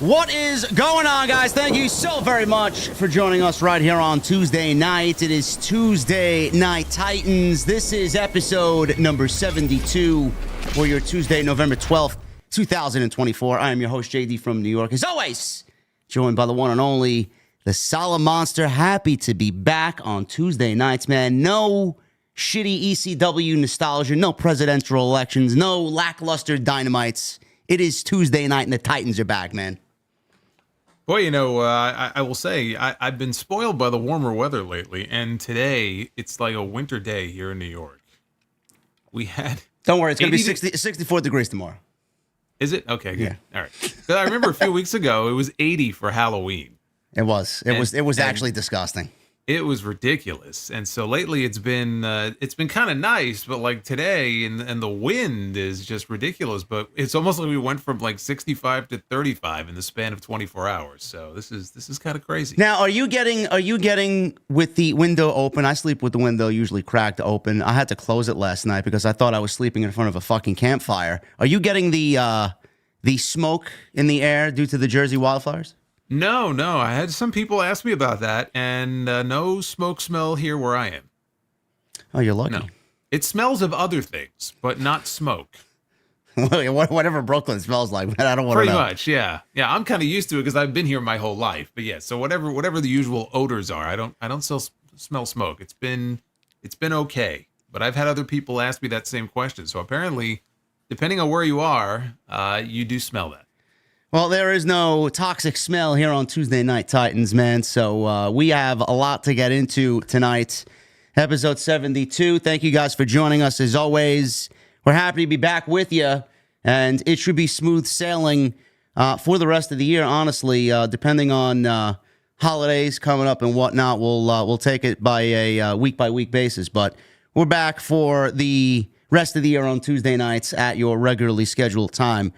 What is going on, guys? Thank you so very much for joining us right here on Tuesday night. It is Tuesday Night Titans. This is episode number 72 for your Tuesday, November 12th, 2024. I am your host, JD from New York. As always, joined by the one and only, the Solid Monster. Happy to be back on Tuesday nights, man. No shitty ECW nostalgia, no presidential elections, no lackluster dynamites. It is Tuesday night and the Titans are back, man. Boy, you know, I will say, I've been spoiled by the warmer weather lately, and today it's like a winter day here in New York. We had... Don't worry, it's going to be 64 degrees tomorrow. Is it? Okay, good. Yeah. All right. 'Cause I remember a few weeks ago, it was 80 for Halloween. It was. It was actually disgusting. It was ridiculous. And so lately it's been kind of nice, but like today and the wind is just ridiculous. But it's almost like we went from like 65 to 35 in the span of 24 hours. So this is kind of crazy. Now, are you getting with the window open? I sleep with the window usually cracked open. I had to close it last night because I thought I was sleeping in front of a fucking campfire. Are you getting the smoke in the air due to the Jersey wildfires? No. I had some people ask me about that, and no smoke smell here where I am. Oh, you're lucky. No. It smells of other things, but not smoke. Whatever Brooklyn smells like, man, I don't want to know. Pretty much, yeah. Yeah, I'm kind of used to it because I've been here my whole life. But yeah, so whatever the usual odors are, I don't still smell smoke. It's been okay. But I've had other people ask me that same question. So apparently, depending on where you are, you do smell that. Well, there is no toxic smell here on Tuesday Night Titans, man. So we have a lot to get into tonight. Episode 72. Thank you guys for joining us. As always, we're happy to be back with you. And it should be smooth sailing for the rest of the year, honestly. Depending on holidays coming up and whatnot, we'll take it by a week-by-week basis. But we're back for the rest of the year on Tuesday nights at your regularly scheduled time.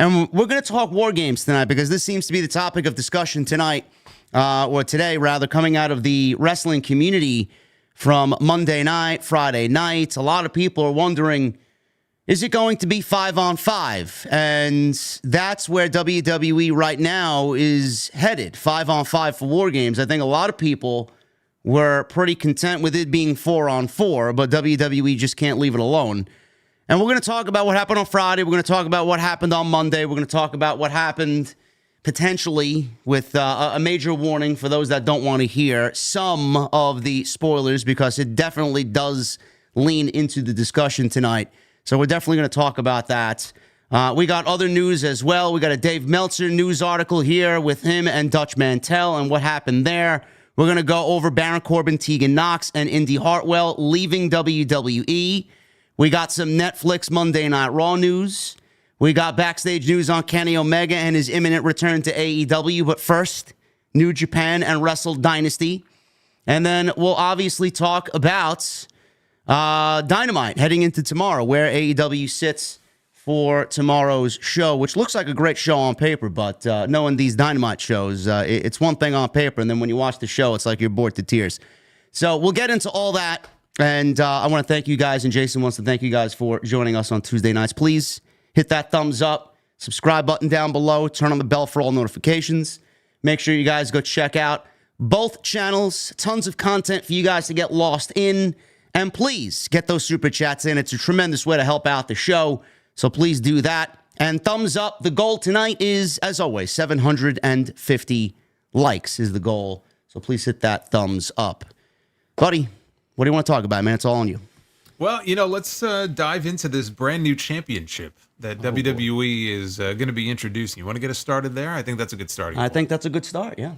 And we're going to talk WarGames tonight because this seems to be the topic of discussion tonight, or today, rather, coming out of the wrestling community from Monday night, Friday night. A lot of people are wondering, is it going to be 5-on-5? And that's where WWE right now is headed, 5-on-5 for WarGames. I think a lot of people were pretty content with it being 4-on-4, but WWE just can't leave it alone. And we're going to talk about what happened on Friday. We're going to talk about what happened on Monday. We're going to talk about what happened potentially with a major warning for those that don't want to hear some of the spoilers because it definitely does lean into the discussion tonight. So we're definitely going to talk about that. We got other news as well. We got a Dave Meltzer news article here with him and Dutch Mantell and what happened there. We're going to go over Baron Corbin, Tegan Nox, and Indi Hartwell leaving WWE. We got some Netflix Monday Night Raw news. We got backstage news on Kenny Omega and his imminent return to AEW. But first, New Japan and Wrestle Dynasty. And then we'll obviously talk about Dynamite heading into tomorrow, where AEW sits for tomorrow's show, which looks like a great show on paper. But knowing these Dynamite shows, it's one thing on paper. And then when you watch the show, it's like you're bored to tears. So we'll get into all that. And I want to thank you guys, and Jason wants to thank you guys for joining us on Tuesday nights. Please hit that thumbs up, subscribe button down below, turn on the bell for all notifications. Make sure you guys go check out both channels. Tons of content for you guys to get lost in. And please get those super chats in. It's a tremendous way to help out the show. So please do that. And thumbs up. The goal tonight is, as always, 750 likes is the goal. So please hit that thumbs up. Buddy, what do you want to talk about, man? It's all on you. Well, you know, let's dive into this brand new championship that WWE is going to be introducing. You want to get us started there? I think that's a good starting point. I think that's a good start, yeah.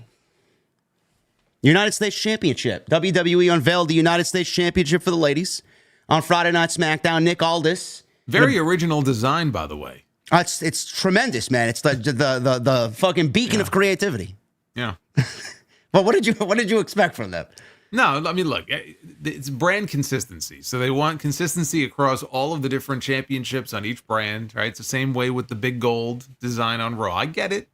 United States Championship. WWE unveiled the United States Championship for the ladies on Friday Night SmackDown. Nick Aldis. Very original design, by the way. It's tremendous, man. It's the fucking beacon of creativity. Yeah. But what did you expect from them? No, I mean, look, it's brand consistency. So they want consistency across all of the different championships on each brand, right? It's the same way with the big gold design on Raw. I get it.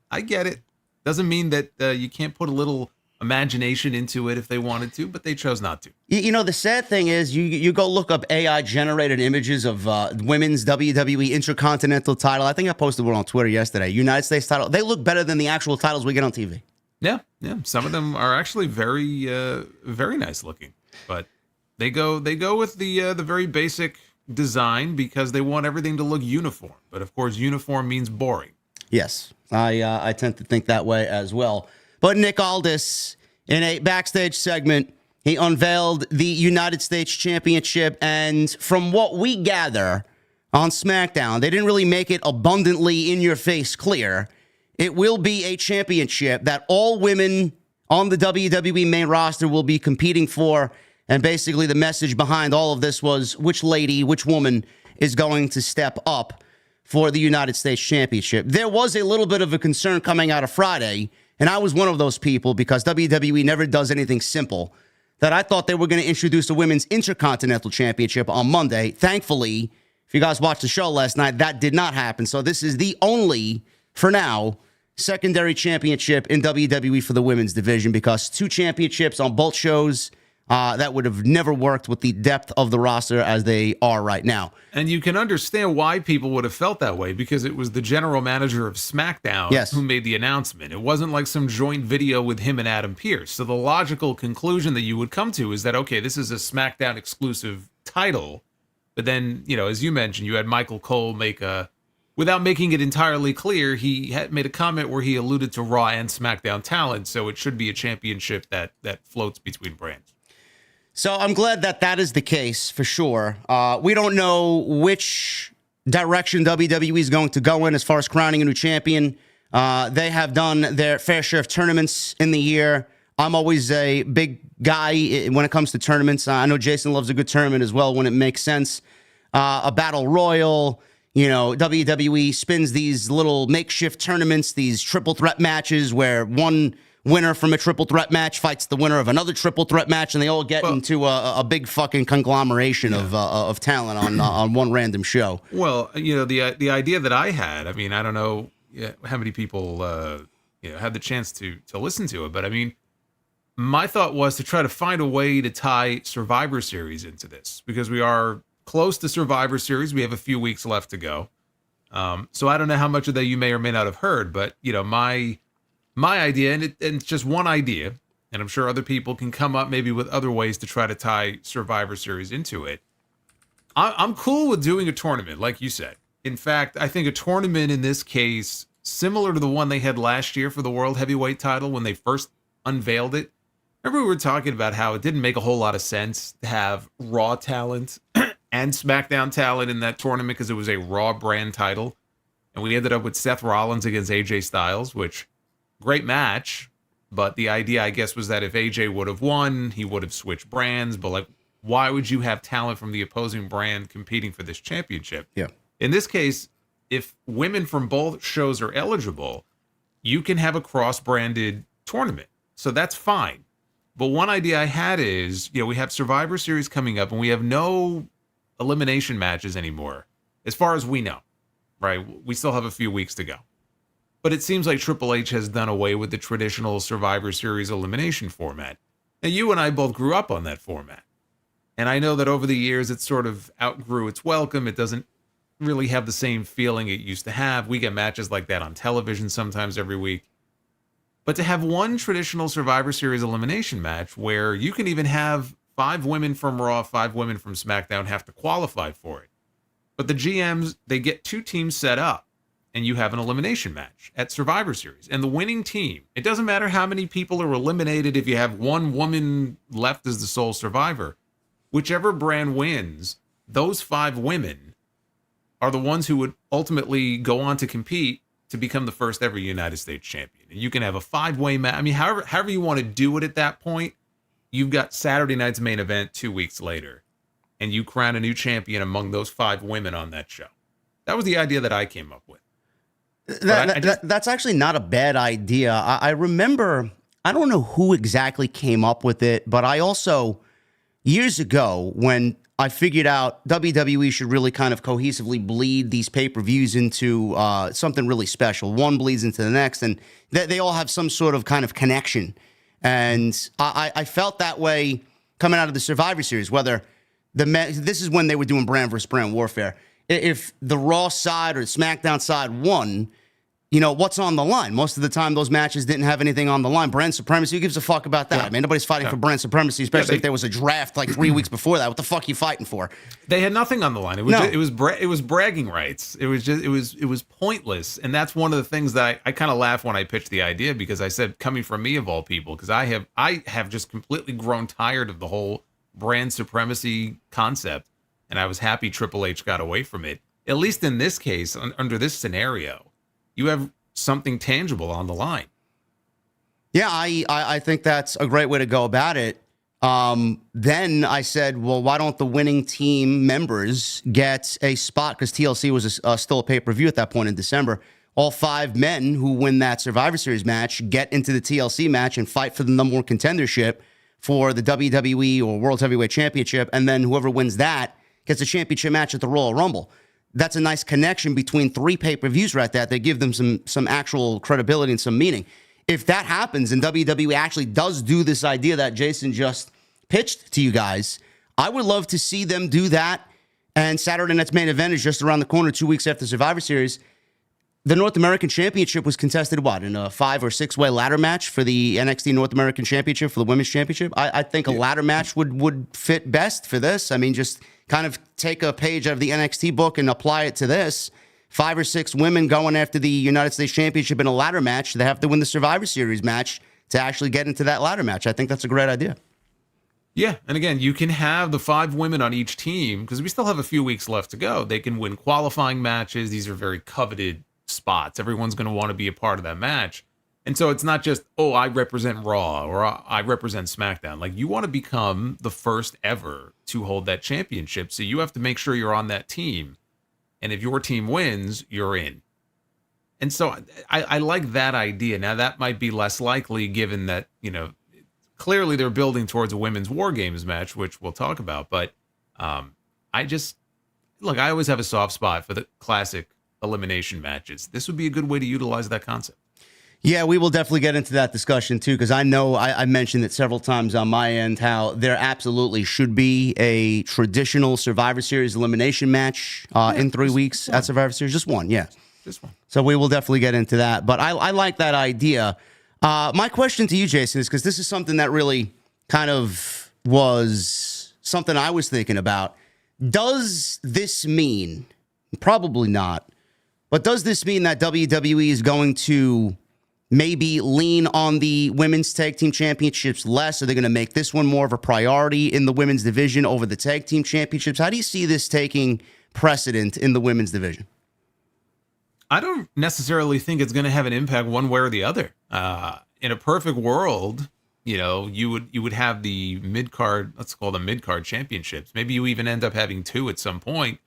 Doesn't mean that you can't put a little imagination into it if they wanted to, but they chose not to. You know, the sad thing is you go look up AI-generated images of women's WWE Intercontinental title. I think I posted one on Twitter yesterday. United States title. They look better than the actual titles we get on TV. Yeah. Some of them are actually very, very nice looking, but they go with the very basic design because they want everything to look uniform. But of course, uniform means boring. Yes, I tend to think that way as well. But Nick Aldis, in a backstage segment, he unveiled the United States Championship, and from what we gather on SmackDown, they didn't really make it abundantly in your face clear. It will be a championship that all women on the WWE main roster will be competing for. And basically the message behind all of this was which woman is going to step up for the United States Championship. There was a little bit of a concern coming out of Friday, and I was one of those people because WWE never does anything simple, that I thought they were going to introduce the Women's Intercontinental Championship on Monday. Thankfully, if you guys watched the show last night, that did not happen. So this is the only, for now, secondary championship in WWE for the women's division, because 2 championships on both shows, that would have never worked with the depth of the roster as they are right now. And you can understand why people would have felt that way, because it was the general manager of SmackDown who made the announcement. It wasn't like some joint video with him and Adam Pearce. So the logical conclusion that you would come to is that, okay, this is a SmackDown exclusive title. But then, as you mentioned, you had Michael Cole make without making it entirely clear, he had made a comment where he alluded to Raw and SmackDown talent. So it should be a championship that floats between brands. So I'm glad that is the case for sure. We don't know which direction WWE is going to go in as far as crowning a new champion. They have done their fair share of tournaments in the year. I'm always a big guy when it comes to tournaments. I know Jason loves a good tournament as well when it makes sense. A battle royal, WWE spins these little makeshift tournaments, these triple threat matches where one winner from a triple threat match fights the winner of another triple threat match, and they all get into a big fucking conglomeration of talent on one random show. Well, the idea that I had, I don't know how many people had the chance to listen to it, but my thought was to try to find a way to tie Survivor Series into this, because we are close to Survivor Series. We have a few weeks left to go. So I don't know how much of that you may or may not have heard, but my idea, and it's just one idea, and I'm sure other people can come up maybe with other ways to try to tie Survivor Series into it. I'm cool with doing a tournament, like you said. In fact, I think a tournament in this case, similar to the one they had last year for the World Heavyweight title when they first unveiled it. Remember we were talking about how it didn't make a whole lot of sense to have Raw talent and SmackDown talent in that tournament because it was a Raw brand title. And we ended up with Seth Rollins against AJ Styles, which... great match, but the idea, I guess, was that if AJ would have won, he would have switched brands. But why would you have talent from the opposing brand competing for this championship? Yeah. In this case, if women from both shows are eligible, you can have a cross-branded tournament. So that's fine. But one idea I had is, we have Survivor Series coming up, and we have no elimination matches anymore, as far as we know, right? We still have a few weeks to go. But it seems like Triple H has done away with the traditional Survivor Series elimination format. Now, you and I both grew up on that format. And I know that over the years, it sort of outgrew its welcome. It doesn't really have the same feeling it used to have. We get matches like that on television sometimes every week. But to have one traditional Survivor Series elimination match where you can even have 5 women from Raw, 5 women from SmackDown have to qualify for it. But the GMs, they get 2 teams set up. And you have an elimination match at Survivor Series. And the winning team, it doesn't matter how many people are eliminated if you have one woman left as the sole survivor. Whichever brand wins, those 5 women are the ones who would ultimately go on to compete to become the first ever United States champion. And you can have a 5-way match. However you want to do it at that point, you've got Saturday night's main event 2 weeks later. And you crown a new champion among those 5 women on that show. That was the idea that I came up with. That's actually not a bad idea. I remember, I don't know who exactly came up with it, but I also, years ago, when I figured out WWE should really kind of cohesively bleed these pay-per-views into something really special. One bleeds into the next, and they all have some sort of kind of connection. And I felt that way coming out of the Survivor Series, whether this is when they were doing brand versus brand warfare. If the Raw side or the SmackDown side won, what's on the line? Most of the time, those matches didn't have anything on the line. Brand supremacy, who gives a fuck about that? Man, nobody's fighting for brand supremacy, especially if there was a draft like 3 weeks before that. What the fuck are you fighting for? They had nothing on the line. It was it was bragging rights. It was pointless. And that's one of the things that I kind of laugh when I pitched the idea, because I said, coming from me of all people, because I have just completely grown tired of the whole brand supremacy concept, and I was happy Triple H got away from it. At least in this case, under this scenario, you have something tangible on the line. Yeah, I think that's a great way to go about it. Then I said, well, why don't the winning team members get a spot? Because TLC was still a pay-per-view at that point in December. All 5 men who win that Survivor Series match get into the TLC match and fight for the number 1 contendership for the WWE or World Heavyweight Championship. And then whoever wins that gets a championship match at the Royal Rumble. That's a nice connection between 3 pay-per-views right there. They give them some actual credibility and some meaning. If that happens and WWE actually does do this idea that Jason just pitched to you guys, I would love to see them do that. And Saturday Night's main event is just around the corner, 2 weeks after Survivor Series. The North American Championship was contested, in a 5 or 6-way ladder match for the NXT North American Championship, for the Women's Championship. I think a ladder match would fit best for this. I mean, just kind of take a page out of the NXT book and apply it to this. 5 or 6 women going after the United States Championship in a ladder match. They have to win the Survivor Series match to actually get into that ladder match. I think that's a great idea. Yeah, and again, you can have the 5 women on each team, because we still have a few weeks left to go. They can win qualifying matches. These are very coveted spots. Everyone's going to want to be a part of that match. And so it's not just, I represent Raw or I represent SmackDown. Like, you want to become the first ever to hold that championship. So you have to make sure you're on that team. And if your team wins, you're in. And so I like that idea. Now, that might be less likely given that, clearly they're building towards a women's WarGames match, which we'll talk about. But I always have a soft spot for the classic elimination matches. This would be a good way to utilize that concept. Yeah, we will definitely get into that discussion, too, because I know I mentioned it several times on my end, how there absolutely should be a traditional Survivor Series elimination match in 3 weeks at Survivor Series. Just one, yeah. Just one. So we will definitely get into that. But I like that idea. My question to you, Jason, is because this is something that really kind of was something I was thinking about. Does this mean, probably not, but does this mean that WWE is going to maybe lean on the women's tag team championships less? Are they going to make this one more of a priority in the women's division over the tag team championships? How do you see this taking precedent in the women's division? I don't necessarily think it's going to have an impact one way or the other. In a perfect world, you would have the mid-card, let's call them mid-card championships. Maybe you even end up having 2 at some point.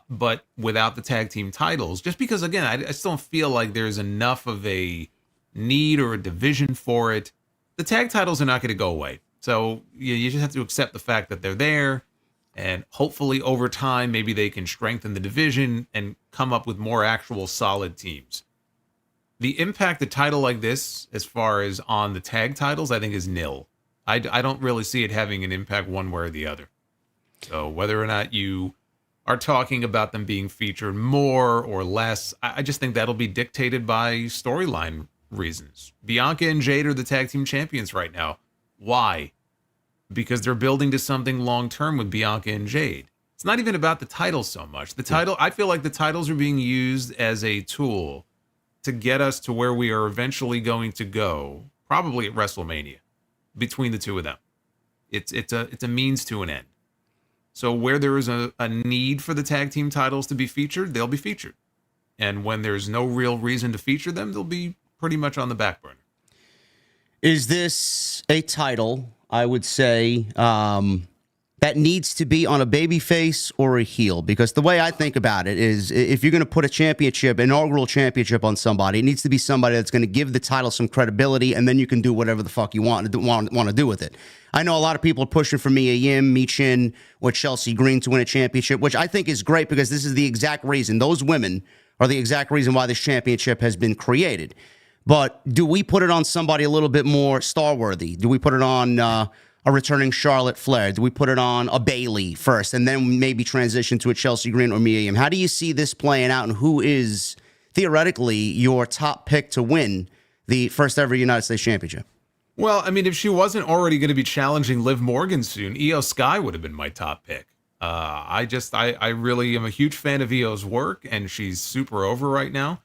But without the tag team titles, just because, again, I still don't feel like there's enough of a need or a division for it. The tag titles are not going to go away. So you just have to accept the fact that they're there. And hopefully over time, maybe they can strengthen the division and come up with more actual solid teams. The impact a title like this, as far as on the tag titles, I think is nil. I don't really see it having an impact one way or the other. So whether or not you are talking about them being featured more or less, I just think that'll be dictated by storyline reasons. Bianca and Jade are the tag team champions right now. Why? Because they're building to something long-term with Bianca and Jade. It's not even about the titles so much. I feel like the titles are being used as a tool to get us to where we are eventually going to go, probably at WrestleMania, between the two of them. It's a means to an end. So where there is a need for the tag team titles to be featured, they'll be featured. And when there's no real reason to feature them, they'll be pretty much on the back burner. Is this a title, I would say, that needs to be on a babyface or a heel? Because the way I think about it is, if you're going to put a championship, inaugural championship on somebody, it needs to be somebody that's going to give the title some credibility, and then you can do whatever the fuck you want to do with it. I know a lot of people are pushing for Mia Yim, Michin, or Chelsea Green to win a championship, which I think is great because this is the exact reason. Those women are the exact reason why this championship has been created. But do we put it on somebody a little bit more star-worthy? Do we put it on a returning Charlotte Flair? Do we put it on a Bayley first and then maybe transition to a Chelsea Green or Mia Yim? How do you see this playing out, and who is theoretically your top pick to win the first ever United States Championship? Well, I mean, if she wasn't already going to be challenging Liv Morgan soon, Io Sky would have been my top pick. I really am a huge fan of Io's work, and she's super over right now.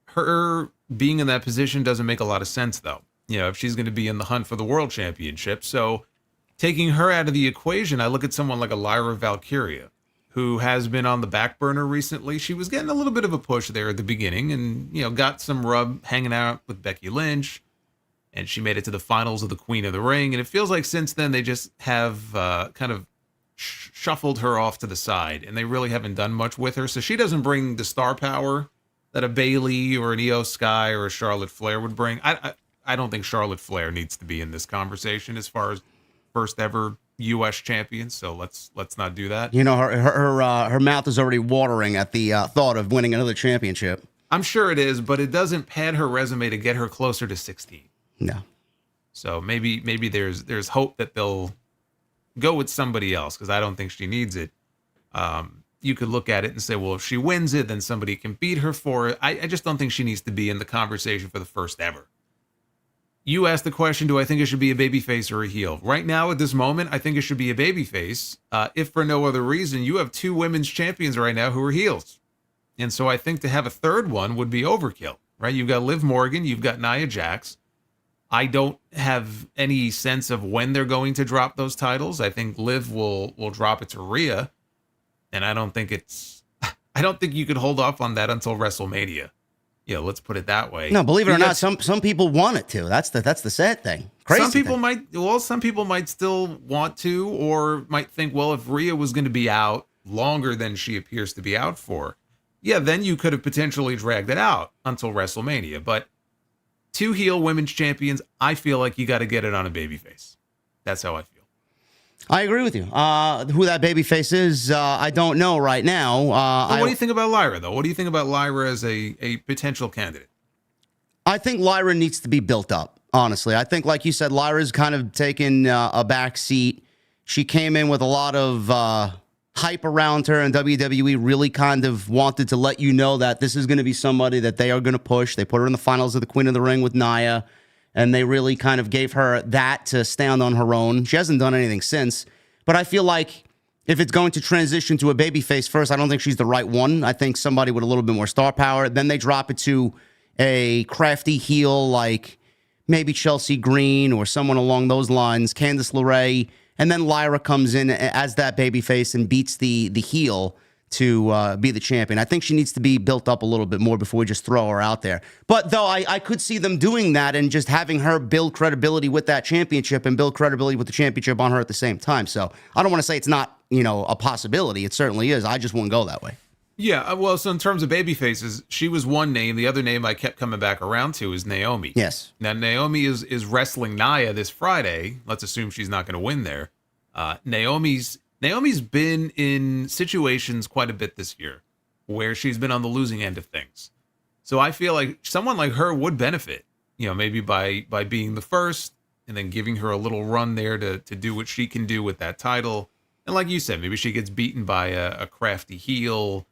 Her being in that position doesn't make a lot of sense, though. You know, if she's going to be in the hunt for the world championship. So taking her out of the equation, I look at someone like a Lyra Valkyria, who has been on the back burner recently. She was getting a little bit of a push there at the beginning and, you know, got some rub hanging out with Becky Lynch. And she made it to the finals of the Queen of the Ring. And it feels like since then they just have kind of shuffled her off to the side. And they really haven't done much with her. So she doesn't bring the star power that a Bayley or an Io Sky or a Charlotte Flair would bring. I don't think Charlotte Flair needs to be in this conversation as far as first ever U.S. champion. So let's not do that. You know, her mouth is already watering at the thought of winning another championship. I'm sure it is, but it doesn't pad her resume to get her closer to 16. No. So maybe there's hope that they'll go with somebody else, because I don't think she needs it. You could look at it and say, well, if she wins it, then somebody can beat her for it. I just don't think she needs to be in the conversation for the first ever. You asked the question, do I think it should be a babyface or a heel? Right now, at this moment, I think it should be a babyface. If for no other reason, you have two women's champions right now who are heels. And so I think to have a third one would be overkill, right? You've got Liv Morgan, you've got Nia Jax. I don't have any sense of when they're going to drop those titles. I think Liv will drop it to Rhea. And I don't think you could hold off on that until WrestleMania. Yeah, let's put it that way. No, believe it or not, some people want it to. That's the sad thing. Crazy. Some people might still want to, or might think, well, if Rhea was going to be out longer than she appears to be out for, yeah, then you could have potentially dragged it out until WrestleMania. But two heel women's champions, I feel like you got to get it on a babyface. That's how I feel. I agree with you. Who that babyface is, I don't know right now. What do you think about Lyra, though? What do you think about Lyra as a potential candidate? I think Lyra needs to be built up, honestly. I think, like you said, Lyra's kind of taken a back seat. She came in with a lot of hype around her, and WWE really kind of wanted to let you know that this is going to be somebody that they are going to push. They put her in the finals of the Queen of the Ring with Nia, and they really kind of gave her that to stand on her own. She hasn't done anything since, but I feel like if it's going to transition to a babyface first, I don't think she's the right one. I think somebody with a little bit more star power. Then they drop it to a crafty heel like maybe Chelsea Green or someone along those lines, Candice LeRae, and then Lyra comes in as that babyface and beats the heel to be the champion. I think she needs to be built up a little bit more before we just throw her out there. But though I could see them doing that and just having her build credibility with that championship and build credibility with the championship on her at the same time. So I don't want to say it's not, a possibility. It certainly is. I just wouldn't go that way. Yeah, well, so in terms of baby faces, she was one name. The other name I kept coming back around to is Naomi. Yes. Now, Naomi is wrestling Nia this Friday. Let's assume she's not going to win there. Naomi's been in situations quite a bit this year where she's been on the losing end of things. So I feel like someone like her would benefit, maybe by being the first and then giving her a little run there to do what she can do with that title. And like you said, maybe she gets beaten by a crafty heel,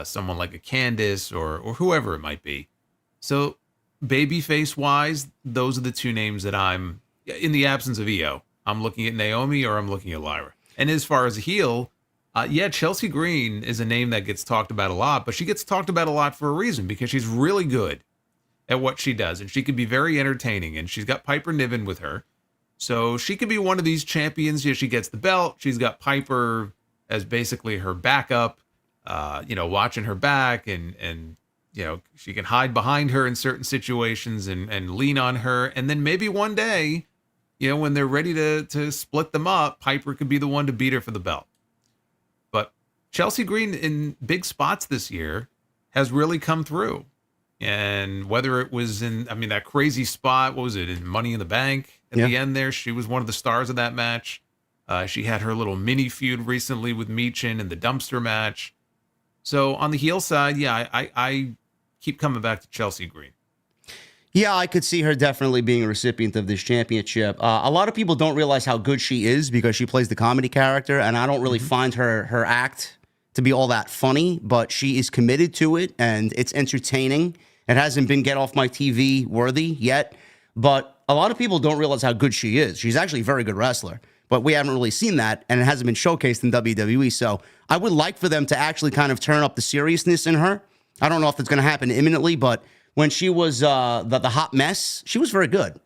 someone like a Candice or whoever it might be. So babyface wise, those are the two names that I'm, in the absence of Io, I'm looking at Naomi or I'm looking at Lyra. And as far as a heel, Chelsea Green is a name that gets talked about a lot, but she gets talked about a lot for a reason, because she's really good at what she does, and she can be very entertaining, and she's got Piper Niven with her. So she could be one of these champions. She gets the belt. She's got Piper as basically her backup, watching her back, and she can hide behind her in certain situations and lean on her. And then maybe one day, when they're ready to split them up, Piper could be the one to beat her for the belt. But Chelsea Green in big spots this year has really come through. And whether it was that crazy spot, what was it, in Money in the Bank at the end there, she was one of the stars of that match. She had her little mini feud recently with Michin in the dumpster match. So on the heel side, I keep coming back to Chelsea Green. Yeah, I could see her definitely being a recipient of this championship. A lot of people don't realize how good she is because she plays the comedy character, and I don't really find her act to be all that funny, but she is committed to it, and it's entertaining. It hasn't been get off my TV worthy yet, but a lot of people don't realize how good she is. She's actually a very good wrestler, but we haven't really seen that, and it hasn't been showcased in WWE, so I would like for them to actually kind of turn up the seriousness in her. I don't know if it's going to happen imminently, but when she was the hot mess, she was very good.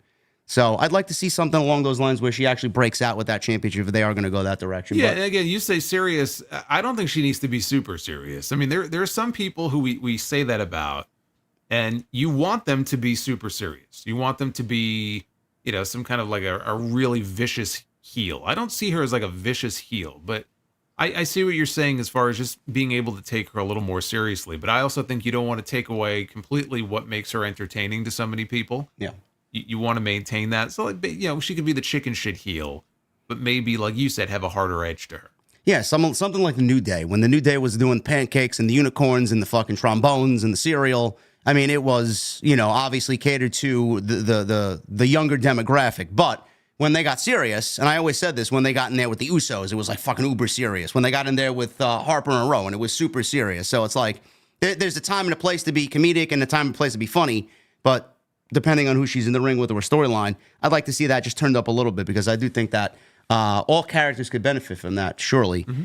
So I'd like to see something along those lines where she actually breaks out with that championship if they are going to go that direction. Yeah, But and again, you say serious. I don't think she needs to be super serious. I mean, there are some people who we say that about, and you want them to be super serious. You want them to be, some kind of like a really vicious heel. I don't see her as like a vicious heel, but I see what you're saying as far as just being able to take her a little more seriously. But I also think you don't want to take away completely what makes her entertaining to so many people. yeah. You want to maintain that. So, she could be the chicken shit heel, but maybe, like you said, have a harder edge to her. Yeah, something like the New Day. When the New Day was doing pancakes and the unicorns and the fucking trombones and the cereal, I mean, it was, obviously catered to the younger demographic. But when they got serious, and I always said this, when they got in there with the Usos, it was like fucking uber serious. When they got in there with Harper and Rowan, it was super serious. So it's like there's a time and a place to be comedic and a time and a place to be funny. But depending on who she's in the ring with or storyline, I'd like to see that just turned up a little bit because I do think that all characters could benefit from that, surely. Mm-hmm.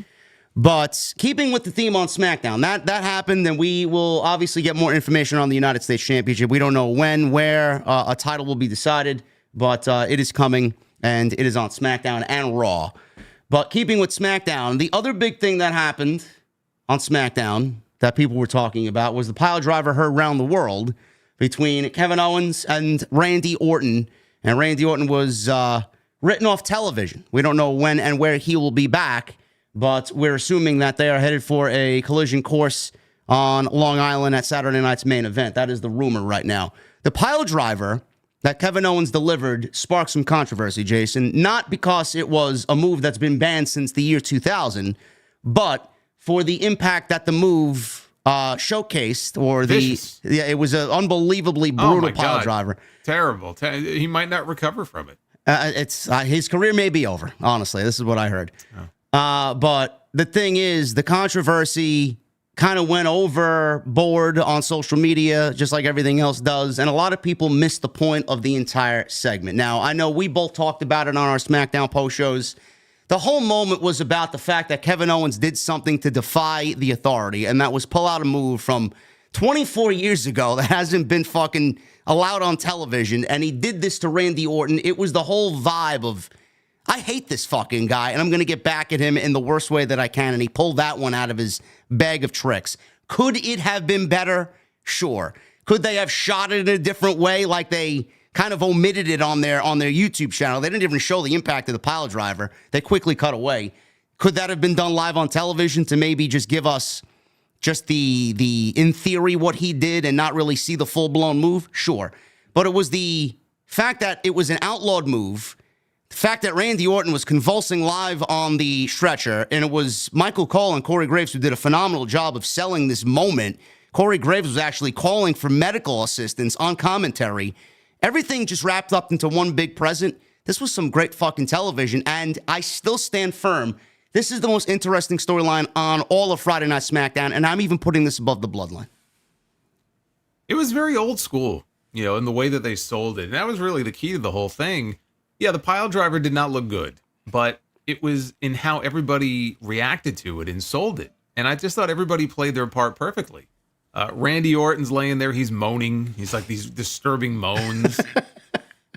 But keeping with the theme on SmackDown, that happened, and we will obviously get more information on the United States Championship. We don't know when, where a title will be decided, but it is coming, and it is on SmackDown and Raw. But keeping with SmackDown, the other big thing that happened on SmackDown that people were talking about was the pile driver heard around the world between Kevin Owens and Randy Orton. And Randy Orton was written off television. We don't know when and where he will be back, but we're assuming that they are headed for a collision course on Long Island at Saturday night's main event. That is the rumor right now. The pile driver that Kevin Owens delivered sparked some controversy, Jason, not because it was a move that's been banned since the year 2000, but for the impact that the move showcased, or it was an unbelievably brutal pile driver. Terrible. He might not recover from it. It's his career may be over. Honestly, this is what I heard. But the thing is, the controversy kind of went overboard on social media, just like everything else does, and a lot of people missed the point of the entire segment. Now, I know we both talked about it on our SmackDown post shows. The whole moment was about the fact that Kevin Owens did something to defy the authority, and that was pull out a move from 24 years ago that hasn't been fucking allowed on television, and he did this to Randy Orton. It was the whole vibe of, I hate this fucking guy, and I'm going to get back at him in the worst way that I can, and he pulled that one out of his bag of tricks. Could it have been better? Sure. Could they have shot it in a different way, like they kind of omitted it on their YouTube channel? They didn't even show the impact of the pile driver. They quickly cut away. Could that have been done live on television to maybe just give us just the in theory what he did and not really see the full-blown move? Sure. But it was the fact that it was an outlawed move, the fact that Randy Orton was convulsing live on the stretcher, and it was Michael Cole and Corey Graves who did a phenomenal job of selling this moment. Corey Graves was actually calling for medical assistance on commentary. Everything just wrapped up into one big present. This was some great fucking television, and I still stand firm. This is the most interesting storyline on all of Friday Night SmackDown, and I'm even putting this above the Bloodline. It was very old school, in the way that they sold it. And that was really the key to the whole thing. Yeah, the pile driver did not look good, but it was in how everybody reacted to it and sold it. And I just thought everybody played their part perfectly. Randy Orton's laying there. He's moaning. He's like these disturbing moans.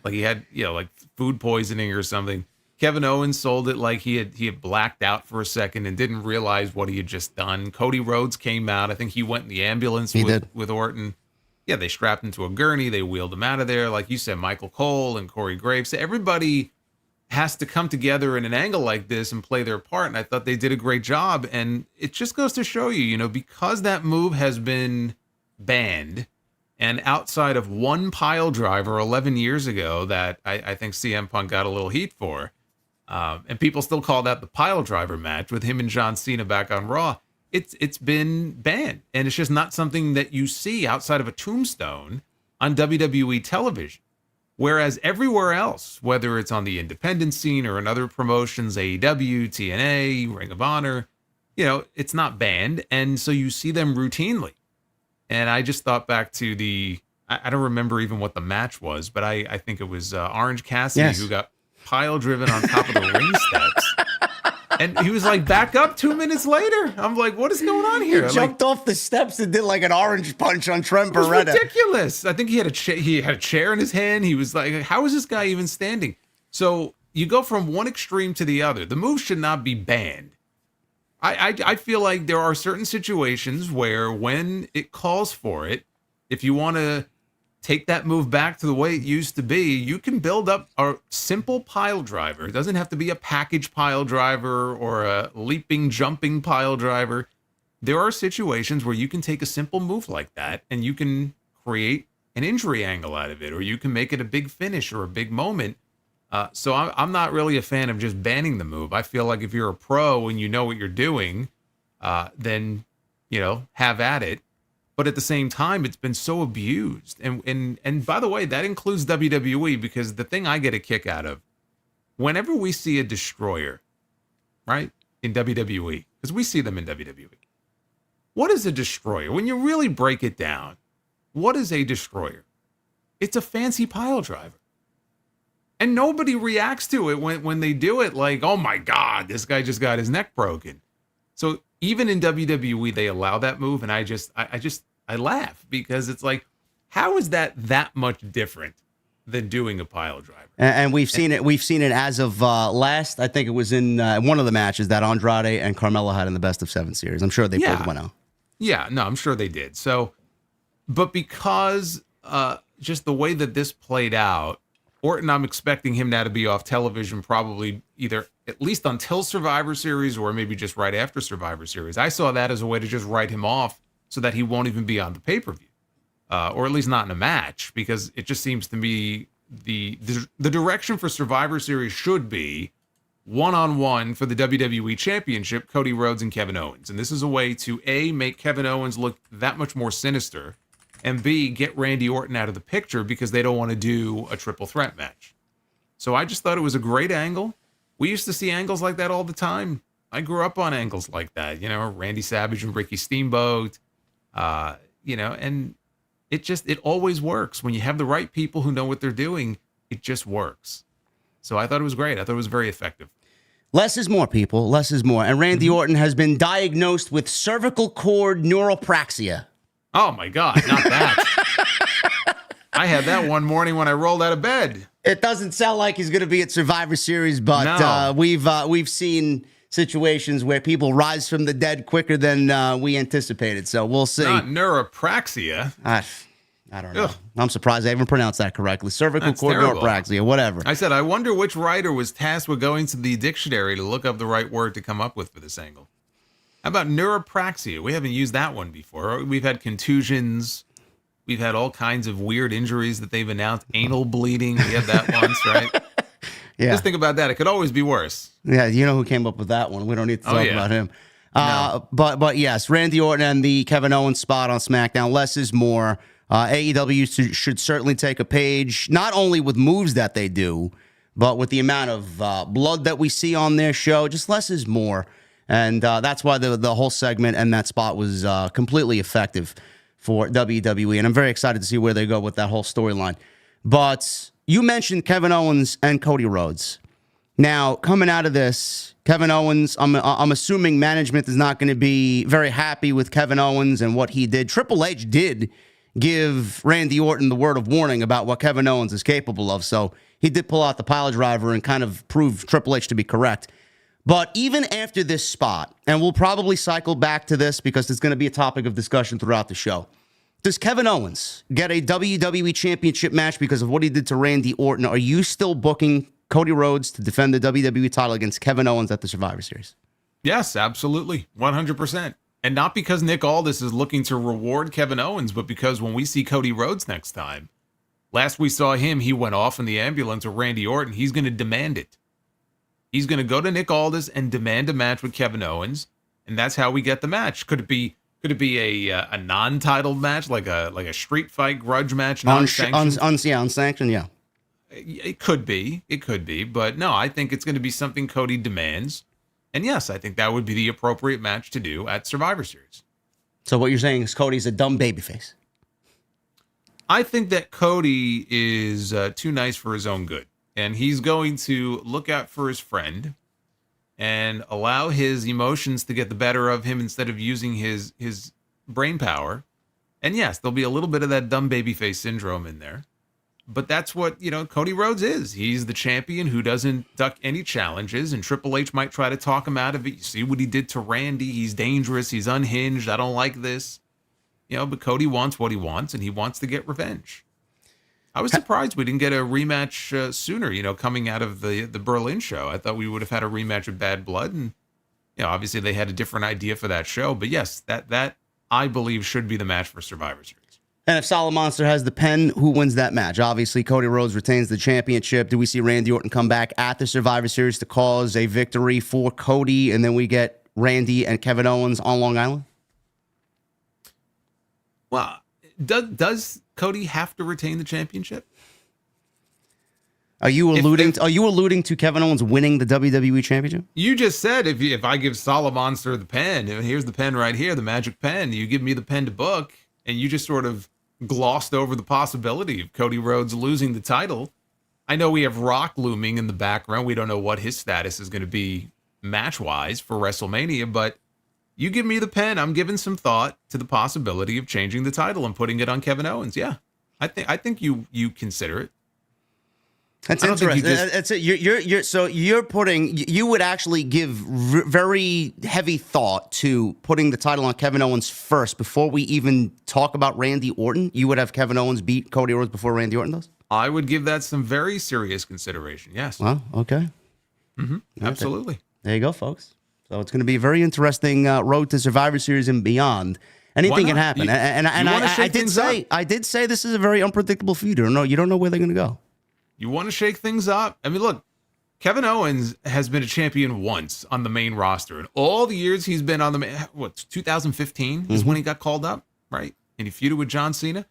Like he had, like food poisoning or something. Kevin Owens sold it like he had blacked out for a second and didn't realize what he had just done. Cody Rhodes came out. I think he went in the ambulance with Orton. Yeah, they strapped him to a gurney. They wheeled him out of there. Like you said, Michael Cole and Corey Graves. Everybody has to come together in an angle like this and play their part. And I thought they did a great job. And it just goes to show you, because that move has been banned, and outside of one pile driver 11 years ago that I think CM Punk got a little heat for, and people still call that the pile driver match with him and John Cena back on Raw. It's been banned, and it's just not something that you see outside of a tombstone on WWE television. Whereas everywhere else, whether it's on the independent scene or in other promotions, AEW, TNA, Ring of Honor, it's not banned. And so you see them routinely. And I just thought back to I don't remember even what the match was, but I think it was Orange Cassidy who got pile driven on top of the ring steps. And he was like, back up 2 minutes later. I'm like, what is going on here? He jumped off the steps and did like an orange punch on Trent Beretta. It was ridiculous. I think he had a chair in his hand. He was like, how is this guy even standing? So you go from one extreme to the other. The move should not be banned. I feel like there are certain situations where when it calls for it, if you want to take that move back to the way it used to be, you can build up a simple pile driver. It doesn't have to be a package pile driver or a leaping, jumping pile driver. There are situations where you can take a simple move like that and you can create an injury angle out of it, or you can make it a big finish or a big moment. So I'm not really a fan of just banning the move. I feel like if you're a pro and you know what you're doing, then, have at it. But at the same time, it's been so abused. And by the way, that includes WWE, because the thing I get a kick out of, whenever we see a destroyer, right, in WWE, because we see them in WWE, what is a destroyer? When you really break it down, what is a destroyer? It's a fancy pile driver. And nobody reacts to it when they do it like, oh my God, this guy just got his neck broken. So even in WWE, they allow that move. And I laugh, because it's like, how is that much different than doing a pile driver? And we've seen it. We've seen it as of last. I think it was in one of the matches that Andrade and Carmella had in the Best of 7 series. I'm sure they pulled one out. Yeah, no, I'm sure they did. So, but because just the way that this played out, Orton, I'm expecting him now to be off television probably either at least until Survivor Series or maybe just right after Survivor Series. I saw that as a way to just write him off so that he won't even be on the pay-per-view, or at least not in a match, because it just seems to me the direction for Survivor Series should be one-on-one for the WWE Championship, Cody Rhodes and Kevin Owens. And this is a way to, A, make Kevin Owens look that much more sinister, and B, get Randy Orton out of the picture because they don't want to do a triple threat match. So I just thought it was a great angle. We used to see angles like that all the time. I grew up on angles like that, Randy Savage and Ricky Steamboat, and it always works. When you have the right people who know what they're doing, it just works. So I thought it was great. I thought it was very effective. Less is more, people. Less is more. And Randy Orton has been diagnosed with cervical cord neuropraxia. Oh, my God, not that. I had that one morning when I rolled out of bed. It doesn't sound like he's going to be at Survivor Series, but No. We've seen situations where people rise from the dead quicker than we anticipated. So we'll see. Not neuropraxia. I don't know. Ugh. I'm surprised I even pronounced that correctly. Cervical That's cord terrible. neuropraxia, whatever. I said, I wonder which writer was tasked with going to the dictionary to look up the right word to come up with for this angle. How about neuropraxia? We haven't used that one before. We've had contusions. We've had all kinds of weird injuries that they've announced. Anal bleeding. We had that once, right? Yeah. Just think about that. It could always be worse. Yeah, you know who came up with that one. We don't need to talk about him. No. But yes, Randy Orton and the Kevin Owens spot on SmackDown. Less is more. AEW should certainly take a page, not only with moves that they do, but with the amount of blood that we see on their show. Just less is more. And that's why the whole segment and that spot was completely effective for WWE. And I'm very excited to see where they go with that whole storyline. But you mentioned Kevin Owens and Cody Rhodes. Now, coming out of this, Kevin Owens, I'm assuming management is not going to be very happy with Kevin Owens and what he did. Triple H did give Randy Orton the word of warning about what Kevin Owens is capable of. So he did pull out the pile driver and kind of prove Triple H to be correct. But even after this spot, and we'll probably cycle back to this because it's going to be a topic of discussion throughout the show, does Kevin Owens get a WWE Championship match because of what he did to Randy Orton? Are you still booking Cody Rhodes to defend the WWE title against Kevin Owens at the Survivor Series? Yes, absolutely. 100%. And not because Nick Aldis is looking to reward Kevin Owens, but because when we see Cody Rhodes next time, last we saw him, he went off in the ambulance with Randy Orton. He's going to demand it. He's going to go to Nick Aldis and demand a match with Kevin Owens, and that's how we get the match. Could Could it be a non-titled match, like a street fight grudge match, non-sanctioned? non-sanctioned? Unsanctioned, yeah. It could be, but no, I think it's going to be something Cody demands. And yes, I think that would be the appropriate match to do at Survivor Series. So what you're saying is Cody's a dumb babyface. I think that Cody is too nice for his own good. And he's going to look out for his friend and allow his emotions to get the better of him instead of using his brain power. And yes, there'll be a little bit of that dumb babyface syndrome in there. But that's what, Cody Rhodes is. He's the champion who doesn't duck any challenges, and Triple H might try to talk him out of it. You see what he did to Randy. He's dangerous. He's unhinged. I don't like this. But Cody wants what he wants, and he wants to get revenge. I was surprised we didn't get a rematch sooner, coming out of the Berlin show. I thought we would have had a rematch of Bad Blood, and obviously they had a different idea for that show. But yes, that I believe should be the match for Survivor Series. And if Solid Monster has the pen, who wins that match? Obviously, Cody Rhodes retains the championship. Do we see Randy Orton come back at the Survivor Series to cause a victory for Cody, and then we get Randy and Kevin Owens on Long Island? Well, does Cody have to retain the championship? Are you alluding to Kevin Owens winning the WWE Championship? You just said if I give Solid Monster the pen, and here's the pen right here, the magic pen, you give me the pen to book, and you just sort of glossed over the possibility of Cody Rhodes losing the title. I know we have Rock looming in the background. We don't know what his status is going to be match-wise for WrestleMania, but you give me the pen, I'm giving some thought to the possibility of changing the title and putting it on Kevin Owens. Yeah, I think you consider it. That's interesting. That's it. So you would actually give very heavy thought to putting the title on Kevin Owens first before we even talk about Randy Orton. You would have Kevin Owens beat Cody Rhodes before Randy Orton does? I would give that some very serious consideration. Yes. Well, okay. Mm-hmm. Absolutely. There you go, folks. So it's going to be a very interesting road to Survivor Series and beyond. Anything can happen. I did say this is a very unpredictable feud. You don't know where they're going to go. You want to shake things up? I mean, look, Kevin Owens has been a champion once on the main roster. And all the years he's been on the 2015 is when he got called up, right? And he feuded with John Cena.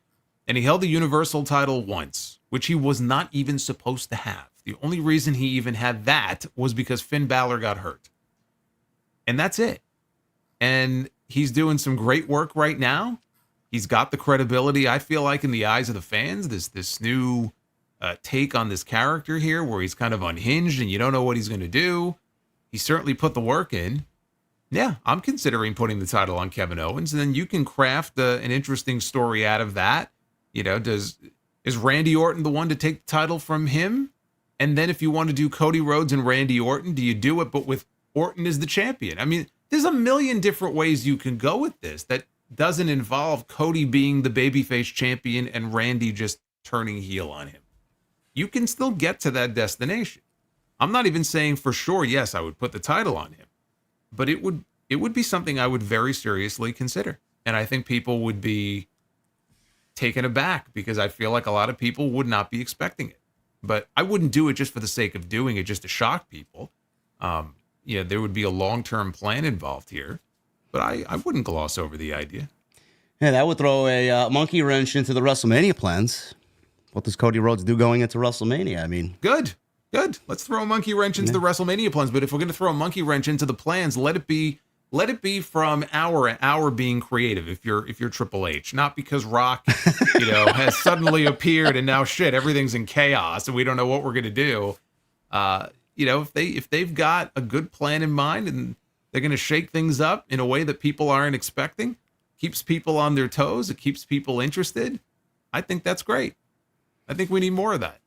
And he held the Universal title once, which he was not even supposed to have. The only reason he even had that was because Finn Balor got hurt. And that's it. And he's doing some great work right now. He's got the credibility, I feel like, in the eyes of the fans. This new take on this character here where he's kind of unhinged and you don't know what he's going to do. He certainly put the work in. Yeah, I'm considering putting the title on Kevin Owens, and then you can craft an interesting story out of that. Is Randy Orton the one to take the title from him? And then if you want to do Cody Rhodes and Randy Orton, do you do it but with Orton as the champion? I mean, there's a million different ways you can go with this that doesn't involve Cody being the babyface champion and Randy just turning heel on him. You can still get to that destination. I'm not even saying for sure, yes, I would put the title on him, but it would be something I would very seriously consider. And I think people would be taken aback because I feel like a lot of people would not be expecting it. But I wouldn't do it just for the sake of doing it, just to shock people. There would be a long-term plan involved here, but I wouldn't gloss over the idea. Yeah, that would throw a monkey wrench into the WrestleMania plans. What does Cody Rhodes do going into WrestleMania? I mean, good. Let's throw a monkey wrench into the WrestleMania plans. But if we're going to throw a monkey wrench into the plans, let it be from our being creative. If you're Triple H, not because Rock, has suddenly appeared and now everything's in chaos and we don't know what we're going to do. If they've got a good plan in mind and they're going to shake things up in a way that people aren't expecting, keeps people on their toes, it keeps people interested. I think that's great. I think we need more of that.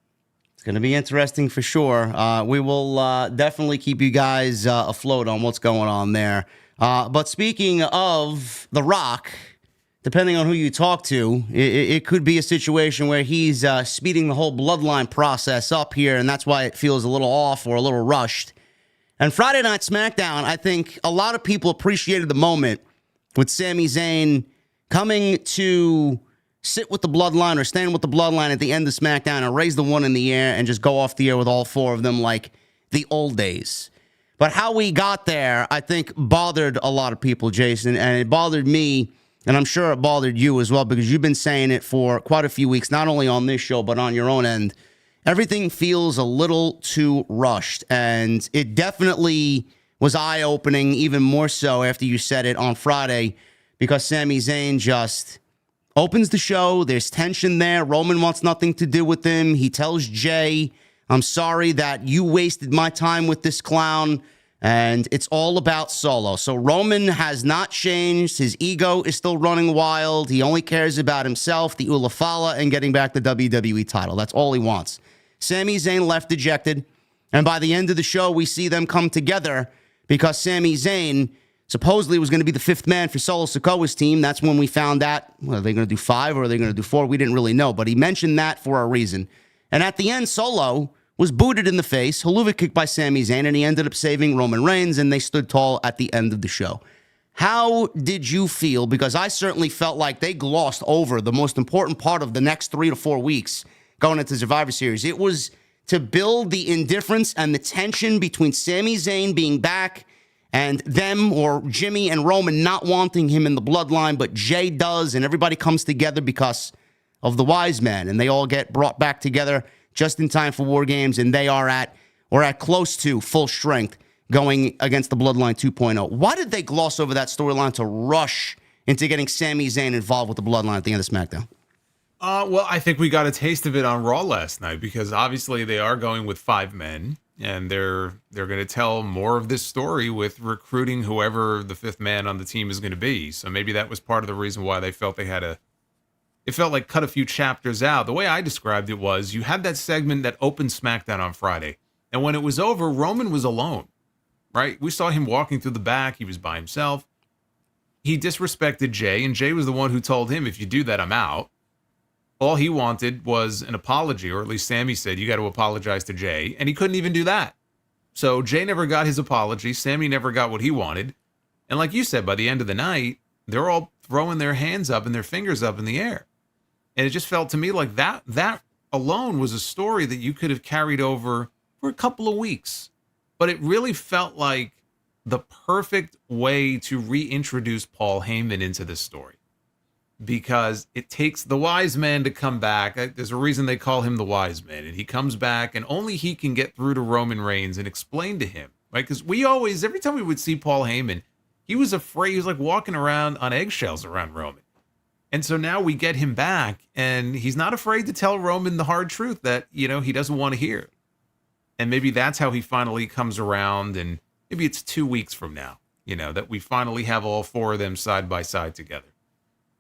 It's going to be interesting for sure. We will definitely keep you guys afloat on what's going on there. But speaking of The Rock, depending on who you talk to, it could be a situation where he's speeding the whole Bloodline process up here, and that's why it feels a little off or a little rushed. And Friday Night SmackDown, I think a lot of people appreciated the moment with Sami Zayn coming to sit with the Bloodline or stand with the Bloodline at the end of SmackDown and raise the one in the air and just go off the air with all four of them like the old days. But how we got there, I think, bothered a lot of people, Jason, and it bothered me, and I'm sure it bothered you as well, because you've been saying it for quite a few weeks, not only on this show, but on your own end. Everything feels a little too rushed, and it definitely was eye-opening, even more so after you said it on Friday, because Sami Zayn just opens the show. There's tension there. Roman wants nothing to do with him. He tells Jay, I'm sorry that you wasted my time with this clown, and it's all about Solo. So Roman has not changed. His ego is still running wild. He only cares about himself, the Ulafala, and getting back the WWE title. That's all he wants. Sami Zayn left dejected, and by the end of the show, we see them come together because Sami Zayn supposedly was going to be the fifth man for Solo Sikoa's team. That's when we found out, well, are they going to do 5 or are they going to do 4? We didn't really know, but he mentioned that for a reason. And at the end, Solo was booted in the face, haluva kicked by Sami Zayn, and he ended up saving Roman Reigns, and they stood tall at the end of the show. How did you feel? Because I certainly felt like they glossed over the most important part of the next 3 to 4 weeks going into Survivor Series. It was to build the indifference and the tension between Sami Zayn being back and them, or Jimmy and Roman, not wanting him in the bloodline, but Jay does, and everybody comes together because of the wise man, and they all get brought back together just in time for WarGames, and they are at close to full strength going against the Bloodline 2.0. Why did they gloss over that storyline to rush into getting Sami Zayn involved with the Bloodline at the end of SmackDown? Well, I think we got a taste of it on Raw last night, because obviously they are going with 5 men, and they're going to tell more of this story with recruiting whoever the 5th man on the team is going to be. So maybe that was part of the reason why they felt they had it felt like cut a few chapters out. The way I described it was, you had that segment that opened SmackDown on Friday, and when it was over, Roman was alone, right? We saw him walking through the back. He was by himself. He disrespected Jay, and Jay was the one who told him, if you do that, I'm out. All he wanted was an apology, or at least Sami said, you got to apologize to Jay, and he couldn't even do that. So Jay never got his apology. Sami never got what he wanted. And like you said, by the end of the night, they're all throwing their hands up and their fingers up in the air. And it just felt to me like that alone was a story that you could have carried over for a couple of weeks. But it really felt like the perfect way to reintroduce Paul Heyman into this story, because it takes the wise man to come back. There's a reason they call him the wise man, and he comes back, and only he can get through to Roman Reigns and explain to him, right? Because every time we would see Paul Heyman, he was afraid. He was like walking around on eggshells around Roman. And so now we get him back, and he's not afraid to tell Roman the hard truth that, he doesn't want to hear. And maybe that's how he finally comes around, and maybe it's 2 weeks from now, that we finally have all 4 of them side by side together.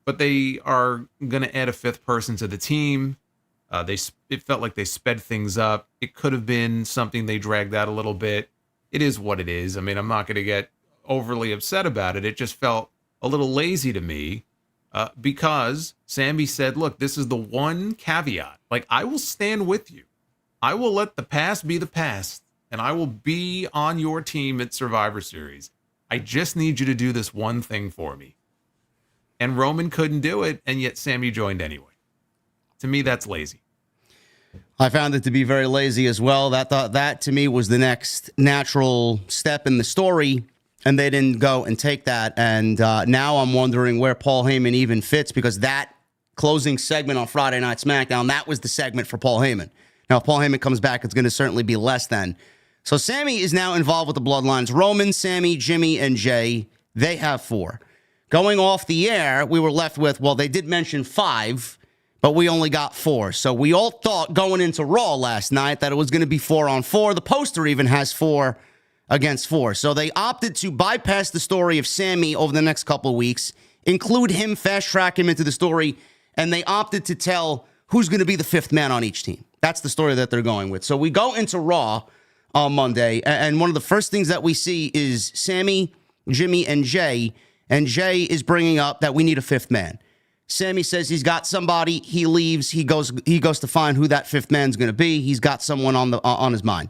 But they are going to add a 5th person to the team. It felt like they sped things up. It could have been something they dragged out a little bit. It is what it is. I mean, I'm not going to get overly upset about it. It just felt a little lazy to me. Because Sami said, look, this is the one caveat. Like, I will stand with you. I will let the past be the past, and I will be on your team at Survivor Series. I just need you to do this one thing for me. And Roman couldn't do it, and yet Sami joined anyway. To me, that's lazy. I found it to be very lazy as well. That to me was the next natural step in the story, and they didn't go and take that. And now I'm wondering where Paul Heyman even fits, because that closing segment on Friday Night SmackDown, that was the segment for Paul Heyman. Now, if Paul Heyman comes back, it's going to certainly be less than. So Sami is now involved with the Bloodlines. Roman, Sami, Jimmy, and Jay, they have 4. Going off the air, we were left with, well, they did mention 5, but we only got 4. So we all thought going into Raw last night that it was going to be 4 on 4. The poster even has 4 against 4. So they opted to bypass the story of Sami over the next couple of weeks, include him, fast track him into the story, and they opted to tell who's going to be the 5th man on each team. That's the story that they're going with. So we go into Raw on Monday, and one of the first things that we see is Sami, Jimmy, and Jay is bringing up that we need a 5th man. Sami says he's got somebody. He leaves. He goes to find who that 5th man's going to be. He's got someone on his mind.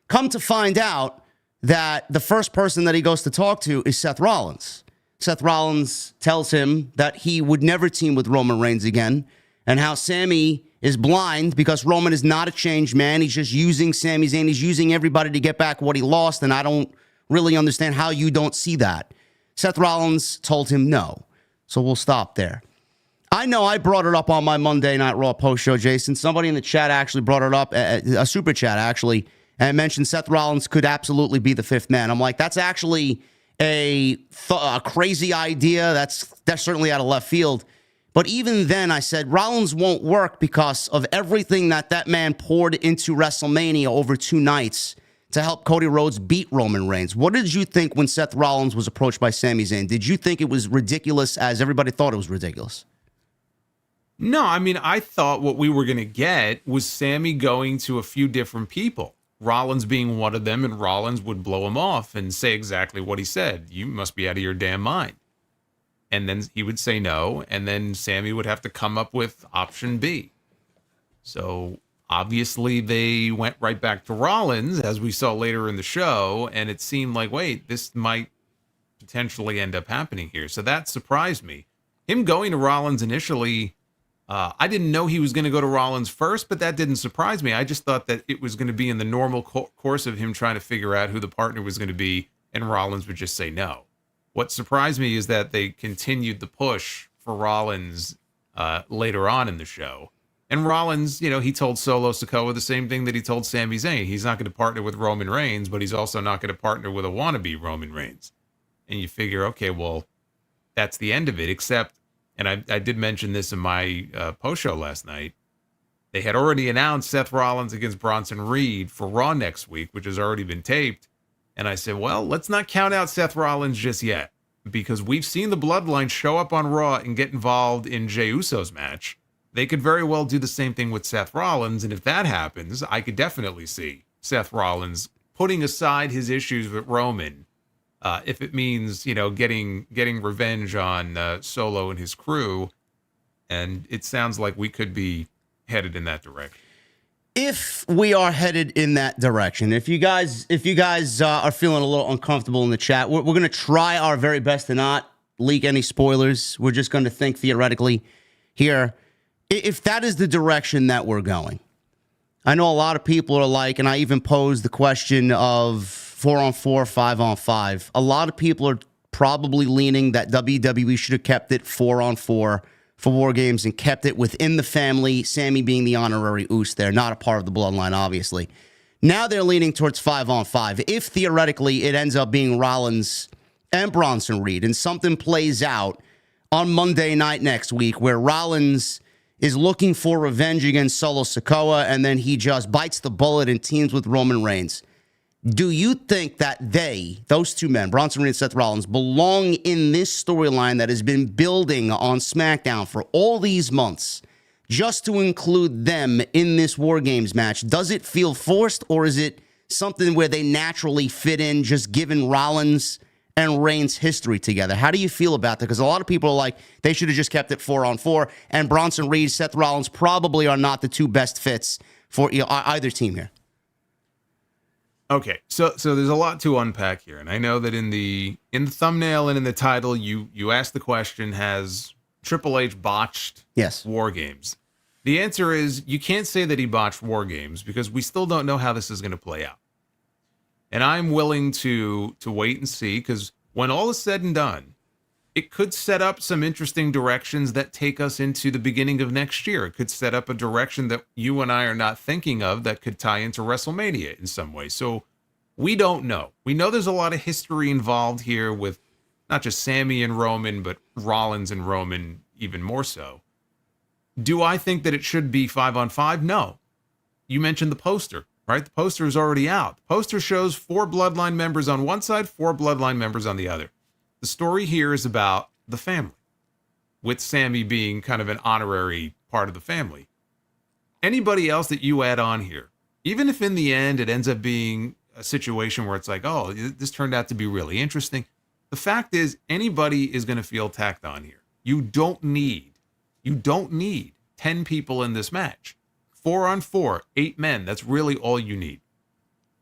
Come to find out that the first person that he goes to talk to is Seth Rollins. Seth Rollins tells him that he would never team with Roman Reigns again, and how Sami is blind because Roman is not a changed man. He's just using Sami Zayn. He's using everybody to get back what he lost, and I don't really understand how you don't see that. Seth Rollins told him no, so we'll stop there. I know I brought it up on my Monday Night Raw post show, Jason. Somebody in the chat actually brought it up, a super chat actually, and mentioned Seth Rollins could absolutely be the fifth man. I'm like, that's actually a crazy idea. That's certainly out of left field. But even then, I said Rollins won't work because of everything that man poured into WrestleMania over 2 nights to help Cody Rhodes beat Roman Reigns. What did you think when Seth Rollins was approached by Sami Zayn? Did you think it was ridiculous as everybody thought it was ridiculous? No, I mean, I thought what we were going to get was Sami going to a few different people, Rollins being one of them, and Rollins would blow him off and say exactly what he said. You must be out of your damn mind. And then he would say no, and then Sami would have to come up with option B. So obviously they went right back to Rollins, as we saw later in the show, and it seemed like, wait, this might potentially end up happening here. So that surprised me. Him going to Rollins initially, I didn't know he was going to go to Rollins first, but that didn't surprise me. I just thought that it was going to be in the normal course of him trying to figure out who the partner was going to be, and Rollins would just say no. What surprised me is that they continued the push for Rollins later on in the show. And Rollins, he told Solo Sikoa the same thing that he told Sami Zayn. He's not going to partner with Roman Reigns, but he's also not going to partner with a wannabe Roman Reigns. And you figure, okay, well, that's the end of it, except, and I did mention this in my post-show last night, they had already announced Seth Rollins against Bronson Reed for Raw next week, which has already been taped. And I said, well, let's not count out Seth Rollins just yet, because we've seen the Bloodline show up on Raw and get involved in Jey Uso's match. They could very well do the same thing with Seth Rollins, and if that happens, I could definitely see Seth Rollins putting aside his issues with Roman, if it means, getting revenge on Solo and his crew, and it sounds like we could be headed in that direction. If we are headed in that direction, if you guys are feeling a little uncomfortable in the chat, we're going to try our very best to not leak any spoilers. We're just going to think theoretically here. If that is the direction that we're going, I know a lot of people are like, and I even posed the question of 4-on-4, 5-on-5. A lot of people are probably leaning that WWE should have kept it 4-on-4 for WarGames and kept it within the family, Sami being the honorary Uso there, not a part of the Bloodline, obviously. Now they're leaning towards 5-on-5. If theoretically it ends up being Rollins and Bronson Reed and something plays out on Monday night next week where Rollins is looking for revenge against Solo Sikoa and then he just bites the bullet and teams with Roman Reigns, do you think that those two men, Bronson Reed and Seth Rollins, belong in this storyline that has been building on SmackDown for all these months, just to include them in this WarGames match? Does it feel forced, or is it something where they naturally fit in, just given Rollins and Reigns' history together? How do you feel about that? Because a lot of people are like, they should have just kept it 4-on-4, and Bronson Reed, Seth Rollins probably are not the two best fits for either team here. Okay, so there's a lot to unpack here, and I know that in the thumbnail and in the title, you asked the question: has Triple H botched WarGames? The answer is you can't say that he botched WarGames because we still don't know how this is going to play out, and I'm willing to wait and see, because when all is said and done, it could set up some interesting directions that take us into the beginning of next year. It could set up a direction that you and I are not thinking of that could tie into WrestleMania in some way. So we don't know. We know there's a lot of history involved here with not just Sami and Roman, but Rollins and Roman even more so. Do I think that it should be 5-on-5? No. You mentioned the poster, right? The poster is already out. The poster shows 4 Bloodline members on one side, 4 Bloodline members on the other. The story here is about the family, with Sami being kind of an honorary part of the family. Anybody else that you add on here, even if in the end it ends up being a situation where it's like, oh, this turned out to be really interesting, the fact is anybody is going to feel tacked on here. You don't need 10 people in this match. 4-on-4, 8 men, that's really all you need.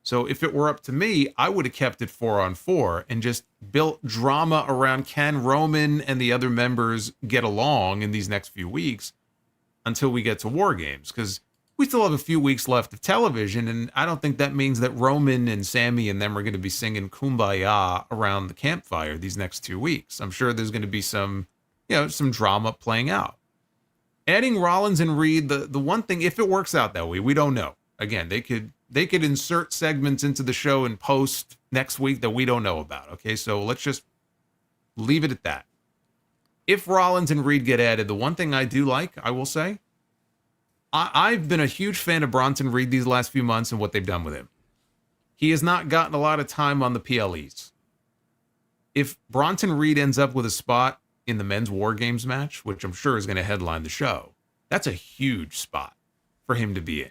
So if it were up to me, I would have kept it 4-on-4 and just built drama around, can Roman and the other members get along in these next few weeks? until we get to WarGames, because we still have a few weeks left of television, and I don't think that means that Roman and Sammy and them are going to be singing Kumbaya around the campfire these next 2 weeks. I'm sure there's going to be some drama playing out. Adding Rollins and Reed, the one thing, if it works out that way, we don't know. Again, they could insert segments into the show and post next week that we don't know about. Okay, so let's just leave it at that. If Rollins and Reed get added, the one thing I do like, I will say, I've been a huge fan of Bronson Reed these last few months and what they've done with him. He has not gotten a lot of time on the PLEs. If Bronson Reed ends up with a spot in the men's WarGames match, which I'm sure is going to headline the show, that's a huge spot for him to be in.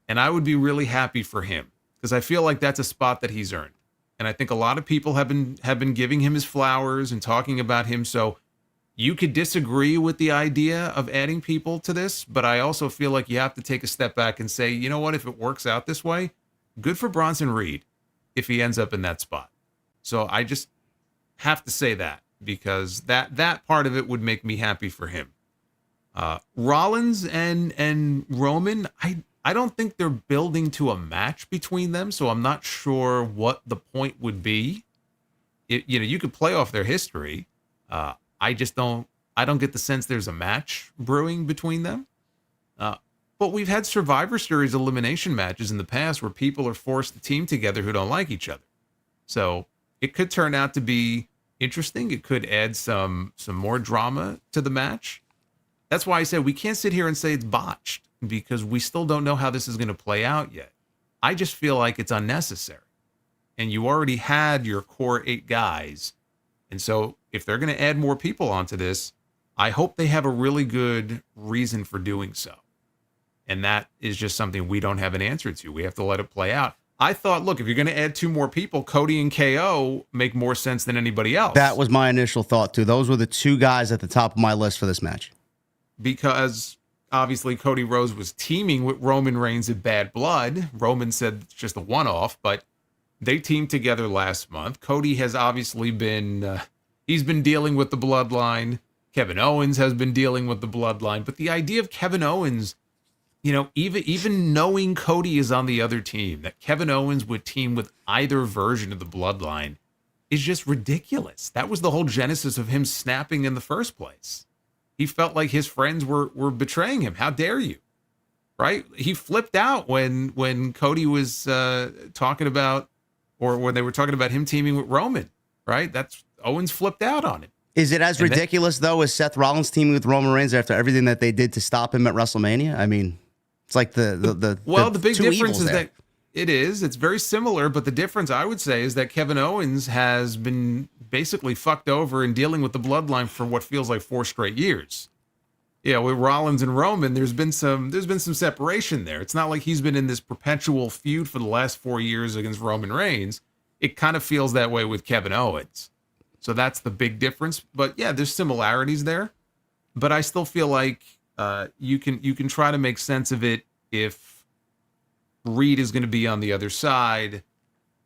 And I would be really happy for him, because I feel like that's a spot that he's earned. And I think a lot of people have been giving him his flowers and talking about him. So you could disagree with the idea of adding people to this, but I also feel like you have to take a step back and say, you know what, if it works out this way, good for Bronson Reed if he ends up in that spot. So I just have to say that, because that part of it would make me happy for him. Rollins and Roman, I don't think they're building to a match between them, so I'm not sure what the point would be. You could play off their history. I don't get the sense there's a match brewing between them. But we've had Survivor Series elimination matches in the past where people are forced to team together who don't like each other. So it could turn out to be interesting. It could add some more drama to the match. That's why I said we can't sit here and say it's botched, because we still don't know how this is going to play out yet. I just feel like it's unnecessary. And you already had your core 8 guys. And so if they're going to add more people onto this, I hope they have a really good reason for doing so. And that is just something we don't have an answer to. We have to let it play out. I thought, look, if you're going to add 2 more people, Cody and KO make more sense than anybody else. That was my initial thought, too. Those were the 2 guys at the top of my list for this match. Because obviously Cody Rhodes was teaming with Roman Reigns at Bad Blood. Roman said it's just a one-off, but they teamed together last month. Cody has obviously been, he's been dealing with the Bloodline. Kevin Owens has been dealing with the Bloodline. But the idea of Kevin Owens, even knowing Cody is on the other team, that Kevin Owens would team with either version of the Bloodline is just ridiculous. That was the whole genesis of him snapping in the first place. He felt like his friends were betraying him. How dare you? Right? He flipped out when Cody was talking about, or when they were talking about him teaming with Roman. Right? That's Owens flipped out on him. Is it as ridiculous, though, as Seth Rollins teaming with Roman Reigns after everything that they did to stop him at WrestleMania? I mean, it's like the big difference is that it's very similar, but the difference I would say is that Kevin Owens has been basically fucked over and dealing with the Bloodline for what feels like 4 straight years. Yeah, with Rollins and Roman, there's been some separation there. It's not like he's been in this perpetual feud for the last 4 years against Roman Reigns. It kind of feels that way with Kevin Owens. So that's the big difference. But yeah, there's similarities there. But I still feel like you can try to make sense of it if Reed is going to be on the other side.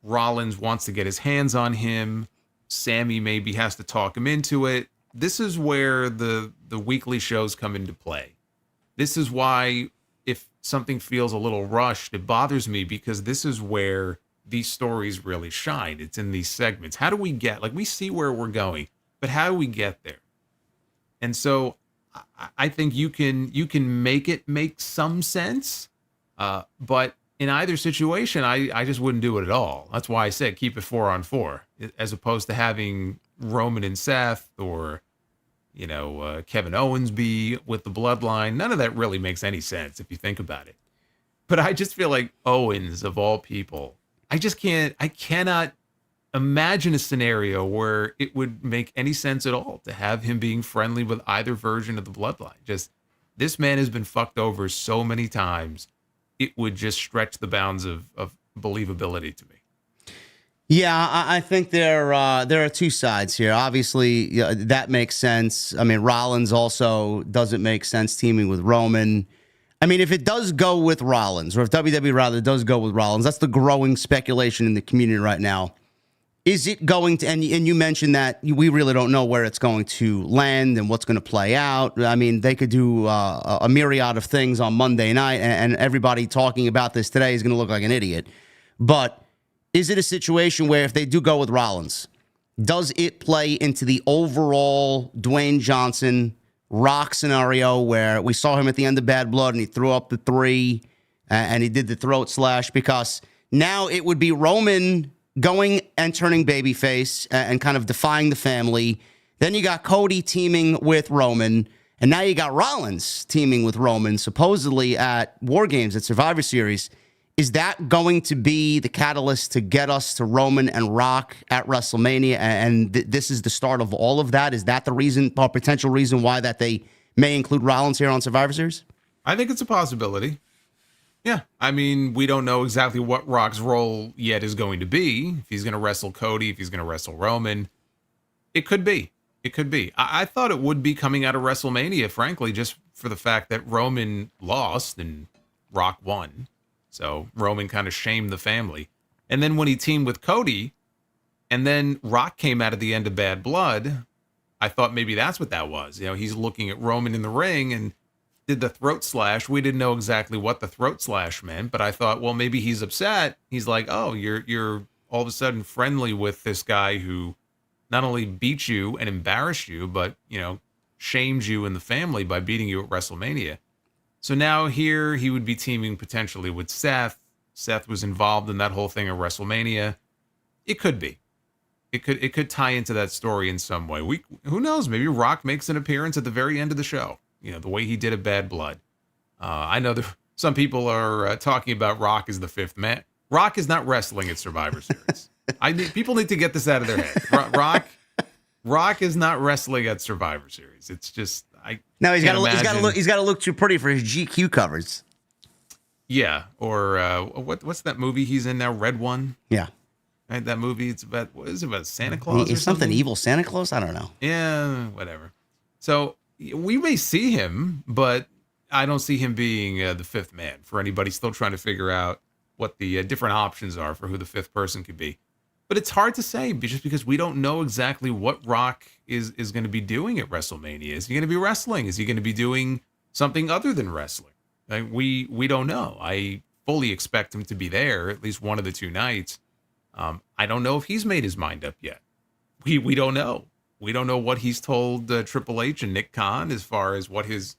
Rollins wants to get his hands on him. Sammy maybe has to talk him into it. This is where the weekly shows come into play. This is why if something feels a little rushed, it bothers me, because this is where these stories really shine. It's in these segments. How do we get, we see where we're going, but how do we get there? And so I think you can make it make some sense, but in either situation, I just wouldn't do it at all. That's why I said keep it 4-on-4, as opposed to having Roman and Seth or, Kevin Owens be with the Bloodline. None of that really makes any sense if you think about it. But I just feel like Owens, of all people, I cannot imagine a scenario where it would make any sense at all to have him being friendly with either version of the Bloodline. Just, this man has been fucked over so many times, it would just stretch the bounds of believability to me. Yeah, I think there are 2 sides here. Obviously, that makes sense. I mean, Rollins also doesn't make sense teaming with Roman. I mean, if it does go with Rollins, or if WWE rather does go with Rollins, that's the growing speculation in the community right now. Is it going to, and you mentioned that we really don't know where it's going to land and what's going to play out. I mean, they could do a myriad of things on Monday night, and everybody talking about this today is going to look like an idiot. But is it a situation where if they do go with Rollins, does it play into the overall Dwayne Johnson Rock scenario where we saw him at the end of Bad Blood and he threw up the 3 and he did the throat slash? Because now it would be Roman going and turning babyface and kind of defying the family. Then you got Cody teaming with Roman, and now you got Rollins teaming with Roman, supposedly at WarGames at Survivor Series. Is that going to be the catalyst to get us to Roman and Rock at WrestleMania? And this is the start of all of that? Is that the reason, or potential reason why that they may include Rollins here on Survivor Series? I think it's a possibility. Yeah, I mean, we don't know exactly what Rock's role yet is going to be. If he's going to wrestle Cody, if he's going to wrestle Roman. It could be. It could be. I thought it would be coming out of WrestleMania, frankly, just for the fact that Roman lost and Rock won. So Roman kind of shamed the family. And then when he teamed with Cody, and then Rock came out at the end of Bad Blood, I thought maybe that's what that was. You know, he's looking at Roman in the ring and did the throat slash. We didn't know exactly what the throat slash meant, but I thought, well, maybe he's upset. He's like, oh, you're all of a sudden friendly with this guy who not only beat you and embarrassed you, but, you know, shamed you and the family by beating you at WrestleMania. So now here he would be teaming potentially with Seth. Seth was involved in that whole thing at WrestleMania. It could be. It could tie into that story in some way. Who knows? Maybe Rock makes an appearance at the very end of the show. You know, the way he did a Bad Blood. I know some people are talking about Rock as the 5th man. Rock is not wrestling at Survivor Series. People need to get this out of their head. Rock is not wrestling at Survivor Series. It's just he's got to look too pretty for his GQ covers. Yeah, or what's that movie he's in now? Red One. Yeah, right. That movie. It's about Santa Claus. Is something evil Santa Claus? I don't know. Yeah, whatever. So we may see him, but I don't see him being the 5th man. For anybody still trying to figure out what the different options are for who the 5th person could be. But it's hard to say just because we don't know exactly what Rock is going to be doing at WrestleMania. Is he going to be wrestling? Is he going to be doing something other than wrestling? Like, we don't know. I fully expect him to be there at least one of the 2 nights. I don't know if he's made his mind up yet. We don't know. We don't know what he's told Triple H and Nick Khan as far as what his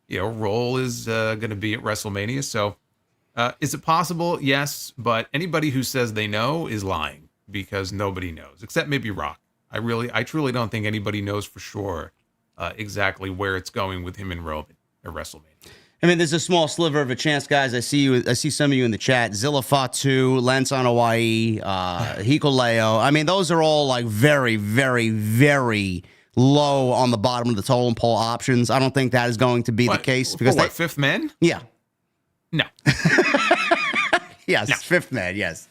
role is going to be at WrestleMania. So is it possible? Yes, but anybody who says they know is lying. Because nobody knows, except maybe Rock. I truly don't think anybody knows for sure exactly where it's going with him and Roman at WrestleMania. I mean, there's a small sliver of a chance, guys. I see some of you in the chat. Zilla Fatu, Lance on Hawaii, Hikuleo. I mean, those are all like very, very, very low on the bottom of the totem pole options. I don't think that is going to be the case. Because 5th man? Yeah. No. Yes, no. 5th man, yes.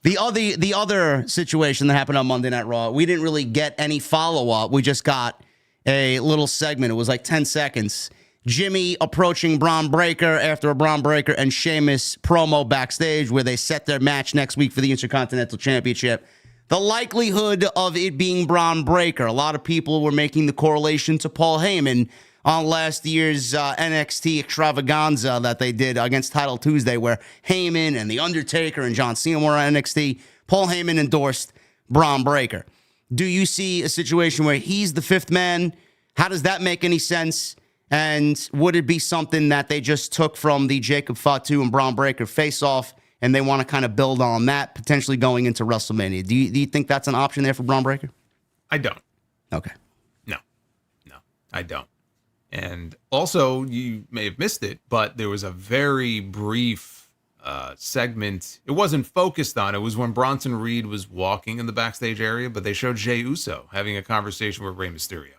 The other situation that happened on Monday Night Raw, we didn't really get any follow-up. We just got a little segment. It was like 10 seconds. Jimmy approaching Braun Breaker after a Braun Breaker and Sheamus promo backstage where they set their match next week for the Intercontinental Championship. The likelihood of it being Braun Breaker. A lot of people were making the correlation to Paul Heyman on last year's NXT extravaganza that they did against Title Tuesday, where Heyman and The Undertaker and John Cena were on NXT. Paul Heyman endorsed Braun Breaker. Do you see a situation where he's the 5th man? How does that make any sense? And would it be something that they just took from the Jacob Fatu and Braun Breaker face-off, and they want to kind of build on that, potentially going into WrestleMania? Do you think that's an option there for Braun Breaker? I don't. Okay. No, I don't. And also, you may have missed it, but there was a very brief segment. It wasn't focused on. It was when Bronson Reed was walking in the backstage area, but they showed Jey Uso having a conversation with Rey Mysterio.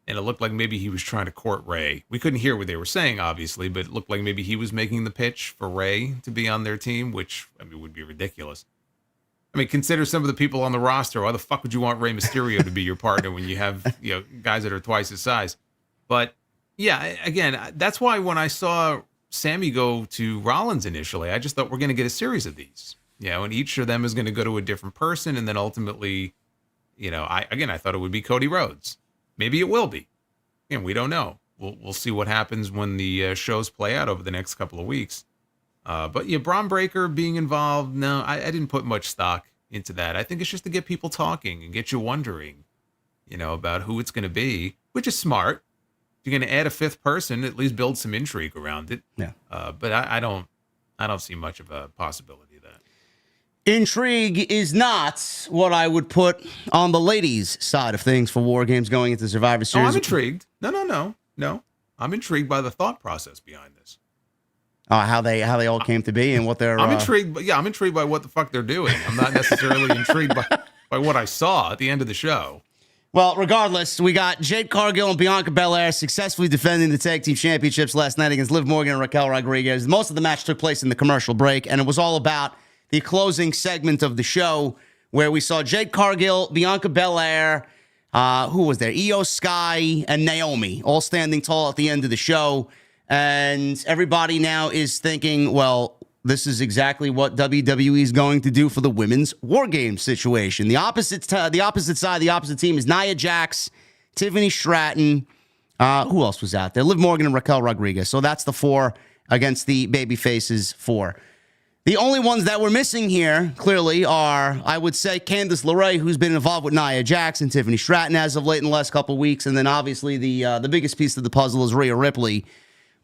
And it looked like maybe he was trying to court Rey. We couldn't hear what they were saying, obviously, but it looked like maybe he was making the pitch for Rey to be on their team, which, I mean, would be ridiculous. I mean, consider some of the people on the roster. Why the fuck would you want Rey Mysterio to be your partner when you have, guys that are twice his size? But yeah, again, that's why when I saw Sammy go to Rollins initially, I just thought we're going to get a series of these. And each of them is going to go to a different person, and then ultimately, I thought it would be Cody Rhodes. Maybe it will be. And we don't know. We'll see what happens when the shows play out over the next couple of weeks. But Braun Breaker being involved, no, I didn't put much stock into that. I think it's just to get people talking and get you wondering, about who it's going to be, which is smart. If you're going to add a fifth person, at least build some intrigue around it. Yeah. But I don't see much of a possibility of that. Intrigue is not what I would put on the ladies' side of things for WarGames going into Survivor Series. Oh, I'm intrigued. No. I'm intrigued by the thought process behind this. How they all came to be and what they're... I'm intrigued. I'm intrigued by what the fuck they're doing. I'm not necessarily intrigued by what I saw at the end of the show. Well, regardless, we got Jade Cargill and Bianca Belair successfully defending the tag team championships last night against Liv Morgan and Raquel Rodriguez. Most of the match took place in the commercial break, and it was all about the closing segment of the show where we saw Jade Cargill, Bianca Belair, who was there? Io Sky and Naomi all standing tall at the end of the show. And everybody now is thinking, well, this is exactly what WWE is going to do for the women's WarGames situation. The opposite side, the opposite team is Nia Jax, Tiffany Stratton. Who else was out there? Liv Morgan and Raquel Rodriguez. So that's the four against the babyfaces four. The only ones that we're missing here, clearly, are, I would say, Candice LeRae, who's been involved with Nia Jax and Tiffany Stratton as of late in the last couple of weeks. And then, obviously, the biggest piece of the puzzle is Rhea Ripley,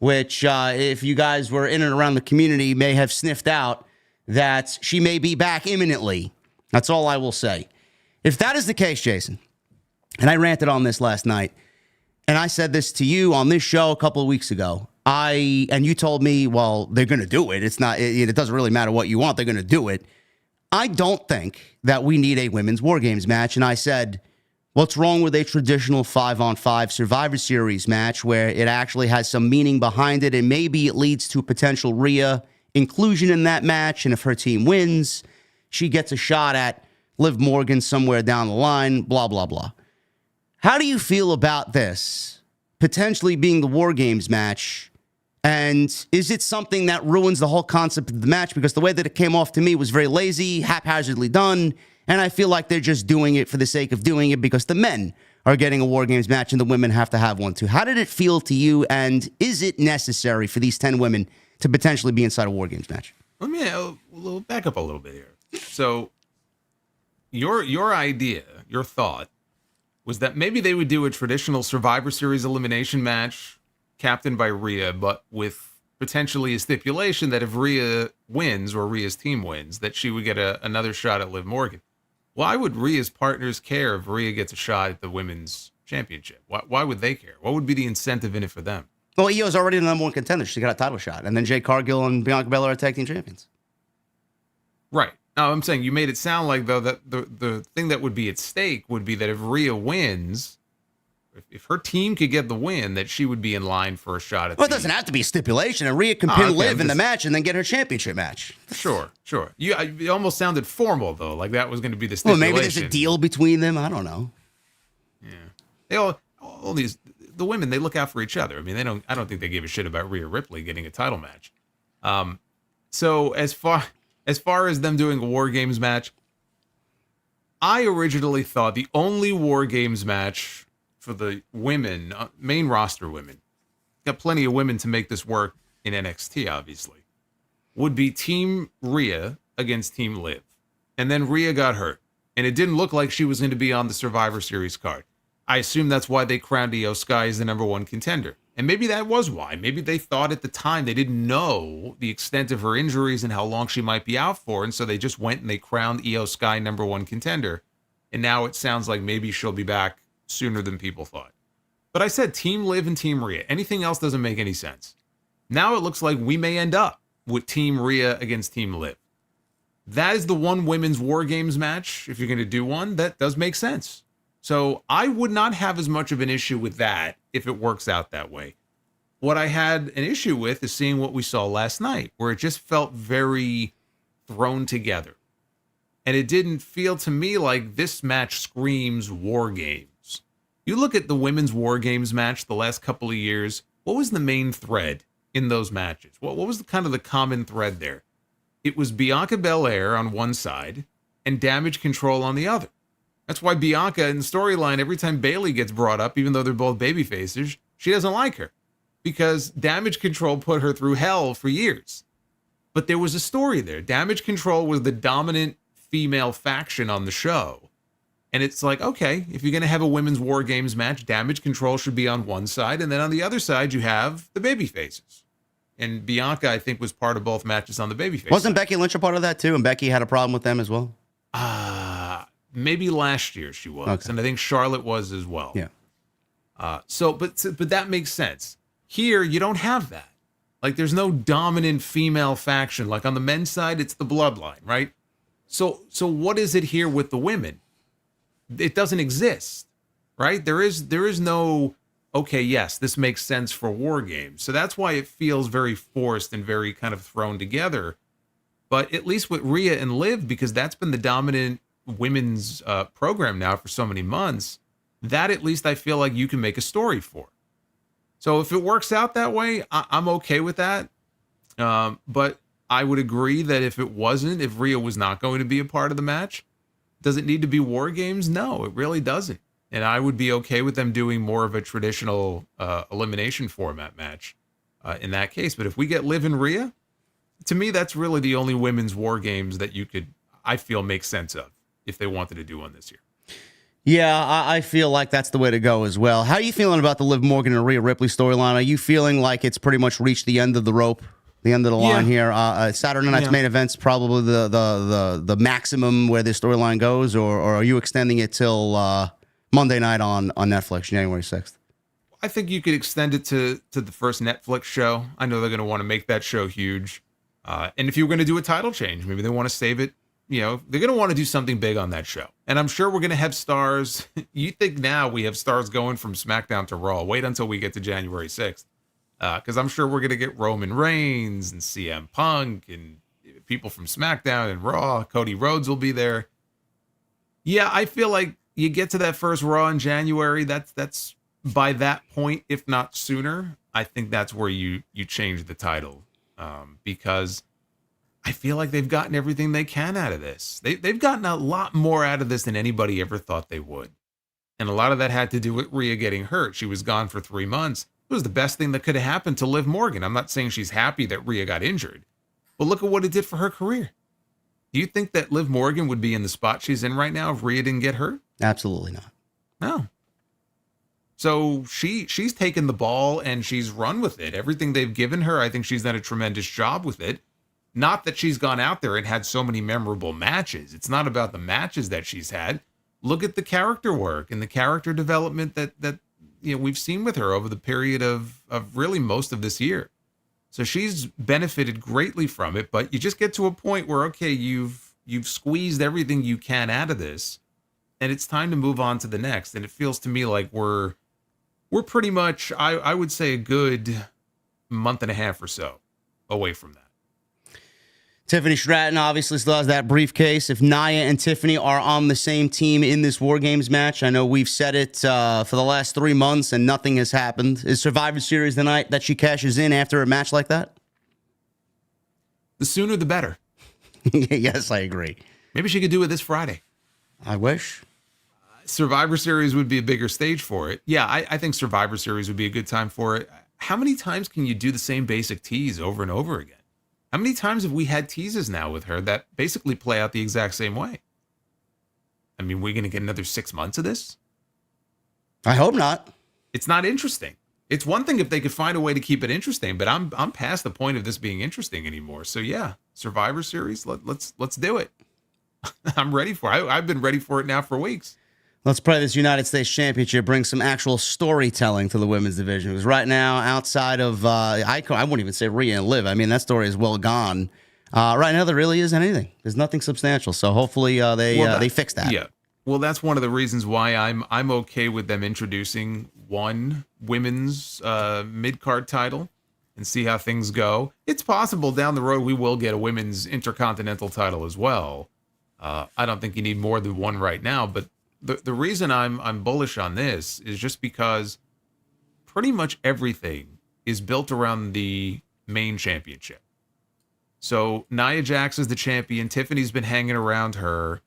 which, if you guys were in and around the community, may have sniffed out that she may be back imminently. That's all I will say. If that is the case, Jason, and I ranted on this last night, and I said this to you on this show a couple of weeks ago, and you told me, well, they're going to do it. It doesn't really matter what you want. They're going to do it. I don't think that we need a women's WarGames match. And I said, what's wrong with a traditional 5-on-5 Survivor Series match where it actually has some meaning behind it and maybe it leads to potential Rhea inclusion in that match. And if her team wins, she gets a shot at Liv Morgan somewhere down the line, blah, blah, blah. How do you feel about this potentially being the WarGames match? And is it something that ruins the whole concept of the match? Because the way that it came off to me was very lazy, haphazardly done. And I feel like they're just doing it for the sake of doing it because the men are getting a WarGames match and the women have to have one too. How did it feel to you? And is it necessary for these 10 women to potentially be inside a WarGames match? Let me back up a little bit here. So your idea, your thought, was that maybe they would do a traditional Survivor Series elimination match captained by Rhea, but with potentially a stipulation that if Rhea wins or Rhea's team wins, that she would get another shot at Liv Morgan. Why would Rhea's partners care if Rhea gets a shot at the women's championship? Why would they care? What would be the incentive in it for them? Well, Io's already the number one contender. She got a title shot. And then Jade Cargill and Bianca Belair are tag team champions. Right. Now, I'm saying you made it sound like, though, that the thing that would be at stake would be that if Rhea wins, if her team could get the win, that she would be in line for a shot at Well, it doesn't have to be a stipulation. And Rhea can pin Liv in the match and then get her championship match. Sure. You almost sounded formal, though, like that was going to be the stipulation. Well, maybe there's a deal between them. I don't know. Yeah. They all the women, they look out for each other. I mean, I don't think they give a shit about Rhea Ripley getting a title match. So as far as them doing a WarGames match, I originally thought the only WarGames match for the women, main roster women, got plenty of women to make this work in NXT, obviously, would be Team Rhea against Team Liv. And then Rhea got hurt, and it didn't look like she was going to be on the Survivor Series card. I assume that's why they crowned Io Sky as the number one contender. And maybe that was why. Maybe they thought at the time they didn't know the extent of her injuries and how long she might be out for, and so they just went and they crowned Io Sky number one contender. And now it sounds like maybe she'll be back sooner than people thought. But I said Team Liv and Team Rhea. Anything else doesn't make any sense. Now it looks like we may end up with Team Rhea against Team Liv. That is the one women's WarGames match. If you're going to do one, that does make sense. So I would not have as much of an issue with that if it works out that way. What I had an issue with is seeing what we saw last night, where it just felt very thrown together. And it didn't feel to me like this match screams WarGames. You look at the women's WarGames match the last couple of years, what was the main thread in those matches? What was the kind of the common thread there? it was Bianca Belair on one side and Damage Control on the other. That's why Bianca in the storyline, every time Bayley gets brought up, even though they're both babyfaces, she doesn't like her because Damage Control put her through hell for years. But there was a story there. Damage Control was the dominant female faction on the show. And it's like, okay, if you're going to have a women's War Games match, Damage Control should be on one side. And then on the other side, you have the babyfaces. And Bianca, I think, was part of both matches on the babyface. Wasn't Becky Lynch a part of that too? And Becky had a problem with them as well? Maybe last year she was. Okay. And I think Charlotte was as well. Yeah. But that makes sense. Here, you don't have that. Like, there's no dominant female faction. Like, on the men's side, it's the Bloodline, right? So what is it here with the women? It doesn't exist, right? There is no, okay, yes, this makes sense for War Games. So that's why it feels very forced and very kind of thrown together. But at least with Rhea and Liv, because that's been the dominant women's program now for so many months, that at least I feel like you can make a story for. So if it works out that way, I'm okay with that. But I would agree that if Rhea was not going to be a part of the match, does it need to be War Games? No, it really doesn't. And I would be okay with them doing more of a traditional elimination format match in that case. But if we get Liv and Rhea, to me, that's really the only women's War Games that I feel make sense of if they wanted to do one this year. Yeah, I feel like that's the way to go as well. How are you feeling about the Liv Morgan and Rhea Ripley storyline? Are you feeling like it's pretty much reached the end of the rope, the end of the line here? Saturday night's main event's probably the maximum where this storyline goes, or are you extending it till Monday night on Netflix, January 6th? I think you could extend it to the first Netflix show. I know they're going to want to make that show huge. And if you were going to do a title change, maybe they want to save it. You know, they're going to want to do something big on that show. And I'm sure we're going to have stars. You think now we have stars going from SmackDown to Raw. Wait until we get to January 6th. Because I'm sure we're going to get Roman Reigns and CM Punk and people from SmackDown and Raw. Cody Rhodes will be there. Yeah, I feel like you get to that first Raw in January. That's by that point, if not sooner, I think that's where you change the title. Because I feel like they've gotten everything they can out of this. They've gotten a lot more out of this than anybody ever thought they would. And a lot of that had to do with Rhea getting hurt. She was gone for 3 months. It was the best thing that could have happened to Liv Morgan. I'm not saying she's happy that Rhea got injured, but look at what it did for her career. Do you think that Liv Morgan would be in the spot she's in right now if Rhea didn't get hurt? Absolutely not. No. So she's taken the ball and she's run with it. Everything they've given her, I think she's done a tremendous job with it. Not that she's gone out there and had so many memorable matches. It's not about the matches that she's had. Look at the character work and the character development that we've seen with her over the period of really most of this year. So she's benefited greatly from it, but you just get to a point where, okay, you've squeezed everything you can out of this, and it's time to move on to the next. And it feels to me like we're pretty much, I would say, a good month and a half or so away from that. Tiffany Stratton obviously still has that briefcase. If Nia and Tiffany are on the same team in this War Games match, I know we've said it for the last 3 months and nothing has happened. Is Survivor Series the night that she cashes in after a match like that? The sooner the better. Yes, I agree. Maybe she could do it this Friday. I wish. Survivor Series would be a bigger stage for it. Yeah, I think Survivor Series would be a good time for it. How many times can you do the same basic tease over and over again? How many times have we had teases now with her that basically play out the exact same way? I mean, we're going to get another 6 months of this? I hope not. It's not interesting. It's one thing if they could find a way to keep it interesting, but I'm past the point of this being interesting anymore. So yeah, Survivor Series, let's do it. I'm ready for it. I've been ready for it now for weeks. Let's pray this United States Championship brings some actual storytelling to the women's division. Because right now, outside of, I wouldn't even say Rhea and Liv. I mean, that story is well gone. Right now, there really isn't anything. There's nothing substantial. So hopefully they fix that. Yeah. Well, that's one of the reasons why I'm okay with them introducing one women's mid-card title and see how things go. It's possible down the road we will get a women's intercontinental title as well. I don't think you need more than one right now, but the reason I'm bullish on this is just because pretty much everything is built around the main championship. So Nia Jax is the champion. Tiffany's been hanging around her.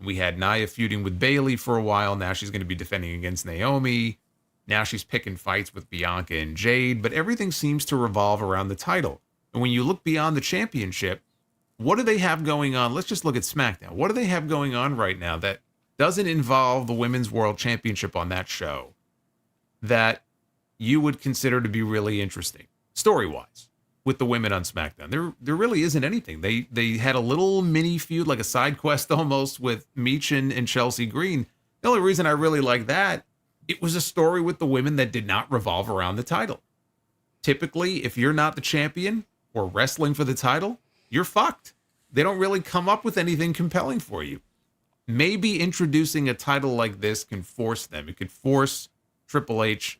We had Nia feuding with Bayley for a while. Now she's going to be defending against Naomi. Now she's picking fights with Bianca and Jade. But everything seems to revolve around the title. And when you look beyond the championship, what do they have going on? Let's just look at SmackDown. What do they have going on right now that doesn't involve the Women's World Championship on that show that you would consider to be really interesting, story-wise, with the women on SmackDown? There really isn't anything. They had a little mini feud, like a side quest almost, with Meech and Chelsea Green. The only reason I really like that, it was a story with the women that did not revolve around the title. Typically, if you're not the champion or wrestling for the title, you're fucked. They don't really come up with anything compelling for you. Maybe introducing a title like this can force them. It could force Triple H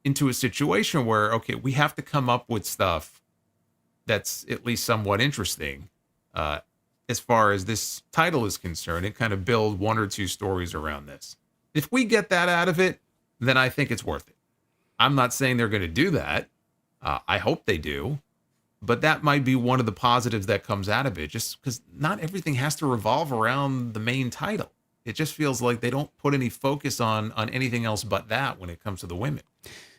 into a situation where, okay, we have to come up with stuff that's at least somewhat interesting as far as this title is concerned, and kind of build one or two stories around this. If we get that out of it, then I think it's worth it. I'm not saying they're going to do that. I hope they do. But that might be one of the positives that comes out of it, just because not everything has to revolve around the main title. It just feels like they don't put any focus on anything else but that when it comes to the women.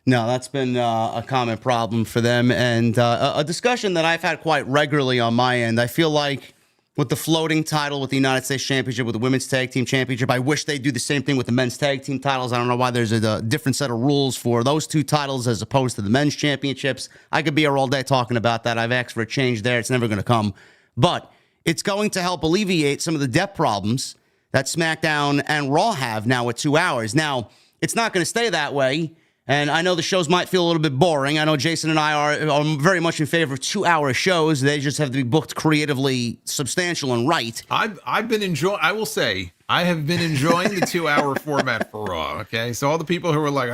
No, that's been a common problem for them, and a discussion that I've had quite regularly on my end. I feel like with the floating title, with the United States Championship, with the Women's Tag Team Championship, I wish they'd do the same thing with the Men's Tag Team titles. I don't know why there's a different set of rules for those two titles as opposed to the Men's Championships. I could be here all day talking about that. I've asked for a change there. It's never going to come. But it's going to help alleviate some of the depth problems that SmackDown and Raw have now at 2 hours. Now, it's not going to stay that way. And I know the shows might feel a little bit boring. I know Jason and I are very much in favor of 2-hour shows. They just have to be booked creatively substantial and right. I've been enjoying, I will say, I have been enjoying the 2-hour format for Raw. Okay. So all the people who are like,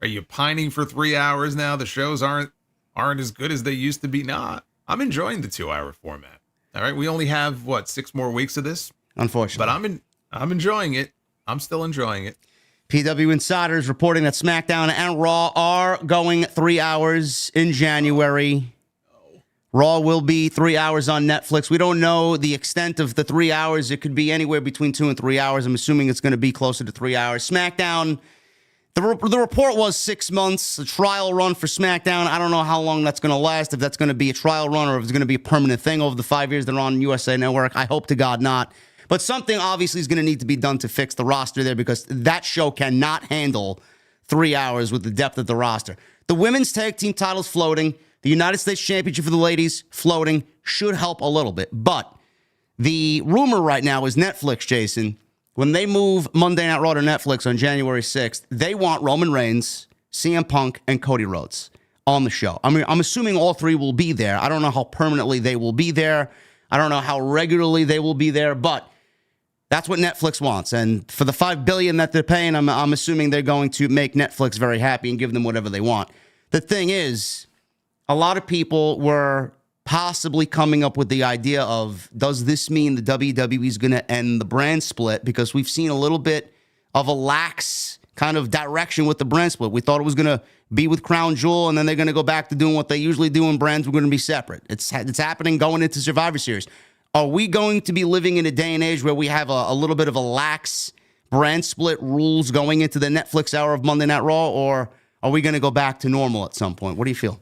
are you pining for 3 hours now? The shows aren't as good as they used to be. Nah, I'm enjoying the 2-hour format. All right. We only have 6 more weeks of this. Unfortunately. But I'm enjoying it. I'm still enjoying it. PW Insiders reporting that SmackDown and Raw are going 3 hours in January. Raw will be 3 hours on Netflix. We don't know the extent of the 3 hours. It could be anywhere between 2 and 3 hours. I'm assuming it's going to be closer to 3 hours. SmackDown, the report was 6 months, a trial run for SmackDown. I don't know how long that's going to last, if that's going to be a trial run or if it's going to be a permanent thing over the 5 years they're on USA Network. I hope to God not. But something obviously is going to need to be done to fix the roster there, because that show cannot handle 3 hours with the depth of the roster. The women's tag team titles floating. The United States Championship for the ladies floating should help a little bit. But the rumor right now is Netflix, Jason, when they move Monday Night Raw to Netflix on January 6th, they want Roman Reigns, CM Punk, and Cody Rhodes on the show. I mean, I'm assuming all three will be there. I don't know how permanently they will be there. I don't know how regularly they will be there, but that's what Netflix wants. And for the $5 billion that they're paying, I'm assuming they're going to make Netflix very happy and give them whatever they want. The thing is, a lot of people were possibly coming up with the idea of, does this mean the WWE is going to end the brand split? Because we've seen a little bit of a lax kind of direction with the brand split. We thought it was going to be with Crown Jewel, and then they're going to go back to doing what they usually do, and brands were going to be separate. It's happening going into Survivor Series. Are we going to be living in a day and age where we have a little bit of a lax brand split rules going into the Netflix hour of Monday Night Raw, or are we going to go back to normal at some point? What do you feel?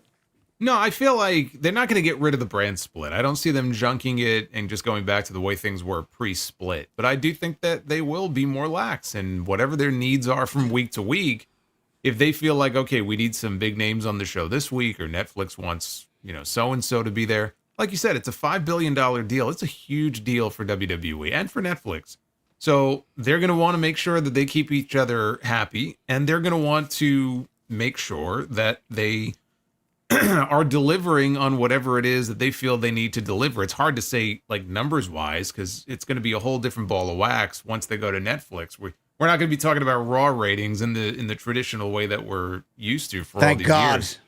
No, I feel like they're not going to get rid of the brand split. I don't see them junking it and just going back to the way things were pre-split. But I do think that they will be more lax, and whatever their needs are from week to week, if they feel like, okay, we need some big names on the show this week, or Netflix wants, so-and-so to be there. Like you said, it's a $5 billion deal. It's a huge deal for WWE and for Netflix. So they're going to want to make sure that they keep each other happy, and they're going to want to make sure that they are delivering on whatever it is that they feel they need to deliver. It's hard to say, like, numbers-wise, because it's going to be a whole different ball of wax once they go to Netflix. We're not going to be talking about Raw ratings in the traditional way that we're used to for all these years.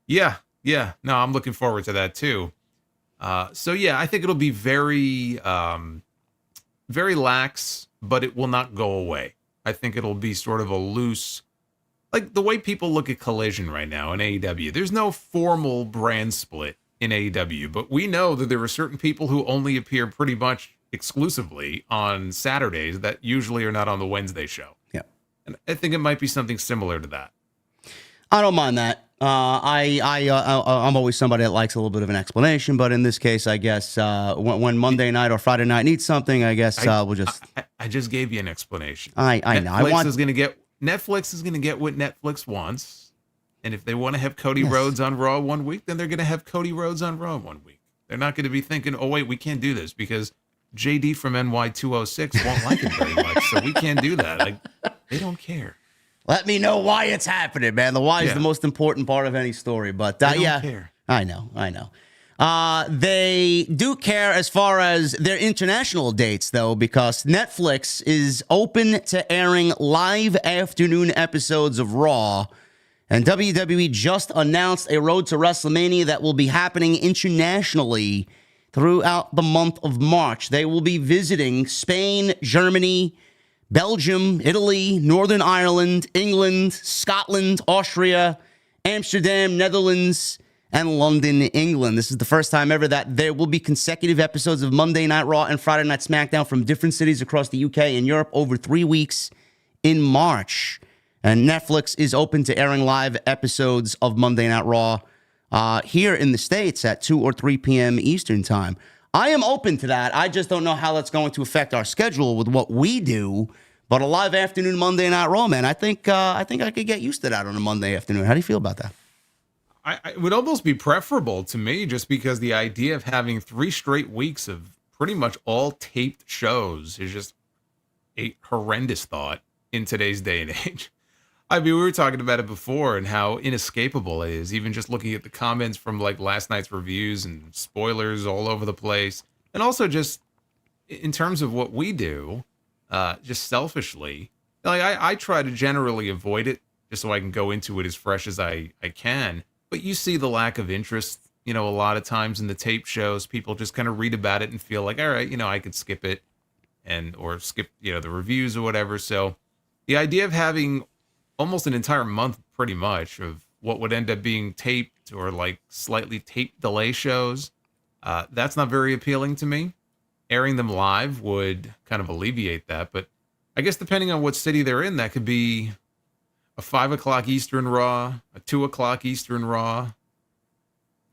Yeah. No, I'm looking forward to that, too. So yeah, I think it'll be very, very lax, but it will not go away. I think it'll be sort of a loose, like the way people look at Collision right now in AEW. There's no formal brand split in AEW, but we know that there are certain people who only appear pretty much exclusively on Saturdays that usually are not on the Wednesday show. Yeah. And I think it might be something similar to that. I don't mind that. I'm always somebody that likes a little bit of an explanation, but in this case, I guess when Monday night or Friday night needs something, I guess we'll just. I just gave you an explanation. I know. Netflix is going to get what Netflix wants, and if they want to have Cody Rhodes on Raw one week, then they're going to have Cody Rhodes on Raw one week. They're not going to be thinking, "Oh wait, we can't do this because JD from NY206 won't like it very much, so we can't do that." Like, they don't care. Let me know why it's happening, man. The why is the most important part of any story. But care. I know. They do care as far as their international dates, though, because Netflix is open to airing live afternoon episodes of Raw. And WWE just announced a Road to WrestleMania that will be happening internationally throughout the month of March. They will be visiting Spain, Germany, Belgium, Italy, Northern Ireland, England, Scotland, Austria, Amsterdam, Netherlands, and London, England. This is the first time ever that there will be consecutive episodes of Monday Night Raw and Friday Night SmackDown from different cities across the UK and Europe over 3 weeks in March. And Netflix is open to airing live episodes of Monday Night Raw here in the States at 2 or 3 p.m. Eastern Time. I am open to that. I just don't know how that's going to affect our schedule with what we do. But a live afternoon Monday Night Raw, man, I think I could get used to that on a Monday afternoon. How do you feel about that? It would almost be preferable to me, just because the idea of having 3 straight weeks of pretty much all taped shows is just a horrendous thought in today's day and age. I mean, we were talking about it before and how inescapable it is, even just looking at the comments from like last night's reviews and spoilers all over the place. And also just in terms of what we do, just selfishly, like I try to generally avoid it just so I can go into it as fresh as I can. But you see the lack of interest, a lot of times in the tape shows. People just kind of read about it and feel like, all right, I could skip it or skip, the reviews or whatever. So the idea of having almost an entire month pretty much of what would end up being taped or like slightly taped delay shows, that's not very appealing to me. Airing them live would kind of alleviate that, but I guess depending on what city they're in, that could be a 5 o'clock Eastern Raw, a 2 o'clock Eastern Raw.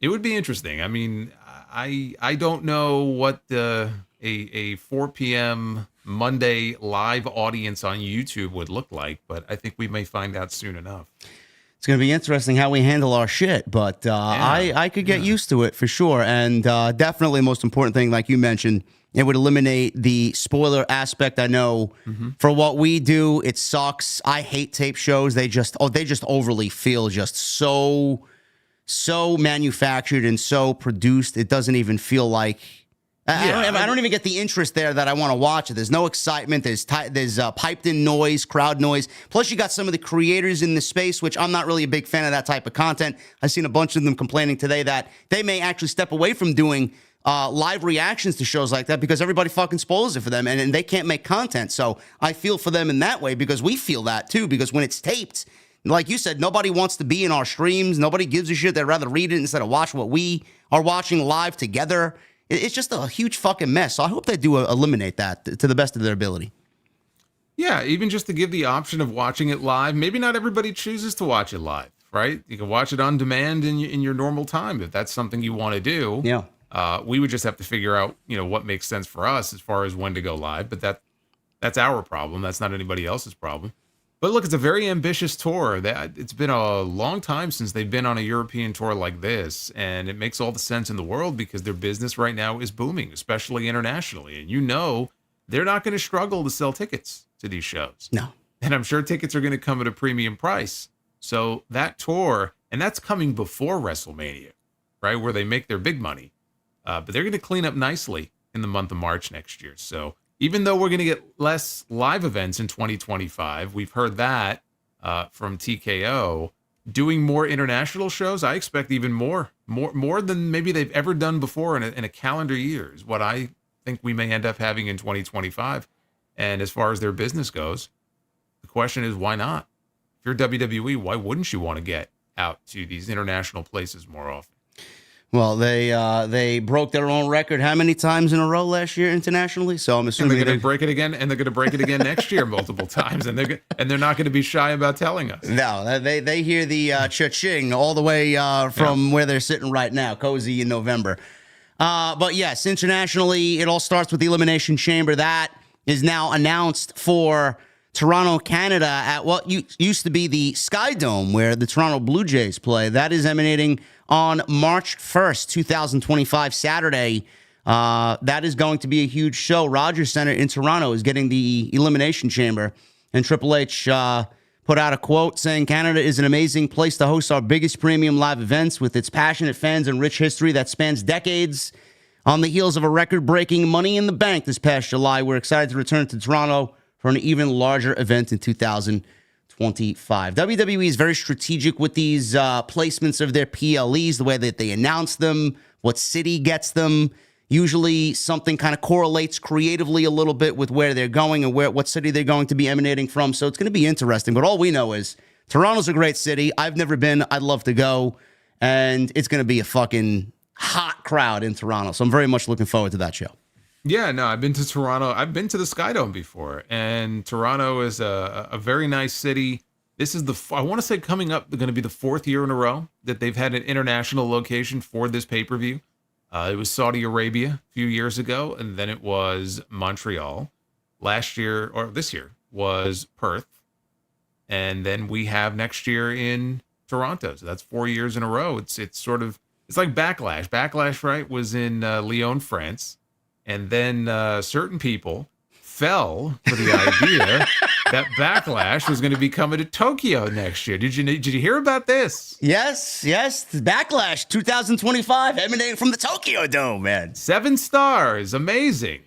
It would be interesting. I mean, I don't know what a 4 p.m. Monday live audience on YouTube would look like, but I think we may find out soon enough. It's going to be interesting how we handle our shit, but I could get used to it for sure. And definitely most important thing, like you mentioned, it would eliminate the spoiler aspect. I know for what we do, it sucks. I hate tape shows. They just overly feel just so manufactured and so produced. It doesn't even feel like I don't even get the interest there that I want to watch it. There's no excitement. There's piped in noise, crowd noise. Plus, you got some of the creators in the space, which I'm not really a big fan of that type of content. I've seen a bunch of them complaining today that they may actually step away from doing live reactions to shows like that because everybody fucking spoils it for them and they can't make content. So I feel for them in that way because we feel that too, because when it's taped, like you said, nobody wants to be in our streams. Nobody gives a shit. They'd rather read it instead of watch what we are watching live together. It's just a huge fucking mess. So I hope they do eliminate that to the best of their ability. Yeah, even just to give the option of watching it live. Maybe not everybody chooses to watch it live, right? You can watch it on demand in your normal time if that's something you want to do. Yeah. We would just have to figure out, what makes sense for us as far as when to go live. But that's our problem. That's not anybody else's problem. But look, it's a very ambitious tour. It's been a long time since they've been on a European tour like this, and it makes all the sense in the world because their business right now is booming, especially internationally. And they're not going to struggle to sell tickets to these shows. No. And I'm sure tickets are going to come at a premium price. So that tour, and that's coming before WrestleMania, right, where they make their big money. But they're going to clean up nicely in the month of March next year. So even though we're going to get less live events in 2025, we've heard that from TKO, doing more international shows, I expect even more than maybe they've ever done before in a calendar year is what I think we may end up having in 2025. And as far as their business goes, the question is, why not? If you're WWE, why wouldn't you want to get out to these international places more often? Well, they broke their own record how many times in a row last year internationally? So I'm And assuming they're going to break it again, and they're going to break it again next year multiple times, and they're not going to be shy about telling us. No, they hear the cha-ching all the way from where they're sitting right now, cozy in November. But yes, internationally, it all starts with the Elimination Chamber. That is now announced for Toronto, Canada, at what used to be the Sky Dome, where the Toronto Blue Jays play. That is emanating on March 1st, 2025, Saturday. That is going to be a huge show. Rogers Center in Toronto is getting the Elimination Chamber. And Triple H put out a quote saying, "Canada is an amazing place to host our biggest premium live events with its passionate fans and rich history that spans decades. On the heels of a record-breaking Money in the Bank this past July, we're excited to return to Toronto for an even larger event in 2025. WWE is very strategic with these placements of their PLEs, the way that they announce them, what city gets them. Usually something kind of correlates creatively a little bit with where they're going and what city they're going to be emanating from. So it's going to be interesting. But all we know is Toronto's a great city. I've never been. I'd love to go. And it's going to be a fucking hot crowd in Toronto. So I'm very much looking forward to that show. Yeah, no, I've been to Toronto. I've been to the Sky Dome before, and Toronto is a very nice city. This is I want to say coming up, going to be the 4th year in a row that they've had an international location for this pay-per-view. It was Saudi Arabia a few years ago, and then it was Montreal. Last year, or this year, was Perth. And then we have next year in Toronto. So that's 4 years in a row. It's like Backlash. Backlash, right, was in Lyon, France. And then certain people fell for the idea that Backlash was going to be coming to Tokyo next year. Did you hear about this? Yes. Backlash 2025 emanating from the Tokyo Dome, man. 7 stars. Amazing.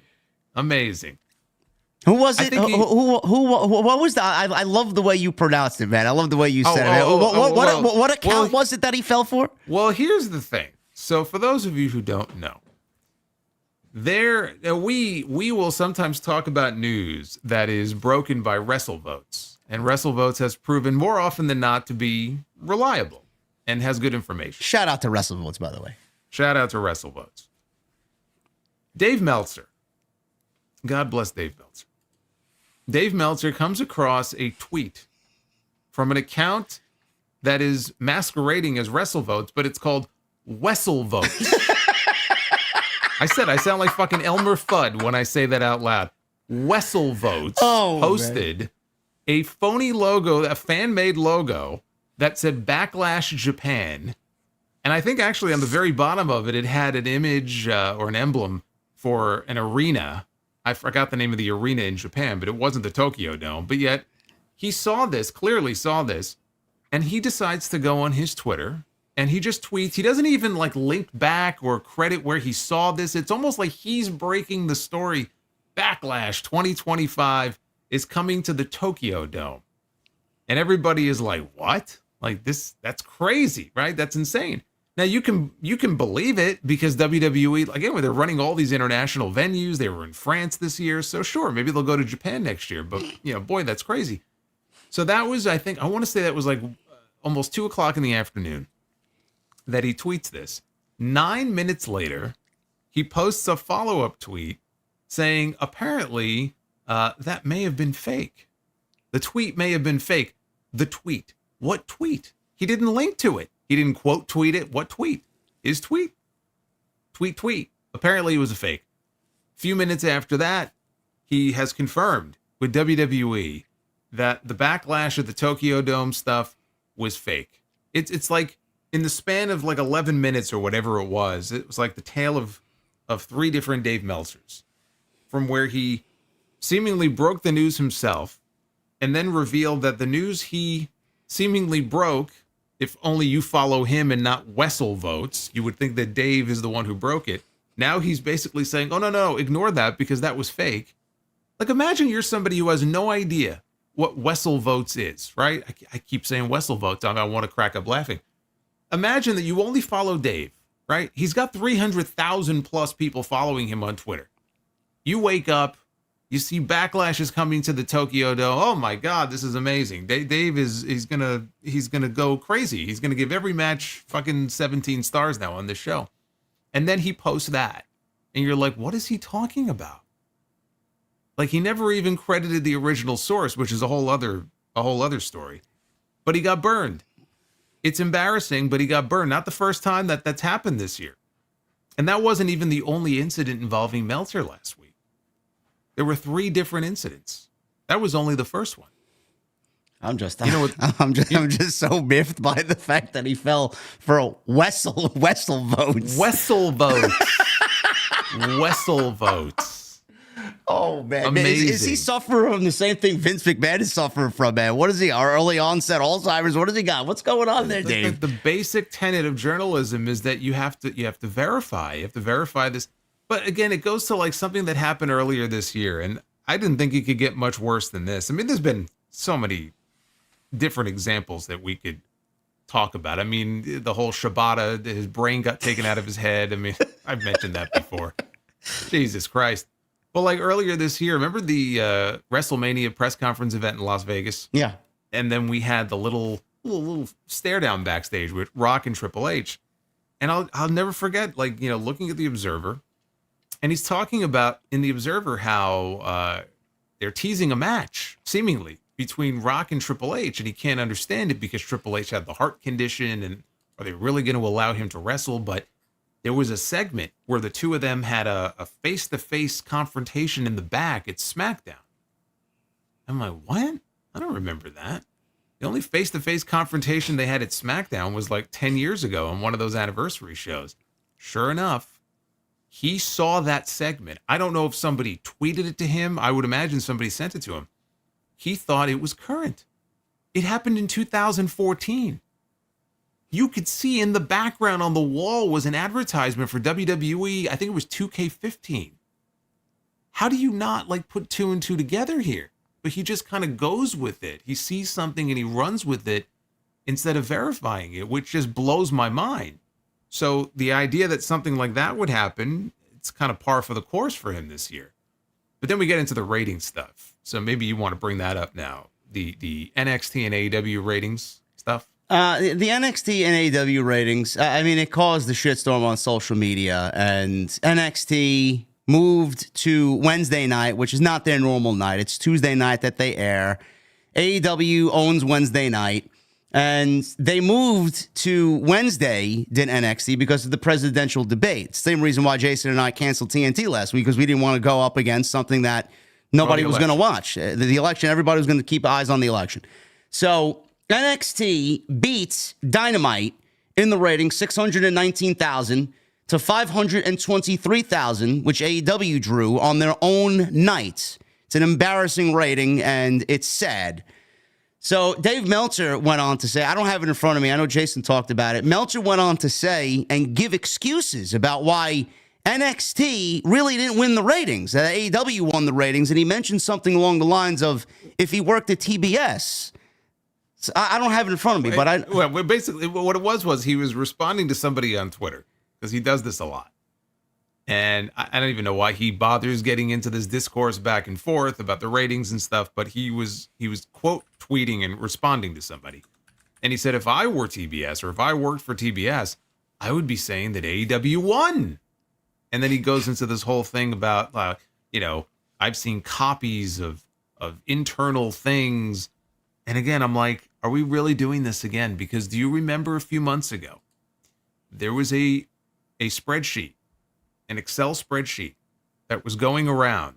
Who was it? What was that? I love the way you pronounced it, man. I love the way you said it. What account was it that he fell for? Well, here's the thing. So for those of you who don't know, we will sometimes talk about news that is broken by WrestleVotes, and WrestleVotes has proven more often than not to be reliable and has good information. Shout out to WrestleVotes, by the way. Shout out to WrestleVotes. Dave Meltzer. God bless Dave Meltzer. Dave Meltzer comes across a tweet from an account that is masquerading as WrestleVotes, but it's called WrestleVotes. I said I sound like fucking Elmer Fudd when I say that out loud. WrestleVotes posted a phony logo, a fan-made logo that said Backlash Japan. And I think actually on the very bottom of it, it had an image or an emblem for an arena. I forgot the name of the arena in Japan, but it wasn't the Tokyo Dome. But yet he clearly saw this, and he decides to go on his Twitter. And he just tweets. He doesn't even link back or credit where he saw this. It's almost like he's breaking the story. Backlash 2025 is coming to the Tokyo Dome. And everybody is like, what? That's crazy, right? That's insane. Now you can believe it because WWE, again, where they're running all these international venues, they were in France this year. So sure, maybe they'll go to Japan next year. But boy, that's crazy. So that was, I want to say that was almost 2:00 in the afternoon that he tweets this. 9 minutes later, he posts a follow-up tweet saying, apparently, that may have been fake. The tweet may have been fake. The tweet. What tweet? He didn't link to it. He didn't quote tweet it. What tweet? His tweet. Tweet. Apparently, it was a fake. A few minutes after that, he has confirmed with WWE that the Backlash of the Tokyo Dome stuff was fake. It's like, in the span of 11 minutes or whatever it was like the tale of 3 different Dave Meltzers, from where he seemingly broke the news himself and then revealed that the news he seemingly broke, if only you follow him and not WrestleVotes, you would think that Dave is the one who broke it. Now he's basically saying, oh, no, ignore that because that was fake. Imagine you're somebody who has no idea what WrestleVotes is, right? I keep saying WrestleVotes. I want to crack up laughing. Imagine that you only follow Dave, right? He's got 300,000 plus people following him on Twitter. You wake up, you see Backlash is coming to the Tokyo Dome. Oh my God, this is amazing. Dave he's gonna go crazy. He's gonna give every match fucking 17 stars now on this show. And then he posts that. And you're like, what is he talking about? Like, he never even credited the original source, which is a whole other story. But he got burned. It's embarrassing, but he got burned. Not the first time that's happened this year. And that wasn't even the only incident involving Meltzer last week. There were 3 different incidents. That was only the first one. I'm just so miffed by the fact that he fell for Wessel votes. Wessel votes. Oh man, amazing. Is he suffering from the same thing Vince McMahon is suffering from, man? What is he? Our early onset Alzheimer's? What does he got? What's going on there, Dave? The basic tenet of journalism is that you have to verify. You have to verify this. But again, it goes to like something that happened earlier this year, and I didn't think it could get much worse than this. I mean, there's been so many different examples that we could talk about. I mean, the whole Shibata, his brain got taken out of his head. I mean, I've mentioned that before. Jesus Christ. Well, like earlier this year, remember the WrestleMania press conference event in Las Vegas? Yeah. And then we had the little stare down backstage with Rock and Triple H. And I'll never forget, like, you know, looking at the Observer, and he's talking about in the Observer how they're teasing a match, seemingly, between Rock and Triple H, and he can't understand it because Triple H had the heart condition, and are they really going to allow him to wrestle? But there was a segment where the two of them had a face-to-face confrontation in the back at SmackDown. I'm like, what? I don't remember that. The only face-to-face confrontation they had at SmackDown was like 10 years ago on one of those anniversary shows. Sure enough, he saw that segment. I don't know if somebody tweeted it to him. I would imagine somebody sent it to him. He thought it was current. It happened in 2014. You could see in the background on the wall was an advertisement for WWE. I think it was 2K15. How do you not like put 2 and 2 together here? But he just kind of goes with it. He sees something and he runs with it instead of verifying it, which just blows my mind. So the idea that something like that would happen, it's kind of par for the course for him this year. But then we get into the rating stuff. So maybe you want to bring that up now. The NXT and AEW ratings stuff. The NXT and AEW ratings, I mean, it caused the shitstorm on social media, and NXT moved to Wednesday night, which is not their normal night. It's Tuesday night that they air. AEW owns Wednesday night, and they moved to Wednesday, did NXT, because of the presidential debate. Same reason why Jason and I canceled TNT last week, because we didn't want to go up against something that nobody was going to watch. The election, everybody was going to keep eyes on the election. So NXT beats Dynamite in the rating, 619,000 to 523,000, which AEW drew on their own night. It's an embarrassing rating, and it's sad. So Dave Meltzer went on to say, I don't have it in front of me. I know Jason talked about it. Meltzer went on to say and give excuses about why NXT really didn't win the ratings. That AEW won the ratings, and he mentioned something along the lines of if he worked at TBS. So I don't have it in front of me, but well, basically what it was he was responding to somebody on Twitter, because he does this a lot. And I don't even know why he bothers getting into this discourse back and forth about the ratings and stuff, but he was quote tweeting and responding to somebody. And he said, if I were TBS, or if I worked for TBS, I would be saying that AEW won. And then he goes into this whole thing about, I've seen copies of internal things. And again, I'm like, are we really doing this again? Because do you remember a few months ago, there was a spreadsheet, an Excel spreadsheet that was going around,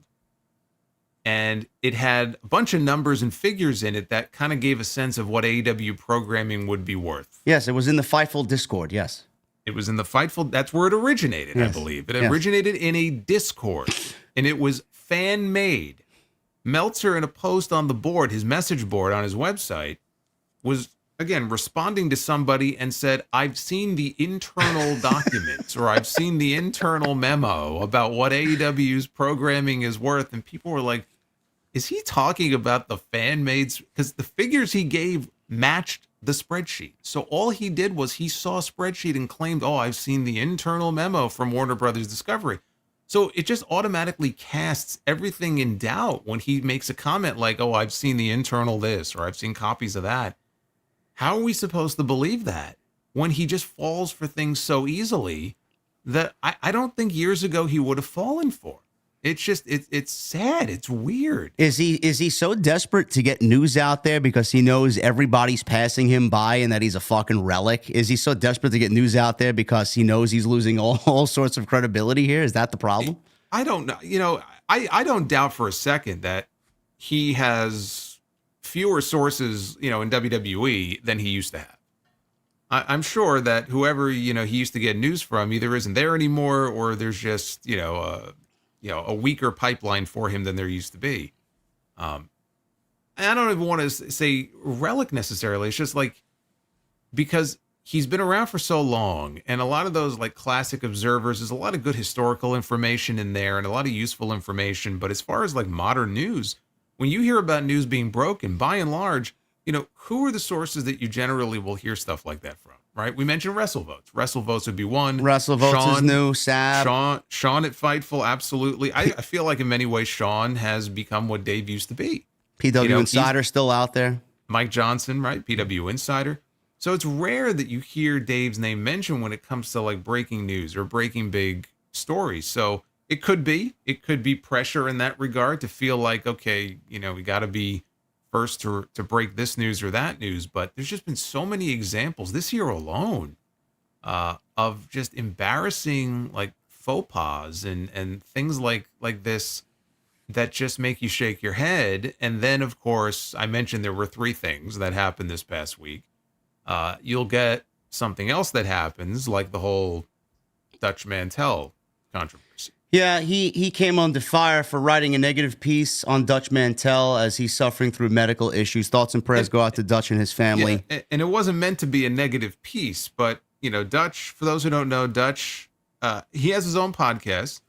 and it had a bunch of numbers and figures in it that kind of gave a sense of what AEW programming would be worth. Yes, it was in the Fightful Discord, yes. It was in the Fightful, that's where it originated, yes. I believe. It originated in a Discord, and it was fan-made. Meltzer, in a post on the board, his message board on his website, was, again, responding to somebody and said, I've seen the internal documents, or I've seen the internal memo about what AEW's programming is worth. And people were like, is he talking about the fan-made? Because the figures he gave matched the spreadsheet. So all he did was he saw a spreadsheet and claimed, oh, I've seen the internal memo from Warner Brothers Discovery. So it just automatically casts everything in doubt when he makes a comment like, oh, I've seen the internal this, or I've seen copies of that. How are we supposed to believe that when he just falls for things so easily that I don't think years ago he would have fallen for. It's just it's sad. It's weird. Is he so desperate to get news out there because he knows everybody's passing him by and that he's a fucking relic? Is he so desperate to get news out there because he knows he's losing all sorts of credibility here? Is that the problem? I don't know. You know, I don't doubt for a second that he has fewer sources, you know, in WWE than he used to have. I'm sure that whoever, you know, he used to get news from either isn't there anymore, or there's just, a weaker pipeline for him than there used to be. And I don't even want to say relic necessarily. It's just like, because he's been around for so long, and a lot of those like classic observers, there's a lot of good historical information in there and a lot of useful information. But as far as like modern news, when you hear about news being broken, by and large, you know, who are the sources that you generally will hear stuff like that from, right? We mentioned WrestleVotes. WrestleVotes would be one. WrestleVotes is new. Sab. Sean at Fightful, absolutely. I feel like in many ways Sean has become what Dave used to be. PW Insider still out there. Mike Johnson, right? PW Insider. So it's rare that you hear Dave's name mentioned when it comes to like breaking news or breaking big stories. So it could be pressure in that regard to feel like, okay, you know, we got to be first to break this news or that news. But there's just been so many examples this year alone of just embarrassing like faux pas and things like this that just make you shake your head. And then, of course, I mentioned there were 3 things that happened this past week. You'll get something else that happens, like the whole Dutch Mantell controversy. Yeah, he came under fire for writing a negative piece on Dutch Mantell as he's suffering through medical issues. Thoughts and prayers go out to Dutch and his family. Yeah, and it wasn't meant to be a negative piece, but, you know, Dutch, for those who don't know, Dutch, he has his own podcast,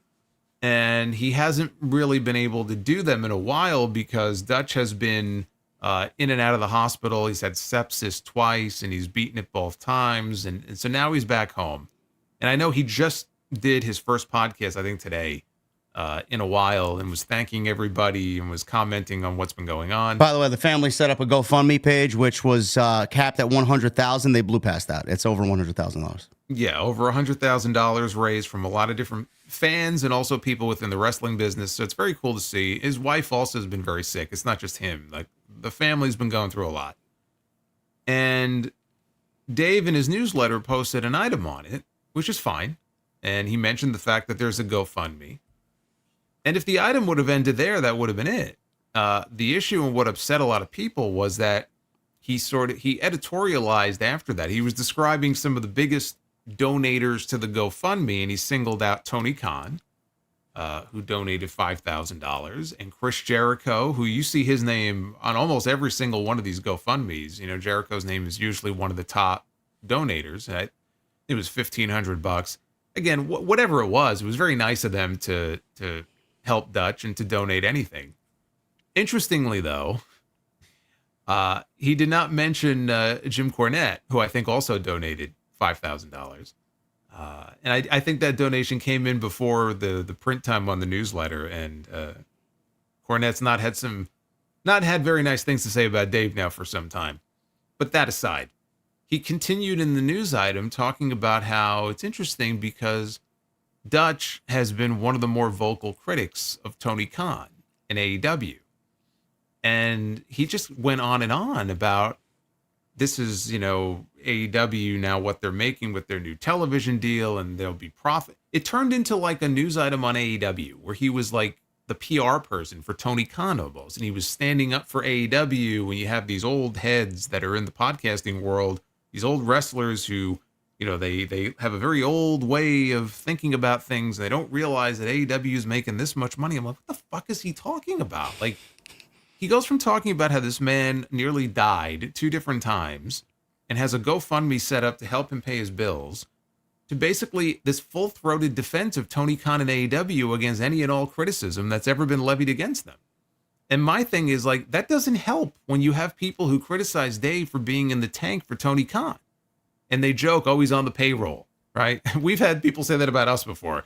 and he hasn't really been able to do them in a while because Dutch has been in and out of the hospital. He's had sepsis twice, and he's beaten it both times. And so now he's back home. And I know he just did his first podcast, I think today, in a while, and was thanking everybody and was commenting on what's been going on. By the way, the family set up a GoFundMe page, which was capped at $100,000. They blew past that. It's over $100,000. Yeah, over $100,000 raised from a lot of different fans and also people within the wrestling business. So it's very cool to see. His wife also has been very sick. It's not just him. Like, the family's been going through a lot. And Dave in his newsletter posted an item on it, which is fine. And he mentioned the fact that there's a GoFundMe. And if the item would have ended there, that would have been it. The issue and what upset a lot of people was that he editorialized after that. He was describing some of the biggest donators to the GoFundMe, and he singled out Tony Khan, who donated $5,000, and Chris Jericho, who you see his name on almost every single one of these GoFundMes. You know, Jericho's name is usually one of the top donators. It was $1,500. Again, whatever it was very nice of them to help Dutch and to donate anything. Interestingly, though, he did not mention Jim Cornette, who I think also donated $5,000. And I think that donation came in before the print time on the newsletter, and Cornette's not had very nice things to say about Dave now for some time. But that aside, he continued in the news item talking about how it's interesting because Dutch has been one of the more vocal critics of Tony Khan in AEW. And he just went on and on about this is, you know, AEW now, what they're making with their new television deal, and there'll be profit. It turned into like a news item on AEW where he was like the PR person for Tony Khan almost. And he was standing up for AEW when you have these old heads that are in the podcasting world, these old wrestlers who, you know, they have a very old way of thinking about things. They don't realize that AEW is making this much money. I'm like, what the fuck is he talking about? Like, he goes from talking about how this man nearly died 2 different times and has a GoFundMe set up to help him pay his bills, to basically this full-throated defense of Tony Khan and AEW against any and all criticism that's ever been levied against them. And my thing is, like, that doesn't help when you have people who criticize Dave for being in the tank for Tony Khan. And they joke, oh, he's on the payroll, right? We've had people say that about us before.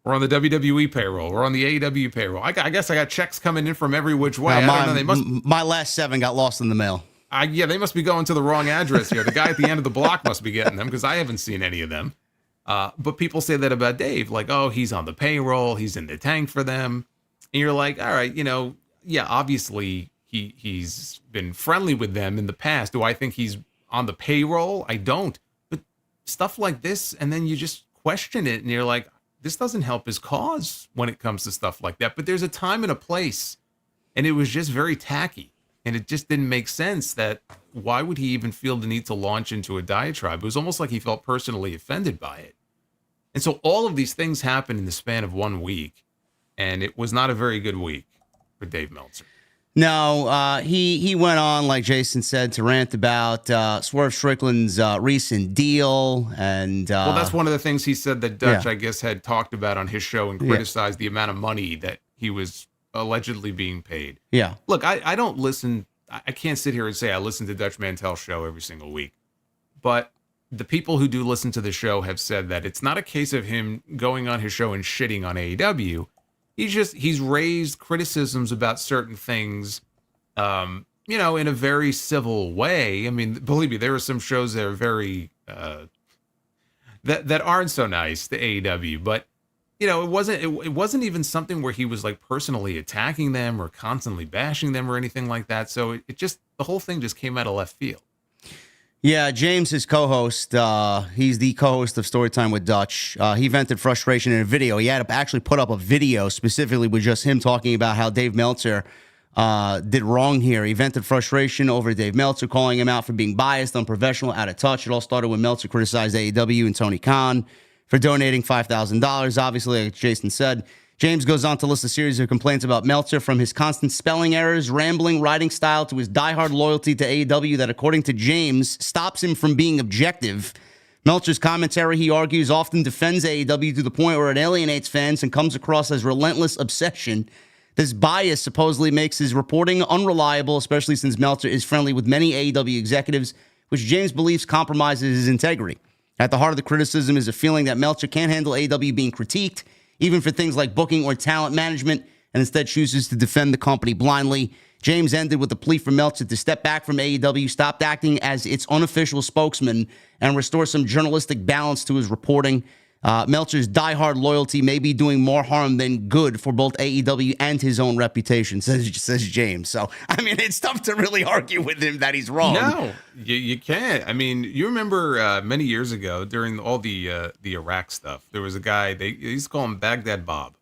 We're on the WWE payroll. We're on the AEW payroll. I guess I got checks coming in from every which way. I don't know. My last 7 got lost in the mail. Yeah, they must be going to the wrong address here. The guy at the end of the block must be getting them because I haven't seen any of them. But people say that about Dave, like, oh, he's on the payroll, he's in the tank for them. And you're like, all right, yeah, obviously he's been friendly with them in the past. Do I think he's on the payroll? I don't. But stuff like this, and then you just question it, and you're like, this doesn't help his cause when it comes to stuff like that. But there's a time and a place, and it was just very tacky. And it just didn't make sense that why would he even feel the need to launch into a diatribe? It was almost like he felt personally offended by it. And so all of these things happened in the span of 1 week, and it was not a very good week for Dave Meltzer. No, he went on, like Jason said, to rant about Swerve Strickland's recent deal. And well, that's one of the things he said that Dutch, I guess, had talked about on his show and criticized the amount of money that he was allegedly being paid. Yeah. Look, I don't listen. I can't sit here and say I listen to Dutch Mantell's show every single week. But the people who do listen to the show have said that it's not a case of him going on his show and shitting on AEW. He's raised criticisms about certain things, in a very civil way. I mean, believe me, there are some shows that are very, that aren't so nice to AEW, but it wasn't even something where he was like personally attacking them or constantly bashing them or anything like that. So the whole thing just came out of left field. Yeah, James, his co-host, he's the co-host of Storytime with Dutch. He vented frustration in a video. He had to actually put up a video specifically with just him talking about how Dave Meltzer did wrong here. He vented frustration over Dave Meltzer, calling him out for being biased, unprofessional, out of touch. It all started when Meltzer criticized AEW and Tony Khan for donating $5,000. Obviously, like Jason said, James goes on to list a series of complaints about Meltzer, from his constant spelling errors, rambling writing style, to his diehard loyalty to AEW that, according to James, stops him from being objective. Meltzer's commentary, he argues, often defends AEW to the point where it alienates fans and comes across as relentless obsession. This bias supposedly makes his reporting unreliable, especially since Meltzer is friendly with many AEW executives, which James believes compromises his integrity. At the heart of the criticism is a feeling that Meltzer can't handle AEW being critiqued, even for things like booking or talent management, and instead chooses to defend the company blindly. James ended with a plea for Meltzer to step back from AEW, stop acting as its unofficial spokesman, and restore some journalistic balance to his reporting. Meltzer's diehard loyalty may be doing more harm than good for both AEW and his own reputation, says James. So, I mean, it's tough to really argue with him that he's wrong. No, you can't. I mean, you remember many years ago during all the Iraq stuff, there was a guy, they used to call him Baghdad Bob.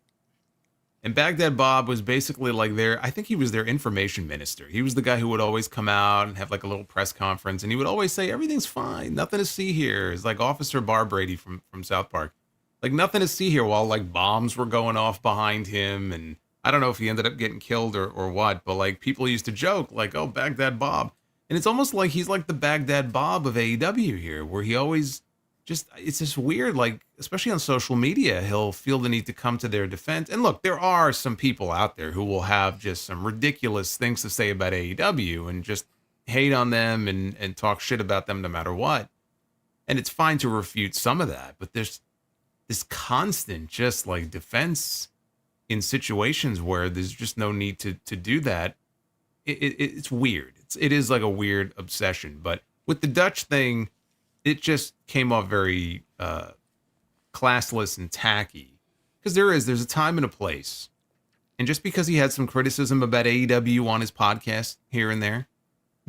And Baghdad Bob was basically like I think he was their information minister. He was the guy who would always come out and have like a little press conference, and he would always say, everything's fine, nothing to see here. It's like Officer Bar Brady from South Park. Like, nothing to see here, while like bombs were going off behind him. And I don't know if he ended up getting killed or what, but like people used to joke like, oh, Baghdad Bob. And it's almost like he's like the Baghdad Bob of AEW here, where he always it's just weird, like, especially on social media, he'll feel the need to come to their defense. And look, there are some people out there who will have just some ridiculous things to say about AEW and just hate on them and talk shit about them no matter what. And it's fine to refute some of that, but there's this constant just like defense in situations where there's just no need to do that. It's weird. It is like a weird obsession. But with the Dutch thing, it just came off very classless and tacky, because there's a time and a place. And just because he had some criticism about AEW on his podcast here and there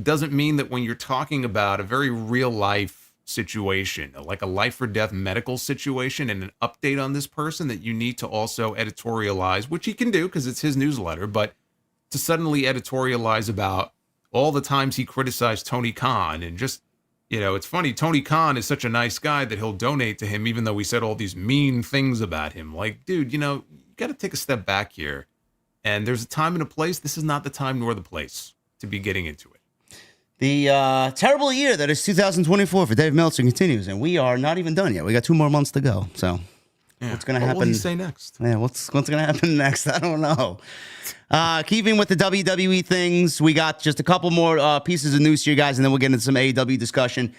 doesn't mean that when you're talking about a very real life situation, like a life or death medical situation, and an update on this person, that you need to also editorialize, which he can do because it's his newsletter, but to suddenly editorialize about all the times he criticized Tony Khan. And just, it's funny, Tony Khan is such a nice guy that he'll donate to him even though he said all these mean things about him. Like, dude, you got to take a step back here. And there's a time and a place. This is not the time nor the place to be getting into it. The terrible year that is 2024 for Dave Meltzer continues, and we are not even done yet. We got 2 more months to go. So, what's going to happen? What will he say next? Yeah, what's going to happen next? I don't know. Keeping with the WWE things, we got just a couple more pieces of news here, guys, and then we'll get into some AEW discussion.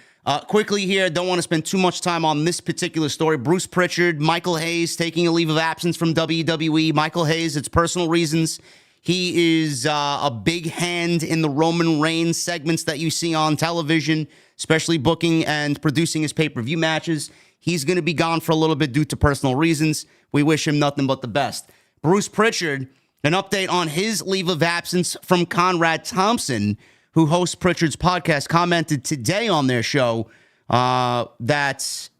Quickly here, don't want to spend too much time on this particular story. Bruce Pritchard, Michael Hayes taking a leave of absence from WWE. Michael Hayes, it's personal reasons. He is a big hand in the Roman Reigns segments that you see on television, especially booking and producing his pay-per-view matches. He's going to be gone for a little bit due to personal reasons. We wish him nothing but the best. Bruce Pritchard, an update on his leave of absence from Conrad Thompson, who hosts Pritchard's podcast, commented today on their show that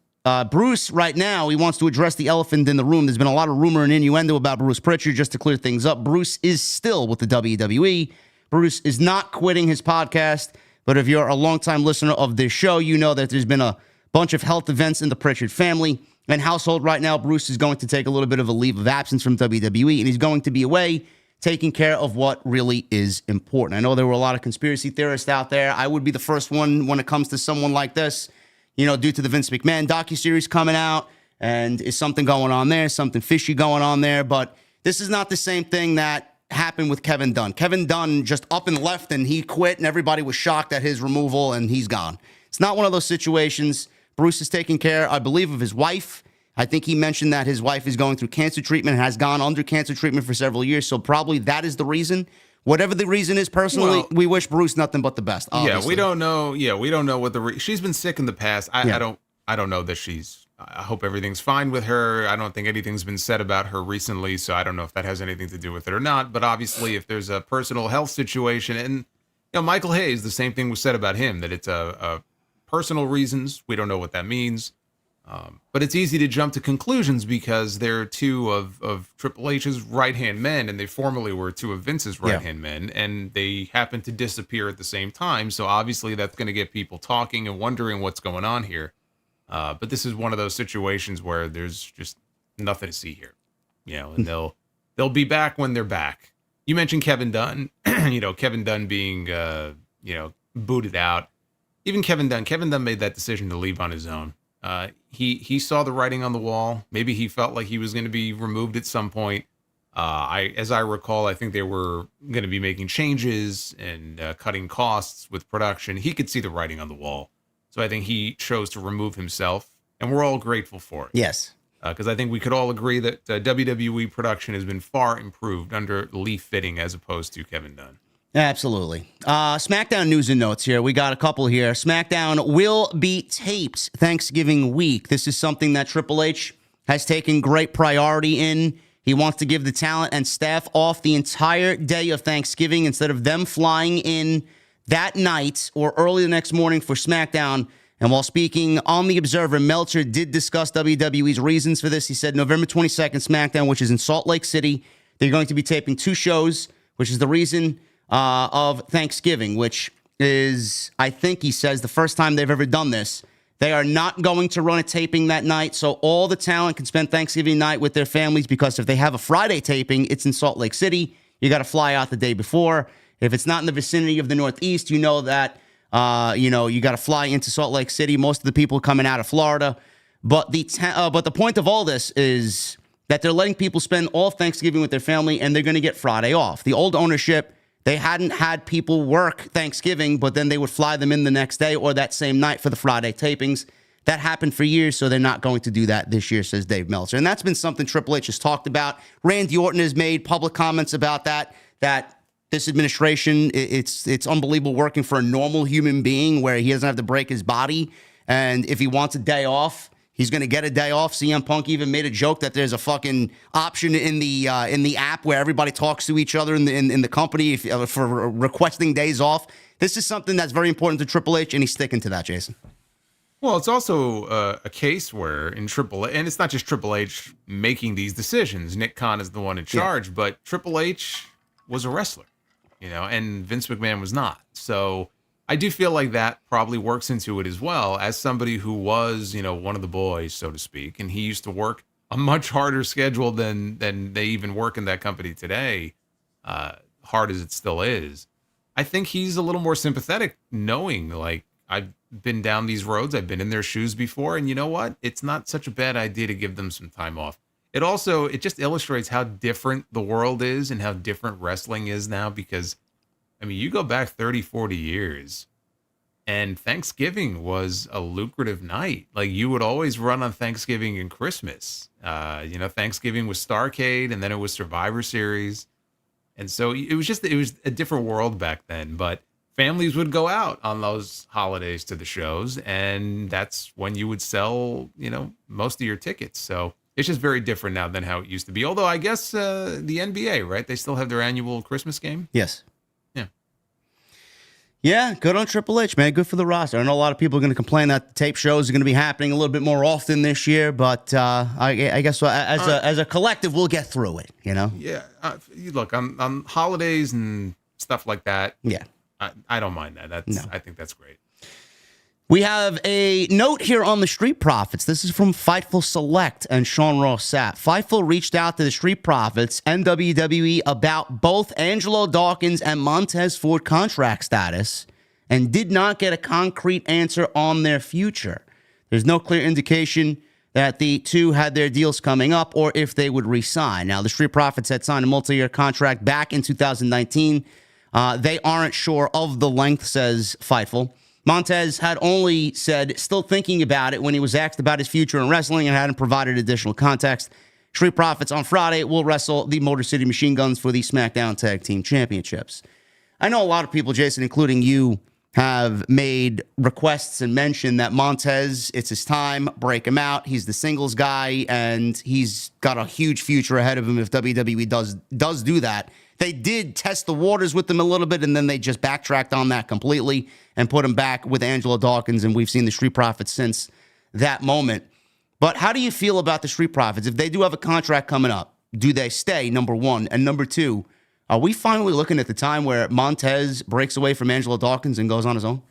Bruce, right now, he wants to address the elephant in the room. There's been a lot of rumor and innuendo about Bruce Pritchard. Just to clear things up, Bruce is still with the WWE. Bruce is not quitting his podcast, but if you're a longtime listener of this show, you know that there's been a bunch of health events in the Pritchard family and household right now. Bruce is going to take a little bit of a leave of absence from WWE, and he's going to be away taking care of what really is important. I know there were a lot of conspiracy theorists out there. I would be the first one when it comes to someone like this, you know, due to the Vince McMahon docuseries coming out, and is something going on there, something fishy going on there. But this is not the same thing that happened with Kevin Dunn. Kevin Dunn just up and left, and he quit, and everybody was shocked at his removal, and he's gone. It's not one of those situations. Bruce is taking care, I believe, of his wife. I think he mentioned that his wife is going through cancer treatment and has gone under cancer treatment for several years. So probably that is the reason. Whatever the reason is, personally, we wish Bruce nothing but the best. Obviously. Yeah, we don't know. Yeah, we don't know what she's been sick in the past. I don't know that I hope everything's fine with her. I don't think anything's been said about her recently, so I don't know if that has anything to do with it or not. But obviously, if there's a personal health situation, and Michael Hayes, the same thing was said about him, that it's a personal reasons. We don't know what that means. But it's easy to jump to conclusions because they're two of Triple H's right-hand men, and they formerly were two of Vince's right-hand men, and they happen to disappear at the same time. So obviously that's going to get people talking and wondering what's going on here. But this is one of those situations where there's just nothing to see here, and they'll be back when they're back. You mentioned Kevin Dunn, Kevin Dunn being, booted out. Even Kevin Dunn made that decision to leave on his own. He saw the writing on the wall. Maybe he felt like he was going to be removed at some point. As I recall, I think they were going to be making changes and cutting costs with production. He could see the writing on the wall. So I think he chose to remove himself, and we're all grateful for it. Yes. Because I think we could all agree that WWE production has been far improved under Lee Fitting as opposed to Kevin Dunn. Absolutely. SmackDown news and notes here. We got a couple here. SmackDown will be taped Thanksgiving week. This is something that Triple H has taken great priority in. He wants to give the talent and staff off the entire day of Thanksgiving instead of them flying in that night or early the next morning for SmackDown. And while speaking on The Observer, Meltzer did discuss WWE's reasons for this. He said November 22nd, SmackDown, which is in Salt Lake City, they're going to be taping 2 shows, which is the reason of Thanksgiving, which is, I think he says, the first time they've ever done this. They are not going to run a taping that night, so all the talent can spend Thanksgiving night with their families, because if they have a Friday taping, it's in Salt Lake City. You got to fly out the day before. If it's not in the vicinity of the Northeast, you know that, you got to fly into Salt Lake City. Most of the people coming out of Florida. But the point of all this is that they're letting people spend all Thanksgiving with their family, and they're going to get Friday off. The old ownership, they hadn't had people work Thanksgiving, but then they would fly them in the next day or that same night for the Friday tapings. That happened for years, so they're not going to do that this year, says Dave Meltzer. And that's been something Triple H has talked about. Randy Orton has made public comments about that this administration, it's unbelievable working for a normal human being where he doesn't have to break his body. And if he wants a day off, he's going to get a day off. CM Punk even made a joke that there's a fucking option in the app where everybody talks to each other in the company for requesting days off. This is something that's very important to Triple H, and he's sticking to that, Jason. Well, it's also a case where in Triple H, and it's not just Triple H making these decisions. Nick Khan is the one in charge, but Triple H was a wrestler, and Vince McMahon was not. So I do feel like that probably works into it as well, as somebody who was, one of the boys, so to speak, and he used to work a much harder schedule than they even work in that company today, hard as it still is. I think he's a little more sympathetic, knowing, like, I've been down these roads, I've been in their shoes before, and you know what? It's not such a bad idea to give them some time off. It just illustrates how different the world is and how different wrestling is now, because, you go back 30, 40 years, and Thanksgiving was a lucrative night. Like, you would always run on Thanksgiving and Christmas. Thanksgiving was Starrcade, and then it was Survivor Series. And so it was a different world back then. But families would go out on those holidays to the shows, and that's when you would sell, most of your tickets. So it's just very different now than how it used to be. Although I guess the NBA, right? They still have their annual Christmas game. Yes. Yeah. Yeah, good on Triple H, man. Good for the roster. I know a lot of people are going to complain that the tape shows are going to be happening a little bit more often this year, but I guess as a collective, we'll get through it, Yeah. Look, on holidays and stuff like that. Yeah. I don't mind that. I think that's great. We have a note here on the Street Profits. This is from Fightful Select and Sean Ross Sapp. Fightful reached out to the Street Profits and WWE about both Angelo Dawkins and Montez Ford contract status and did not get a concrete answer on their future. There's no clear indication that the two had their deals coming up or if they would re-sign. Now, the Street Profits had signed a multi-year contract back in 2019. They aren't sure of the length, says Fightful. Montez had only said, still thinking about it when he was asked about his future in wrestling and hadn't provided additional context. Street Profits on Friday will wrestle the Motor City Machine Guns for the SmackDown Tag Team Championships. I know a lot of people, Jason, including you, have made requests and mentioned that Montez, it's his time, break him out. He's the singles guy, and he's got a huge future ahead of him if WWE does do that. They did test the waters with him a little bit, and then they just backtracked on that completely and put him back with Angelo Dawkins, and we've seen the Street Profits since that moment. But how do you feel about the Street Profits? If they do have a contract coming up, do they stay, number one? And number two, are we finally looking at the time where Montez breaks away from Angelo Dawkins and goes on his own?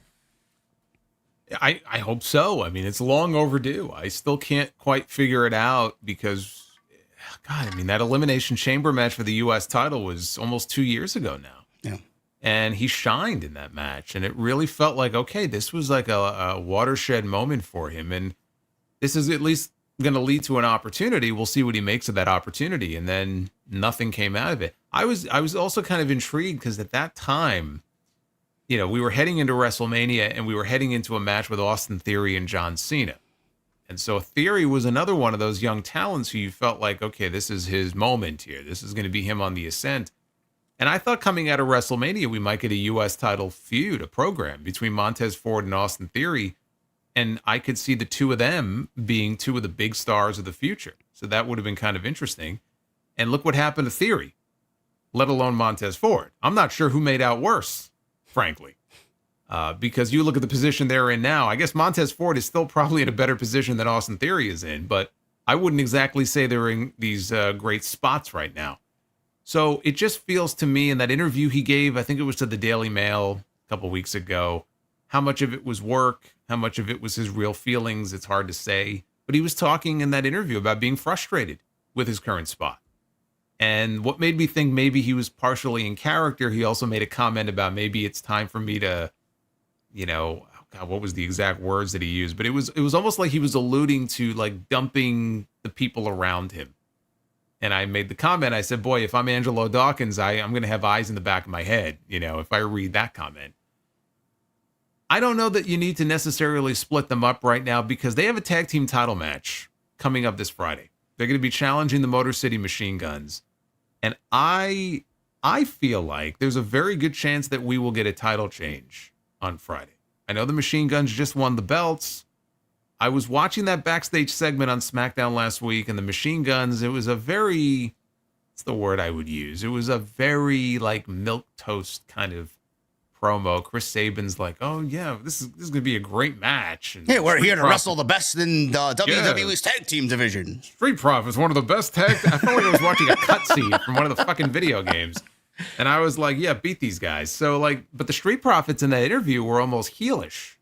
I hope so. I mean, it's long overdue. I still can't quite figure it out because, God, I mean, that Elimination Chamber match for the U.S. title was almost 2 years ago now. Yeah. And he shined in that match. And it really felt like, okay, this was like a watershed moment for him. And this is at least going to lead to an opportunity. We'll see what he makes of that opportunity. And then nothing came out of it. I was also kind of intrigued because at that time, we were heading into WrestleMania and we were heading into a match with Austin Theory and John Cena. And so Theory was another one of those young talents who you felt like, okay, this is his moment here. This is going to be him on the ascent. And I thought coming out of WrestleMania, we might get a U.S. title feud, a program between Montez Ford and Austin Theory. And I could see the two of them being two of the big stars of the future. So that would have been kind of interesting. And look what happened to Theory, let alone Montez Ford. I'm not sure who made out worse, frankly. Because you look at the position they're in now, I guess Montez Ford is still probably in a better position than Austin Theory is in, but I wouldn't exactly say they're in these great spots right now. So it just feels to me in that interview he gave, I think it was to the Daily Mail a couple weeks ago, how much of it was work, how much of it was his real feelings, it's hard to say. But he was talking in that interview about being frustrated with his current spot. And what made me think maybe he was partially in character, he also made a comment about maybe it's time for me to, God, what was the exact words that he used? But it was almost like he was alluding to like dumping the people around him. And I made the comment, I said, boy, if I'm Angelo Dawkins, I'm going to have eyes in the back of my head, if I read that comment. I don't know that you need to necessarily split them up right now because they have a tag team title match coming up this Friday. They're going to be challenging the Motor City Machine Guns. And I feel like there's a very good chance that we will get a title change on Friday. I know the Machine Guns just won the belts. I was watching that backstage segment on SmackDown last week, and the Machine Guns, it was a very, what's the word I would use? It was a very like milquetoast kind of promo. Chris Sabin's like, oh yeah, this is going to be a great match. And hey, we're here to wrestle the best in the WWE's tag team division. Street Profits, one of the best tag. I felt like I was watching a cutscene from one of the fucking video games. And I was like, yeah, beat these guys. So like, but the Street Profits in that interview were almost heelish.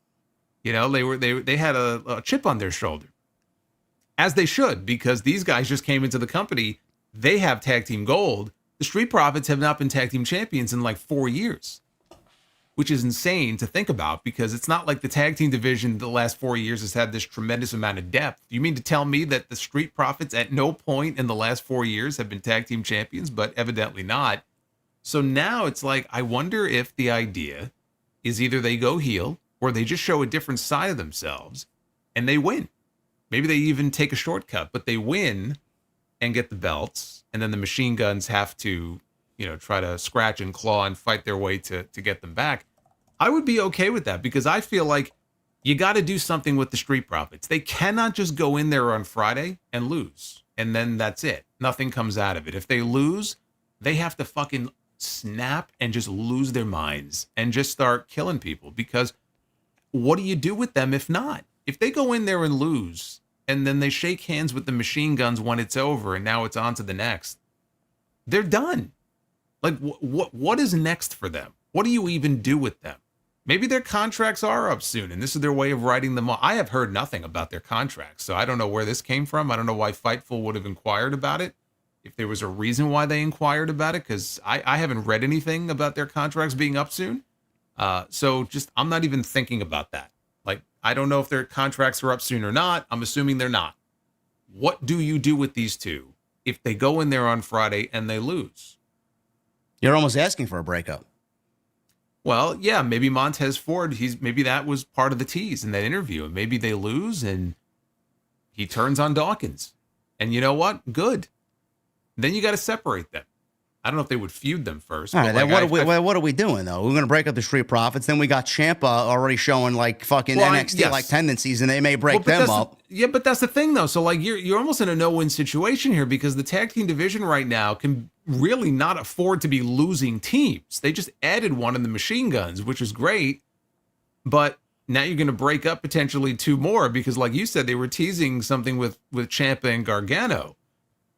They had a chip on their shoulder, as they should, because these guys just came into the company. They have tag team gold. The Street Profits have not been tag team champions in like 4 years, which is insane to think about because it's not like the tag team division the last 4 years has had this tremendous amount of depth. You mean to tell me that the Street Profits at no point in the last 4 years have been tag team champions, but evidently not. So now it's like, I wonder if the idea is either they go heel or they just show a different side of themselves and they win. Maybe they even take a shortcut, but they win and get the belts. And then the Machine Guns have to, try to scratch and claw and fight their way to get them back. I would be okay with that because I feel like you got to do something with the Street Profits. They cannot just go in there on Friday and lose, and then that's it. Nothing comes out of it. If they lose, they have to fucking snap and just lose their minds and just start killing people, because what do you do with them if not? If they go in there and lose and then they shake hands with the machine guns when it's over and now it's on to the next, they're done. Like what is next for them? What do you even do with them? Maybe their contracts are up soon and this is their way of writing them off. I have heard nothing about their contracts, so I don't know where this came from. I don't know why Fightful would have inquired about it, if there was a reason why they inquired about it, because I haven't read anything about their contracts being up soon. So just, I'm not even thinking about that. Like, I don't know if their contracts are up soon or not. I'm assuming they're not. What do you do with these two if they go in there on Friday and they lose? You're almost asking for a breakup. Well, yeah, maybe Montez Ford, maybe that was part of the tease in that interview. And maybe they lose and he turns on Dawkins. And you know what? Good. Then you got to separate them. I don't know if they would feud them first. All right, then what are we doing, though? We're going to break up the Street Profits. Then we got Ciampa already showing, like, fucking NXT-like tendencies, and they may break them up. Yeah, but that's the thing, though. So, like, you're almost in a no-win situation here because the tag team division right now can really not afford to be losing teams. They just added one in the Machine Guns, which is great. But now you're going to break up potentially two more because, like you said, they were teasing something with Ciampa and Gargano.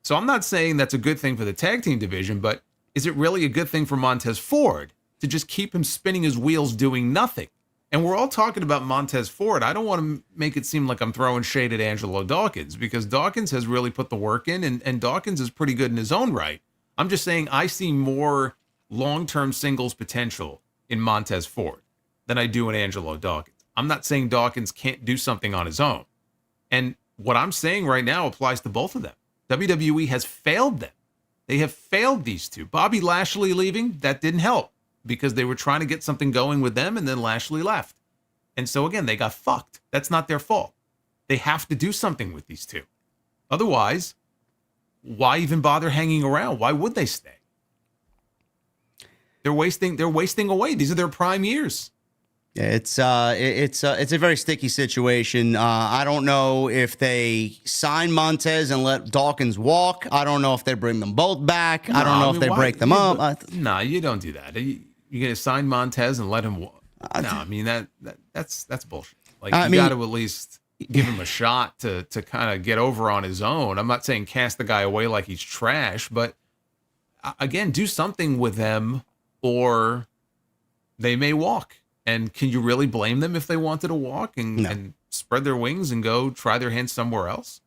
So I'm not saying that's a good thing for the tag team division, but is it really a good thing for Montez Ford to just keep him spinning his wheels doing nothing? And we're all talking about Montez Ford. I don't want to make it seem like I'm throwing shade at Angelo Dawkins, because Dawkins has really put the work in, and Dawkins is pretty good in his own right. I'm just saying I see more long-term singles potential in Montez Ford than I do in Angelo Dawkins. I'm not saying Dawkins can't do something on his own. And what I'm saying right now applies to both of them. WWE has failed them. They have failed these two. Bobby Lashley leaving, that didn't help because they were trying to get something going with them and then Lashley left. And so again, they got fucked. That's not their fault. They have to do something with these two. Otherwise, why even bother hanging around? Why would they stay? They're wasting away. These are their prime years. It's a very sticky situation. I don't know if they sign Montez and let Dawkins walk. I don't know if they bring them both back. I don't know if they break them up. No, you don't do that. You're gonna sign Montez and let him walk. No, I mean that's bullshit. Like, you got to at least give him a shot to kind of get over on his own. I'm not saying cast the guy away like he's trash, but again, do something with them or they may walk. And can you really blame them if they wanted to walk and spread their wings and go try their hands somewhere else?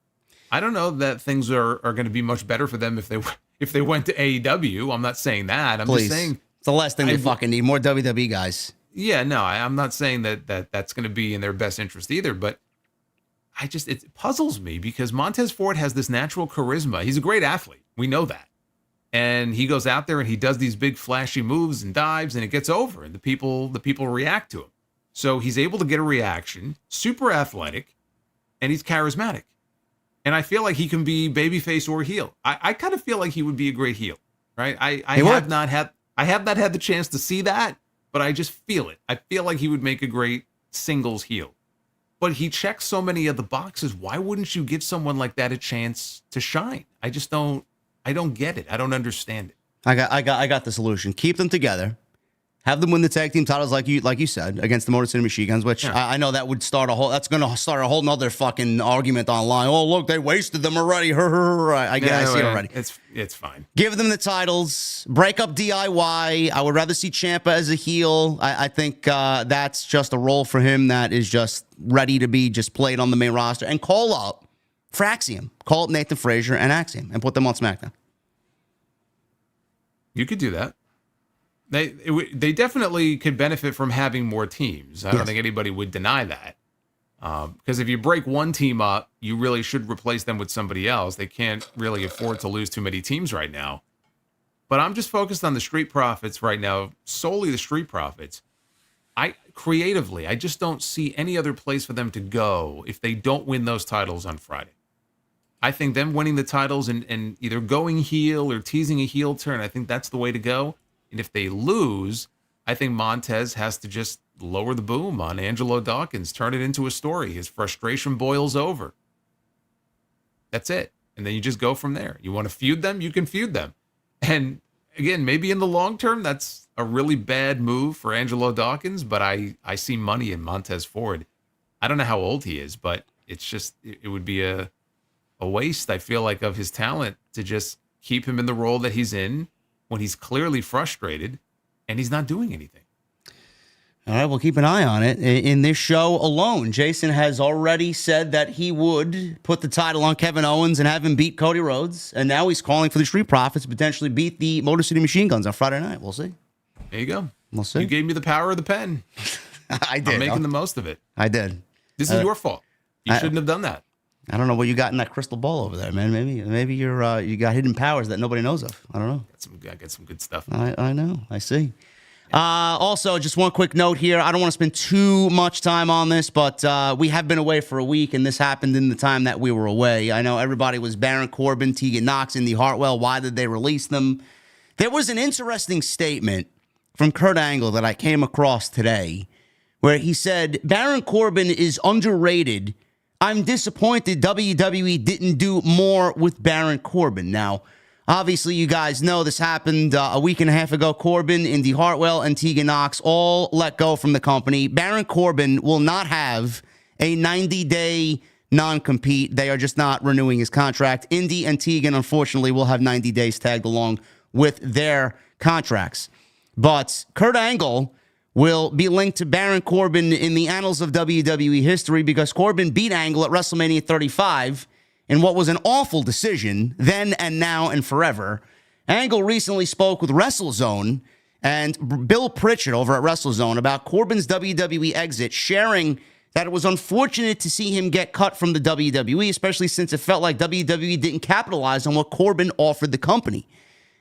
I don't know that things are going to be much better for them if they went to AEW. I'm not saying that. I'm just saying it's the last thing they fucking need. More WWE guys. Yeah, no, I'm not saying that's going to be in their best interest either. But it puzzles me because Montez Ford has this natural charisma. He's a great athlete. We know that. And he goes out there and he does these big flashy moves and dives and it gets over and the people react to him. So he's able to get a reaction, super athletic, and he's charismatic. And I feel like he can be babyface or heel. I kind of feel like he would be a great heel, right? I have not had the chance to see that, but I just feel it. I feel like he would make a great singles heel. But he checks so many of the boxes. Why wouldn't you give someone like that a chance to shine? I don't get it. I don't understand it. I got the solution. Keep them together. Have them win the tag team titles like you said against the Motor City Machine Guns, which I know that would start that's going to start a whole nother fucking argument online. Oh, look, they wasted them already. I see it already. It's fine. Give them the titles. Break up DIY. I would rather see Ciampa as a heel. I think that's just a role for him that is just ready to be just played on the main roster. And call up for Axiom. Call up Nathan Frazier and Axiom and put them on SmackDown. You could do that. They definitely could benefit from having more teams. I don't think anybody would deny that. Because if you break one team up, you really should replace them with somebody else. They can't really afford to lose too many teams right now. But I'm just focused on the Street Profits right now, solely the Street Profits. I just don't see any other place for them to go if they don't win those titles on Friday. I think them winning the titles and either going heel or teasing a heel turn, I think that's the way to go. And if they lose, I think Montez has to just lower the boom on Angelo Dawkins, turn it into a story. His frustration boils over. That's it. And then you just go from there. You want to feud them? You can feud them. And again, maybe in the long term, that's a really bad move for Angelo Dawkins, but I see money in Montez Ford. I don't know how old he is, but it's just, it would be a waste, I feel like, of his talent to just keep him in the role that he's in when he's clearly frustrated and he's not doing anything. All right, we'll keep an eye on it. In this show alone, Jason has already said that he would put the title on Kevin Owens and have him beat Cody Rhodes. And now he's calling for the Street Profits to potentially beat the Motor City Machine Guns on Friday night. We'll see. There you go. We'll see. You gave me the power of the pen. I did. I'm making the most of it. I did. This is your fault. You shouldn't have done that. I don't know what you got in that crystal ball over there, man. Maybe you're you got hidden powers that nobody knows of. I don't know. I got some good stuff. I know. I see. Also, just one quick note here. I don't want to spend too much time on this, but we have been away for a week, and this happened in the time that we were away. I know everybody was Baron Corbin, Tegan Nox, Indi Hartwell. Why did they release them? There was an interesting statement from Kurt Angle that I came across today where he said, Baron Corbin is underrated. I'm disappointed WWE didn't do more with Baron Corbin. Now, obviously, you guys know this happened a week and a half ago. Corbin, Indi Hartwell, and Tegan Nox all let go from the company. Baron Corbin will not have a 90-day non-compete. They are just not renewing his contract. Indi and Tegan, unfortunately, will have 90 days tagged along with their contracts. But Kurt Angle will be linked to Baron Corbin in the annals of WWE history because Corbin beat Angle at WrestleMania 35 in what was an awful decision then and now and forever. Angle recently spoke with WrestleZone and Bill Pritchett over at WrestleZone about Corbin's WWE exit, sharing that it was unfortunate to see him get cut from the WWE, especially since it felt like WWE didn't capitalize on what Corbin offered the company.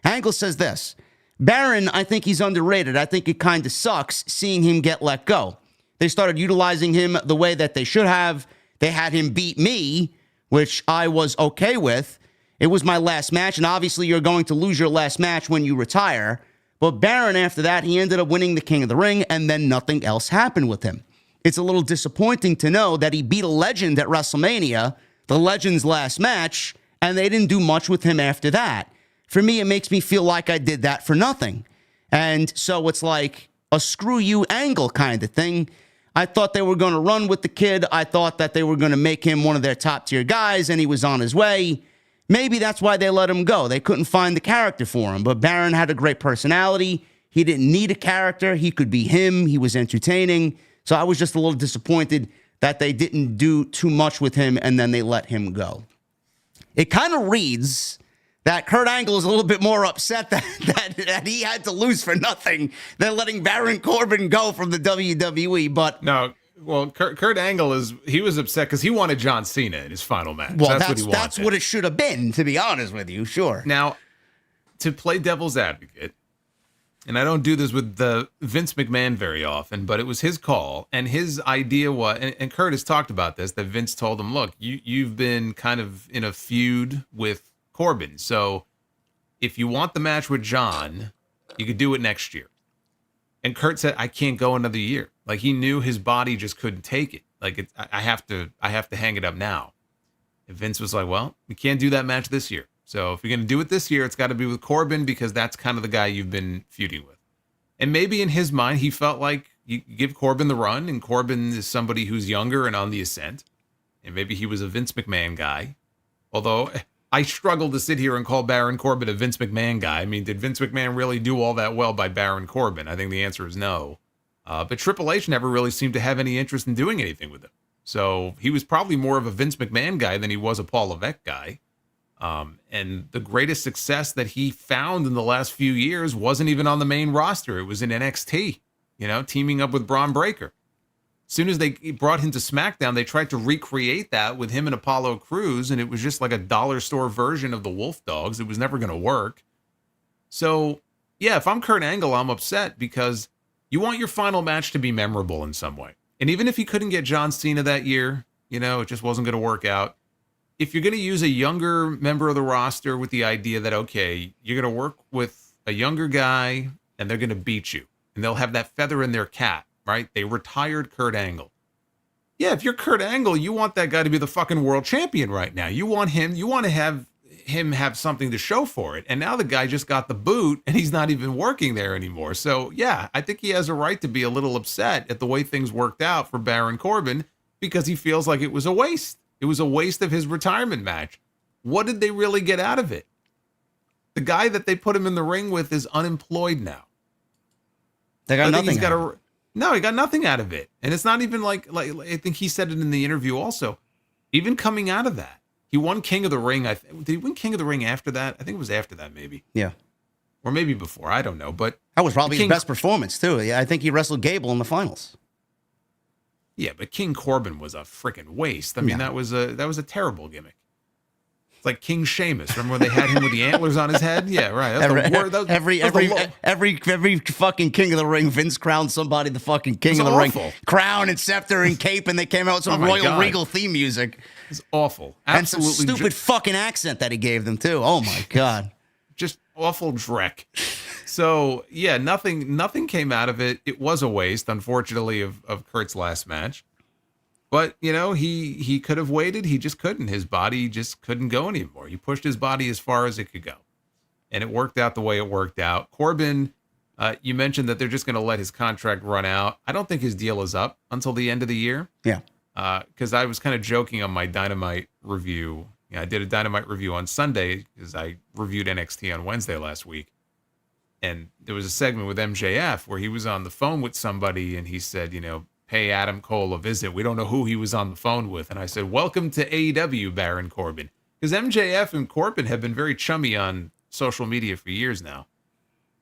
Angle says this, Baron, I think he's underrated. I think it kind of sucks seeing him get let go. They started utilizing him the way that they should have. They had him beat me, which I was okay with. It was my last match, and obviously you're going to lose your last match when you retire. But Baron, after that, he ended up winning the King of the Ring, and then nothing else happened with him. It's a little disappointing to know that he beat a legend at WrestleMania, the legend's last match, and they didn't do much with him after that. For me, it makes me feel like I did that for nothing. And so it's like a screw you Angle kind of thing. I thought they were going to run with the kid. I thought that they were going to make him one of their top tier guys, and he was on his way. Maybe that's why they let him go. They couldn't find the character for him. But Baron had a great personality. He didn't need a character. He could be him. He was entertaining. So I was just a little disappointed that they didn't do too much with him, and then they let him go. It kind of reads that Kurt Angle is a little bit more upset that he had to lose for nothing than letting Baron Corbin go from the WWE. But no, well, Kurt Angle he was upset because he wanted John Cena in his final match. Well, that's what he wanted. That's what it should have been, to be honest with you. Sure. Now, to play devil's advocate, and I don't do this with the Vince McMahon very often, but it was his call, and his idea was, and Kurt has talked about this, that Vince told him, look, you've been kind of in a feud with Corbin, so if you want the match with John, you could do it next year. And Kurt said, I can't go another year. Like, he knew his body just couldn't take it. Like, I have to hang it up now. And Vince was like, well, we can't do that match this year. So if you're going to do it this year, it's got to be with Corbin because that's kind of the guy you've been feuding with. And maybe in his mind, he felt like you give Corbin the run, and Corbin is somebody who's younger and on the ascent. And maybe he was a Vince McMahon guy. Although I struggle to sit here and call Baron Corbin a Vince McMahon guy. I mean, did Vince McMahon really do all that well by Baron Corbin? I think the answer is no. But Triple H never really seemed to have any interest in doing anything with him. So he was probably more of a Vince McMahon guy than he was a Paul Levesque guy. And the greatest success that he found in the last few years wasn't even on the main roster. It was in NXT, teaming up with Braun Breaker. As soon as they brought him to SmackDown, they tried to recreate that with him and Apollo Crews, and it was just like a dollar store version of the Wolf Dogs. It was never going to work. So, yeah, if I'm Kurt Angle, I'm upset because you want your final match to be memorable in some way. And even if he couldn't get John Cena that year, it just wasn't going to work out. If you're going to use a younger member of the roster with the idea that, okay, you're going to work with a younger guy and they're going to beat you and they'll have that feather in their cap right? They retired Kurt Angle. Yeah, if you're Kurt Angle, you want that guy to be the fucking world champion right now. You want to have him have something to show for it. And now the guy just got the boot and he's not even working there anymore. So yeah, I think he has a right to be a little upset at the way things worked out for Baron Corbin because he feels like it was a waste. It was a waste of his retirement match. What did they really get out of it? The guy that they put him in the ring with is unemployed now. They got nothing. No, he got nothing out of it. And it's not even like I think he said it in the interview also. Even coming out of that, he won King of the Ring. Did he win King of the Ring after that? I think it was after that, maybe. Yeah. Or maybe before. I don't know. But that was probably his best performance, too. Yeah, I think he wrestled Gable in the finals. Yeah, but King Corbin was a freaking waste. I mean, that was a terrible gimmick. It's like King Sheamus. Remember when they had him with the antlers on his head? Yeah, right. Every fucking King of the Ring, Vince crowned somebody the fucking King of the Ring. Crown and scepter and cape, and they came out with some Royal Regal theme music. It's awful. Absolutely. And some stupid fucking accent that he gave them, too. Oh, my God. Just awful dreck. So, yeah, nothing came out of it. It was a waste, unfortunately, of Kurt's last match. But, you know, he could have waited. He just couldn't. His body just couldn't go anymore. He pushed his body as far as it could go. And it worked out the way it worked out. Corbin, you mentioned that they're just going to let his contract run out. I don't think his deal is up until the end of the year. Yeah. Because I was kind of joking on my Dynamite review. I did a Dynamite review on Sunday because I reviewed NXT on Wednesday last week. And there was a segment with MJF where he was on the phone with somebody and he said, you know, pay Adam Cole a visit. We don't know who he was on the phone with. And I said, welcome to AEW, Baron Corbin. Because MJF and Corbin have been very chummy on social media for years now.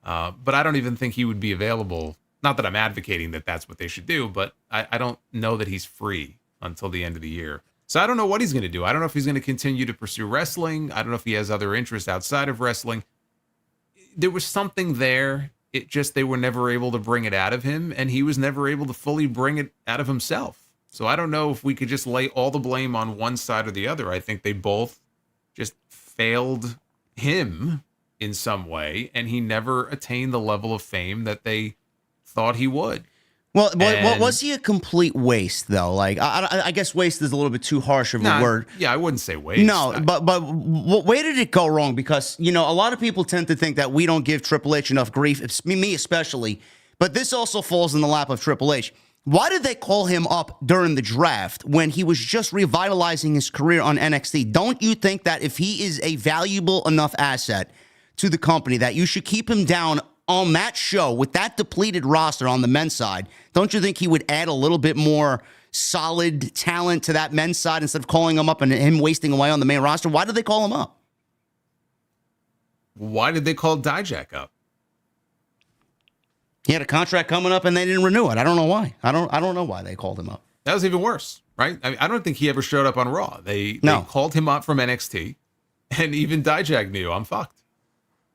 But I don't even think he would be available. Not that I'm advocating that that's what they should do, but I don't know that he's free until the end of the year. So I don't know what he's going to do. I don't know if he's going to continue to pursue wrestling. I don't know if he has other interests outside of wrestling. There was something there. It just, they were never able to bring it out of him, and he was never able to fully bring it out of himself. So I don't know if we could just lay all the blame on one side or the other. I think they both just failed him in some way, and he never attained the level of fame that they thought he would. Well, was he a complete waste, though? Like, I guess waste is a little bit too harsh of a word. Yeah, I wouldn't say waste. No, but where did it go wrong? Because, you know, a lot of people tend to think that we don't give Triple H enough grief, me especially, but this also falls in the lap of Triple H. Why did they call him up during the draft when he was just revitalizing his career on NXT? Don't you think that if he is a valuable enough asset to the company that you should keep him down on that show with that depleted roster on the men's side? Don't you think he would add a little bit more solid talent to that men's side instead of calling him up and him wasting away on the main roster? Why did they call him up? Why did they call Dijak up? He had a contract coming up and they didn't renew it. I don't know why. I don't know why they called him up. That was even worse, right? I don't think he ever showed up on Raw. They called him up from NXT, and even Dijak knew, I'm fucked.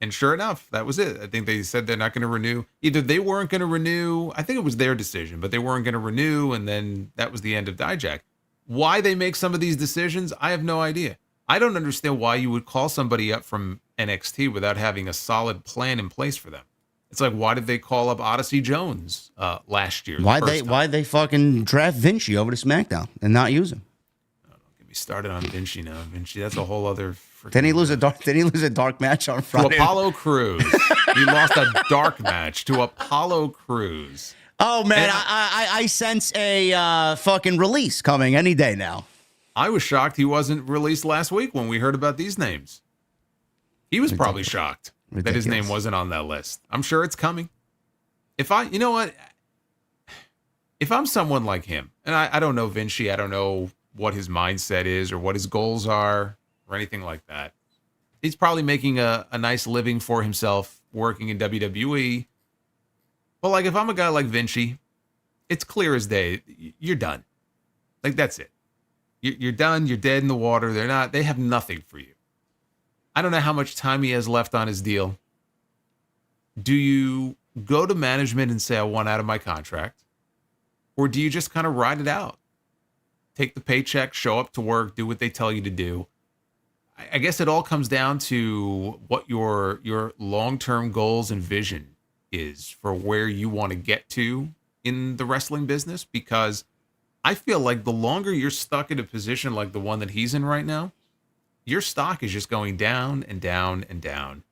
And sure enough, that was it. I think they said they're not going to renew. Either they weren't going to renew. I think it was their decision, but they weren't going to renew. And then that was the end of Dijak. Why they make some of these decisions, I have no idea. I don't understand why you would call somebody up from NXT without having a solid plan in place for them. It's like, why did they call up Odyssey Jones last year? Why they fucking draft Vinci over to SmackDown and not use him? Oh, don't get me started on Vinci now. Vinci, that's a whole other. Didn't he lose a dark match on Friday? To Apollo Crews. He lost a dark match to Apollo Crews. Oh man, I sense a fucking release coming any day now. I was shocked he wasn't released last week when we heard about these names. He was probably shocked that his name wasn't on that list. I'm sure it's coming. You know what? If I'm someone like him, and I don't know Vinci, I don't know what his mindset is or what his goals are or anything like that. He's probably making a nice living for himself working in WWE. But like, if I'm a guy like Vinci, it's clear as day, you're done. Like, that's it. You're done. You're dead in the water. They have nothing for you. I don't know how much time he has left on his deal. Do you go to management and say, I want out of my contract? Or do you just kind of ride it out? Take the paycheck, show up to work, do what they tell you to do. I guess it all comes down to what your long-term goals and vision is for where you want to get to in the wrestling business, because I feel like the longer you're stuck in a position like the one that he's in right now, your stock is just going down and down and down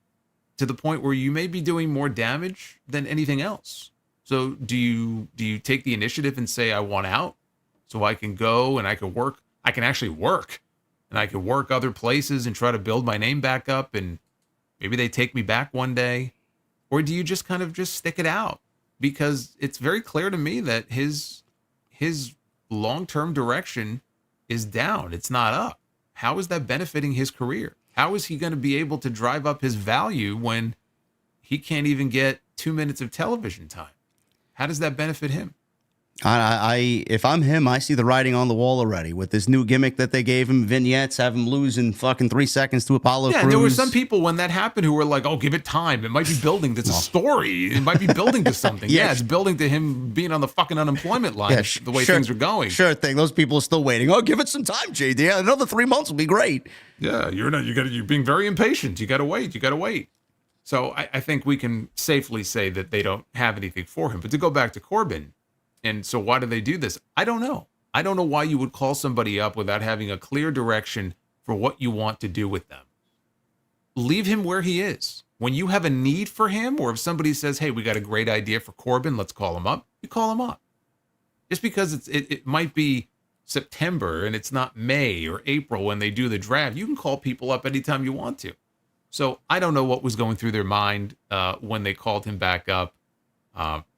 to the point where you may be doing more damage than anything else. So do you take the initiative and say, I want out so I can go and I can work? I can actually work and I can work other places and try to build my name back up, and maybe they take me back one day. Or do you just kind of just stick it out? Because it's very clear to me that his long-term direction is down. It's not up. How is that benefiting his career? How is he going to be able to drive up his value when he can't even get 2 minutes of television time? How does that benefit him? If I'm him, I see the writing on the wall already with this new gimmick that they gave him, vignettes, have him lose in fucking 3 seconds to Apollo Crews. Yeah, there were some people when that happened who were like, oh, give it time. It might be building. It's a story. It might be building to something. Yeah, it's building to him being on the fucking unemployment line, the way things are going. Sure thing. Those people are still waiting. Oh, give it some time, JD. Yeah, another 3 months will be great. Yeah, you're being very impatient. You got to wait. So I think we can safely say that they don't have anything for him. But to go back to Corbin, and so why do they do this? I don't know. I don't know why you would call somebody up without having a clear direction for what you want to do with them. Leave him where he is. When you have a need for him, or if somebody says, hey, we got a great idea for Corbin, let's call him up, you call him up. Just because it might be September and it's not May or April when they do the draft, you can call people up anytime you want to. So I don't know what was going through their mind when they called him back up.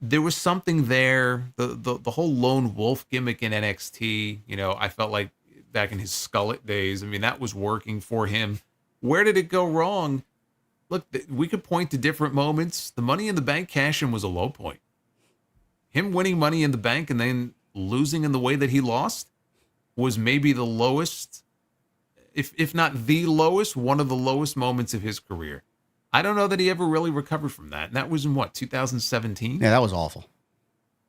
There was something there. The whole lone wolf gimmick in NXT, I felt like back in his Skullet days, I mean, that was working for him. Where did it go wrong? Look, we could point to different moments. The Money in the Bank cash-in was a low point. Him winning Money in the Bank and then losing in the way that he lost was maybe the lowest, if not the lowest, one of the lowest moments of his career. I don't know that he ever really recovered from that. And that was in 2017? Yeah, that was awful.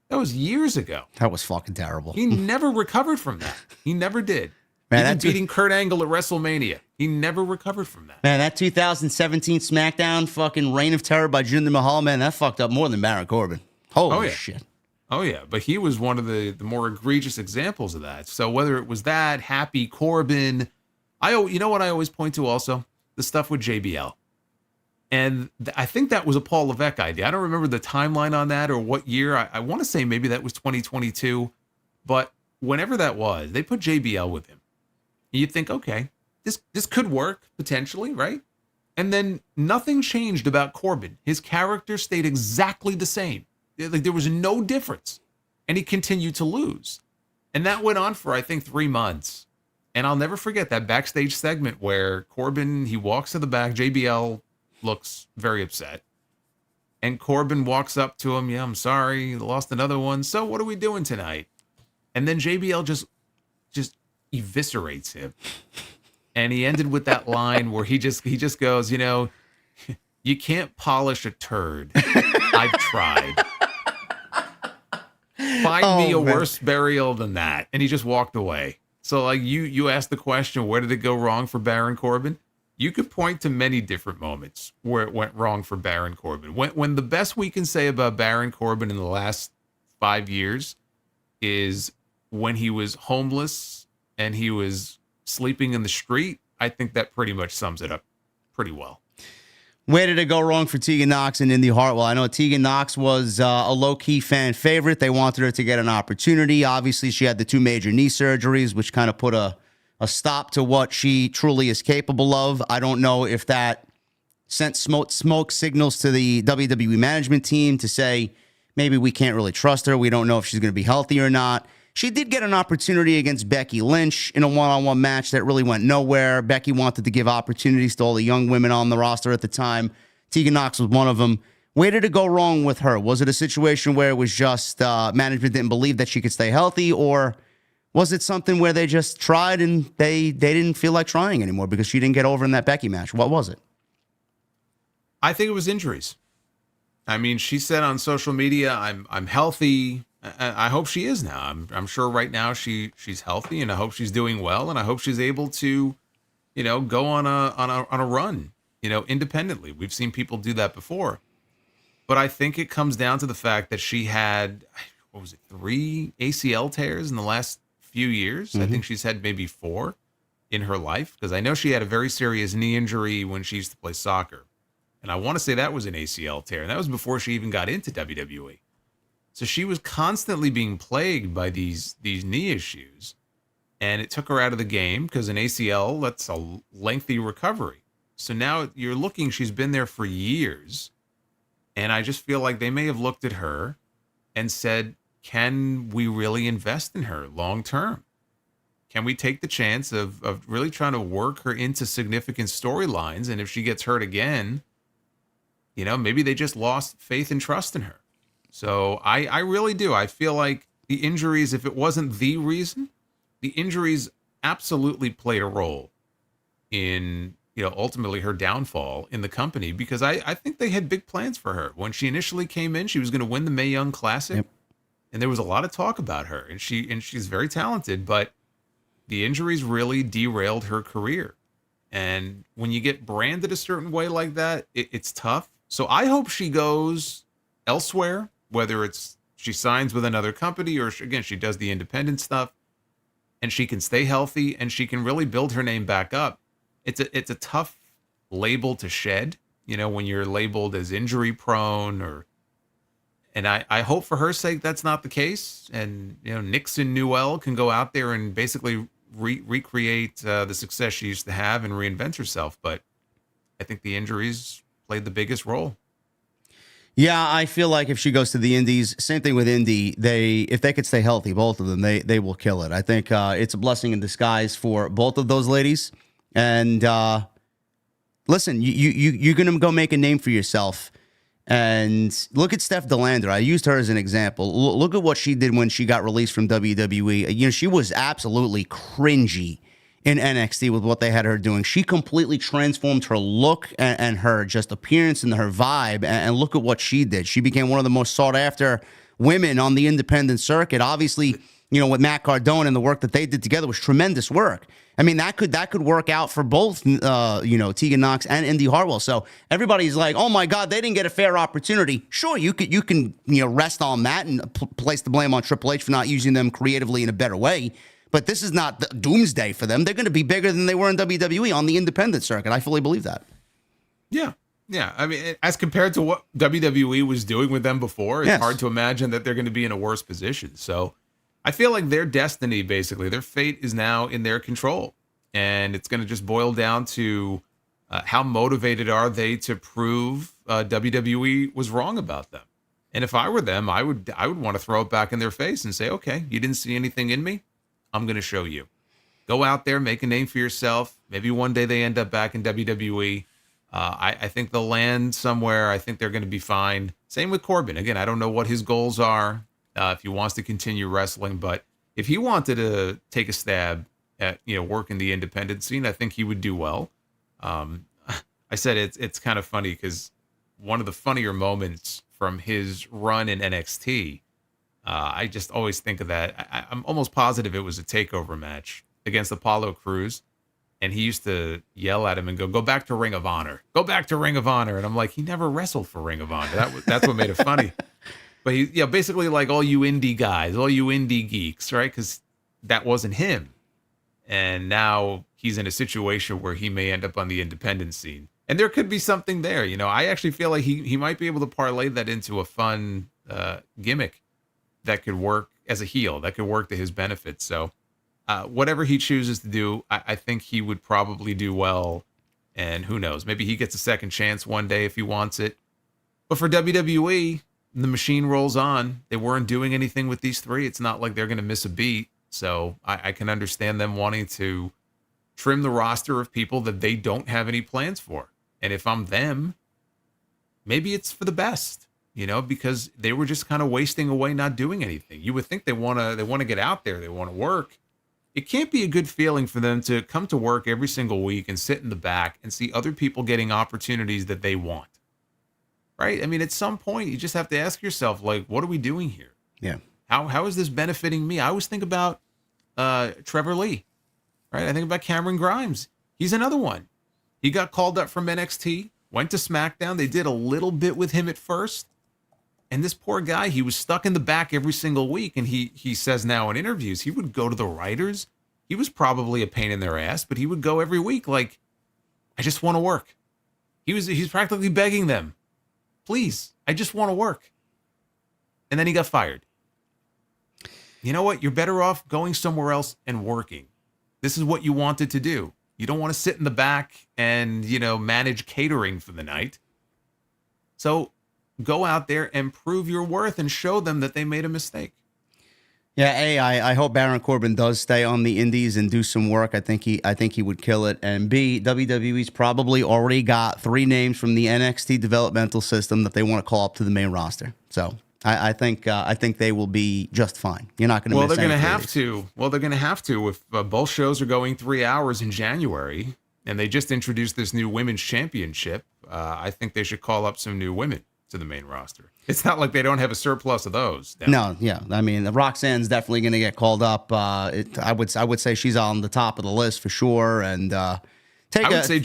That was years ago. That was fucking terrible. He never recovered from that. He never did. Man, even beating Kurt Angle at WrestleMania. He never recovered from that. Man, that 2017 SmackDown fucking Reign of Terror by Jinder Mahal, man, that fucked up more than Baron Corbin. Holy shit. Oh, yeah. But he was one of the more egregious examples of that. So whether it was that, Happy Corbin, you know what I always point to also? The stuff with JBL. And I think that was a Paul Levesque idea. I don't remember the timeline on that or what year. I want to say maybe that was 2022. But whenever that was, they put JBL with him. And you'd think, okay, this could work potentially, right? And then nothing changed about Corbin. His character stayed exactly the same. Like there was no difference. And he continued to lose. And that went on for, I think, 3 months. And I'll never forget that backstage segment where Corbin, he walks to the back, JBL looks very upset. And Corbin walks up to him, yeah, I'm sorry, lost another one. So what are we doing tonight? And then JBL just eviscerates him. And he ended with that line where he just goes, you can't polish a turd. I've tried. Find me a worse burial than that. And he just walked away. So like you asked the question, where did it go wrong for Baron Corbin? You could point to many different moments where it went wrong for Baron Corbin. When the best we can say about Baron Corbin in the last 5 years is when he was homeless and he was sleeping in the street, I think that pretty much sums it up pretty well. Where did it go wrong for Tegan Nox and Indi Hartwell? I know Tegan Nox was a low-key fan favorite. They wanted her to get an opportunity. Obviously, she had the 2 major knee surgeries, which kind of put a stop to what she truly is capable of. I don't know if that sent smoke signals to the WWE management team to say, maybe we can't really trust her. We don't know if she's going to be healthy or not. She did get an opportunity against Becky Lynch in a one-on-one match that really went nowhere. Becky wanted to give opportunities to all the young women on the roster at the time. Tegan Nox was one of them. Where did it go wrong with her? Was it a situation where it was just management didn't believe that she could stay healthy, or was it something where they just tried and they didn't feel like trying anymore because she didn't get over in that Becky match? What was it? I think it was injuries. I mean, she said on social media, I'm healthy. I hope she is now. I'm sure right now she's healthy, and I hope she's doing well, and I hope she's able to, go on a run, independently. We've seen people do that before. But I think it comes down to the fact that she had, what was it, 3 ACL tears in the last few years. I think she's had maybe 4 in her life, because I know she had a very serious knee injury when she used to play soccer. And I want to say that was an ACL tear, and that was before she even got into WWE. So she was constantly being plagued by these knee issues, and it took her out of the game because an ACL, that's a lengthy recovery. So now you're looking, she's been there for years, and I just feel like they may have looked at her and said, can we really invest in her long term? Can we take the chance of really trying to work her into significant storylines? And if she gets hurt again, maybe they just lost faith and trust in her. So I really do. I feel like the injuries, if it wasn't the reason, the injuries absolutely played a role in, ultimately her downfall in the company, because I think they had big plans for her. When she initially came in, she was going to win the Mae Young Classic. Yep. And there was a lot of talk about her, and she's very talented, but the injuries really derailed her career. And when you get branded a certain way like that, it's tough. So I hope she goes elsewhere, whether it's she signs with another company or, again, she does the independent stuff, and she can stay healthy and she can really build her name back up. It's a tough label to shed, when you're labeled as injury prone, and I hope for her sake that's not the case. And, Nixon Newell can go out there and basically recreate the success she used to have and reinvent herself. But I think the injuries played the biggest role. Yeah, I feel like if she goes to the Indies, same thing with Indi, if they could stay healthy, both of them, they will kill it. I think it's a blessing in disguise for both of those ladies. And listen, you're going to go make a name for yourself. And look at Steph DeLander. I used her as an example. Look at what she did when she got released from WWE. She was absolutely cringy in NXT with what they had her doing. She completely transformed her look and her just appearance and her vibe. And look at what she did. She became one of the most sought after women on the independent circuit. Obviously, with Matt Cardone and the work that they did together was tremendous work. I mean, that could work out for both, Tegan Nox and Indi Hartwell. So everybody's like, oh my God, they didn't get a fair opportunity. Sure, you can rest on that and place the blame on Triple H for not using them creatively in a better way. But this is not the doomsday for them. They're going to be bigger than they were in WWE on the independent circuit. I fully believe that. Yeah. Yeah. I mean, as compared to what WWE was doing with them before, it's hard to imagine that they're going to be in a worse position. So I feel like their destiny, basically, their fate is now in their control. And it's going to just boil down to how motivated are they to prove WWE was wrong about them. And if I were them, I would want to throw it back in their face and say, okay, you didn't see anything in me. I'm going to show you. Go out there, make a name for yourself. Maybe one day they end up back in WWE. I think they'll land somewhere. I think they're going to be fine. Same with Corbin. Again, I don't know what his goals are, if he wants to continue wrestling, but if he wanted to take a stab at, working the independent scene, I think he would do well. I said it's kind of funny because one of the funnier moments from his run in NXT, I just always think of that. I'm almost positive it was a takeover match against Apollo Crews. And he used to yell at him and go back to Ring of Honor. Go back to Ring of Honor. And I'm like, he never wrestled for Ring of Honor. That's what made it funny. But he, basically like all you indie guys, all you indie geeks, right? Because that wasn't him. And now he's in a situation where he may end up on the independent scene. And there could be something there. I actually feel like he might be able to parlay that into a fun gimmick that could work as a heel, that could work to his benefit. So whatever he chooses to do, I think he would probably do well. And who knows, maybe he gets a second chance one day if he wants it. But for WWE, the machine rolls on. They weren't doing anything with these three. It's not like they're going to miss a beat. So I can understand them wanting to trim the roster of people that they don't have any plans for. And if I'm them, maybe it's for the best, because they were just kind of wasting away, not doing anything. You would think they want to get out there. They want to work. It can't be a good feeling for them to come to work every single week and sit in the back and see other people getting opportunities that they want. Right? I mean, at some point, you just have to ask yourself, like, what are we doing here? Yeah. How is this benefiting me? I always think about Trevor Lee, right? I think about Cameron Grimes. He's another one. He got called up from NXT, went to SmackDown. They did a little bit with him at first. And this poor guy, he was stuck in the back every single week. And he says now in interviews, he would go to the writers. He was probably a pain in their ass, but he would go every week like, I just want to work. He's practically begging them, please, I just want to work. And then he got fired. You know what? You're better off going somewhere else and working. This is what you wanted to do. You don't want to sit in the back and, manage catering for the night. So go out there and prove your worth and show them that they made a mistake. Yeah, A, I hope Baron Corbin does stay on the indies and do some work. I think he would kill it. And B, WWE's probably already got 3 names from the NXT developmental system that they want to call up to the main roster. So I think they will be just fine. You're not going to. Well, they're going to have to. Well, they're going to have to if both shows are going 3 hours in January, and they just introduced this new women's championship. I think they should call up some new women to the main roster. It's not like they don't have a surplus of those. No, yeah. I mean, Roxanne's definitely going to get called up. I would say she's on the top of the list for sure. And I would say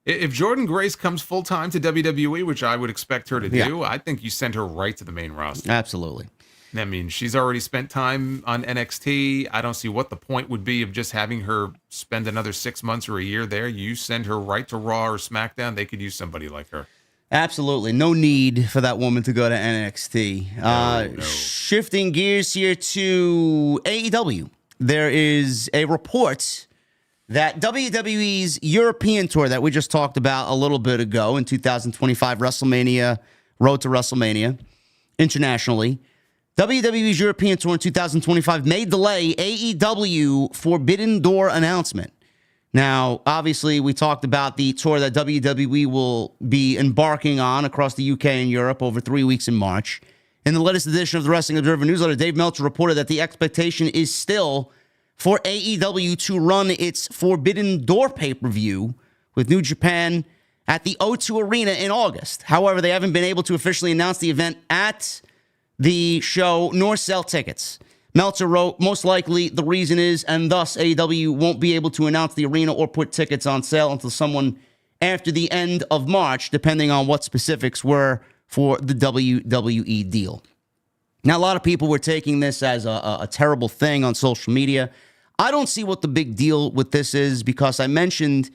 if Jordan Grace comes full time to WWE, which I would expect her to do, I think you send her right to the main roster. Absolutely. I mean, she's already spent time on NXT. I don't see what the point would be of just having her spend another 6 months or a year there. You send her right to Raw or SmackDown. They could use somebody like her. Absolutely. No need for that woman to go to NXT. No. Shifting gears here to AEW. There is a report that WWE's European tour that we just talked about a little bit ago in 2025 WrestleMania, Road to WrestleMania, internationally, WWE's European tour in 2025 may delay AEW Forbidden Door announcement. Now, obviously, we talked about the tour that WWE will be embarking on across the UK and Europe over 3 weeks in March. In the latest edition of the Wrestling Observer newsletter, Dave Meltzer reported that the expectation is still for AEW to run its Forbidden Door pay-per-view with New Japan at the O2 Arena in August. However, they haven't been able to officially announce the event at the show nor sell tickets. Meltzer wrote, most likely the reason is, and thus AEW won't be able to announce the arena or put tickets on sale until someone after the end of March, depending on what specifics were for the WWE deal. Now, a lot of people were taking this as a terrible thing on social media. I don't see what the big deal with this is because I mentioned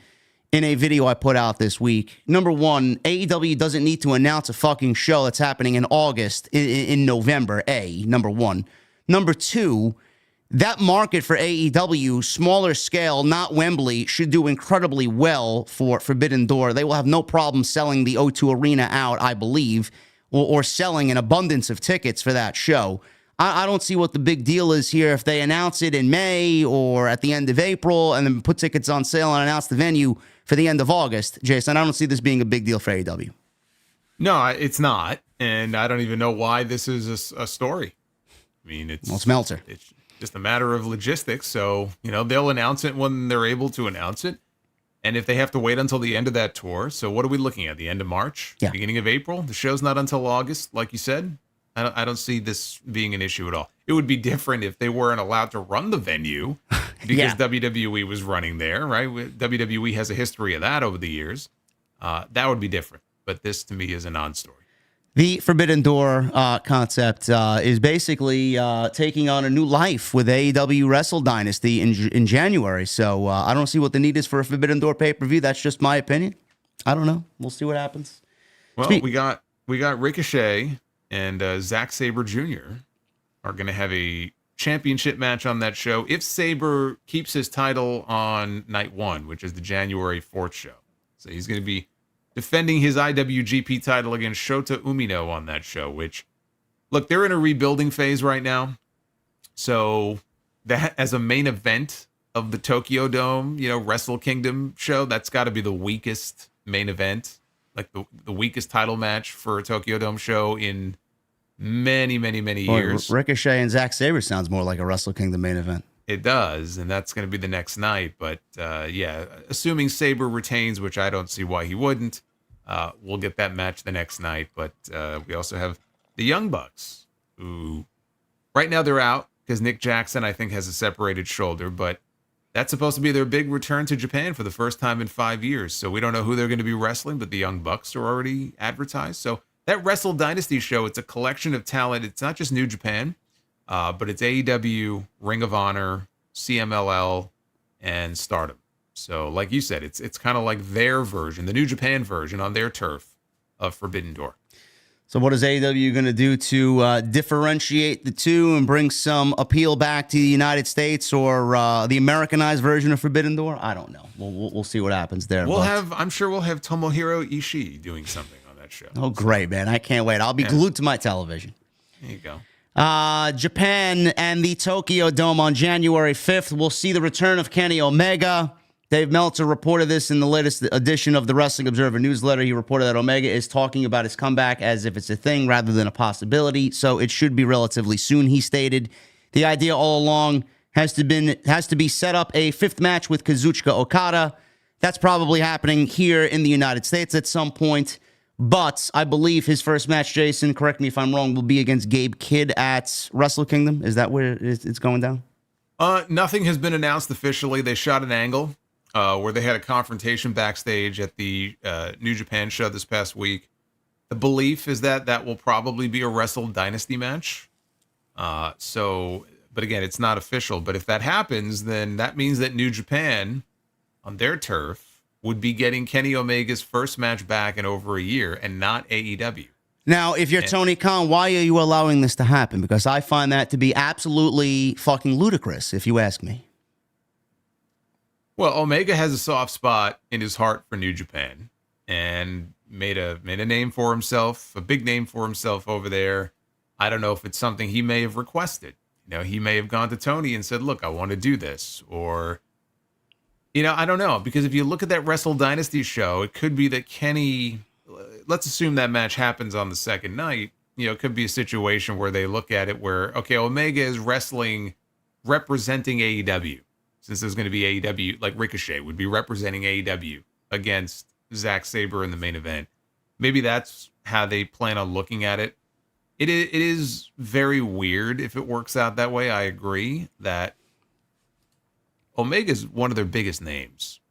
in a video I put out this week, number one, AEW doesn't need to announce a fucking show that's happening in August, in November, number one. Number two, that market for AEW, smaller scale, not Wembley, should do incredibly well for Forbidden Door. They will have no problem selling the O2 Arena out, I believe, or selling an abundance of tickets for that show. I don't see what the big deal is here if they announce it in May or at the end of April and then put tickets on sale and announce the venue for the end of August. Jason, I don't see this being a big deal for AEW. No, it's not. And I don't even know why this is a story. I mean, it's Meltzer. It's just a matter of logistics. So, they'll announce it when they're able to announce it. And if they have to wait until the end of that tour, so what are we looking at? The end of March? Yeah. Beginning of April? The show's not until August, like you said. I don't see this being an issue at all. It would be different if they weren't allowed to run the venue because WWE was running there, right? WWE has a history of that over the years. That would be different. But this, to me, is a non-story. The Forbidden Door concept is basically taking on a new life with AEW Wrestle Dynasty in January. So I don't see what the need is for a Forbidden Door pay-per-view. That's just my opinion. I don't know. We'll see what happens. Well, we got Ricochet and Zack Sabre Jr. are going to have a championship match on that show if Sabre keeps his title on night one, which is the January 4th show. So he's going to be defending his IWGP title against Shota Umino on that show, which, look, they're in a rebuilding phase right now. So that as a main event of the Tokyo Dome, Wrestle Kingdom show, that's got to be the weakest main event, like the weakest title match for a Tokyo Dome show in many, many, many years. Ricochet and Zack Sabre sounds more like a Wrestle Kingdom main event. It does, and that's going to be the next night. But assuming Sabre retains, which I don't see why he wouldn't, we'll get that match the next night. But we also have the Young Bucks, who right now they're out because Nick Jackson, I think, has a separated shoulder. But that's supposed to be their big return to Japan for the first time in 5 years. So we don't know who they're going to be wrestling, but the Young Bucks are already advertised. So that Wrestle Dynasty show, it's a collection of talent. It's not just New Japan, but it's AEW, Ring of Honor, CMLL, and Stardom. So like you said, it's kind of like their version, the New Japan version on their turf of Forbidden Door. So what is AEW going to do to differentiate the two and bring some appeal back to the United States, or the Americanized version of Forbidden Door? I don't know. We'll see what happens there. I'm sure we'll have Tomohiro Ishii doing something on that show. Oh, great, man. I can't wait. I'll be glued to my television. There you go. Japan and the Tokyo Dome on January 5th. We'll see the return of Kenny Omega. Dave Meltzer reported this in the latest edition of the Wrestling Observer newsletter. He reported that Omega is talking about his comeback as if it's a thing rather than a possibility, so it should be relatively soon, he stated. The idea all along has to be set up a fifth match with Kazuchika Okada. That's probably happening here in the United States at some point, but I believe his first match, Jason, correct me if I'm wrong, will be against Gabe Kidd at Wrestle Kingdom. Is that where it's going down? Nothing has been announced officially. They shot an angle where they had a confrontation backstage at the New Japan show this past week. The belief is that will probably be a Wrestle Dynasty match. But again, it's not official. But if that happens, then that means that New Japan, on their turf, would be getting Kenny Omega's first match back in over a year, and not AEW. Now, if you're Tony Khan, why are you allowing this to happen? Because I find that to be absolutely fucking ludicrous, if you ask me. Well, Omega has a soft spot in his heart for New Japan, and made a name for himself, a big name for himself over there. I don't know if it's something he may have requested. He may have gone to Tony and said, look, I want to do this. Or, I don't know. Because if you look at that Wrestle Dynasty show, it could be that Kenny, let's assume that match happens on the second night. It could be a situation where they look at it where, okay, Omega is wrestling, representing AEW. Since there's going to be AEW, like Ricochet would be representing AEW against Zack Sabre in the main event. Maybe that's how they plan on looking at it. It is very weird if it works out that way. I agree that Omega is one of their biggest names.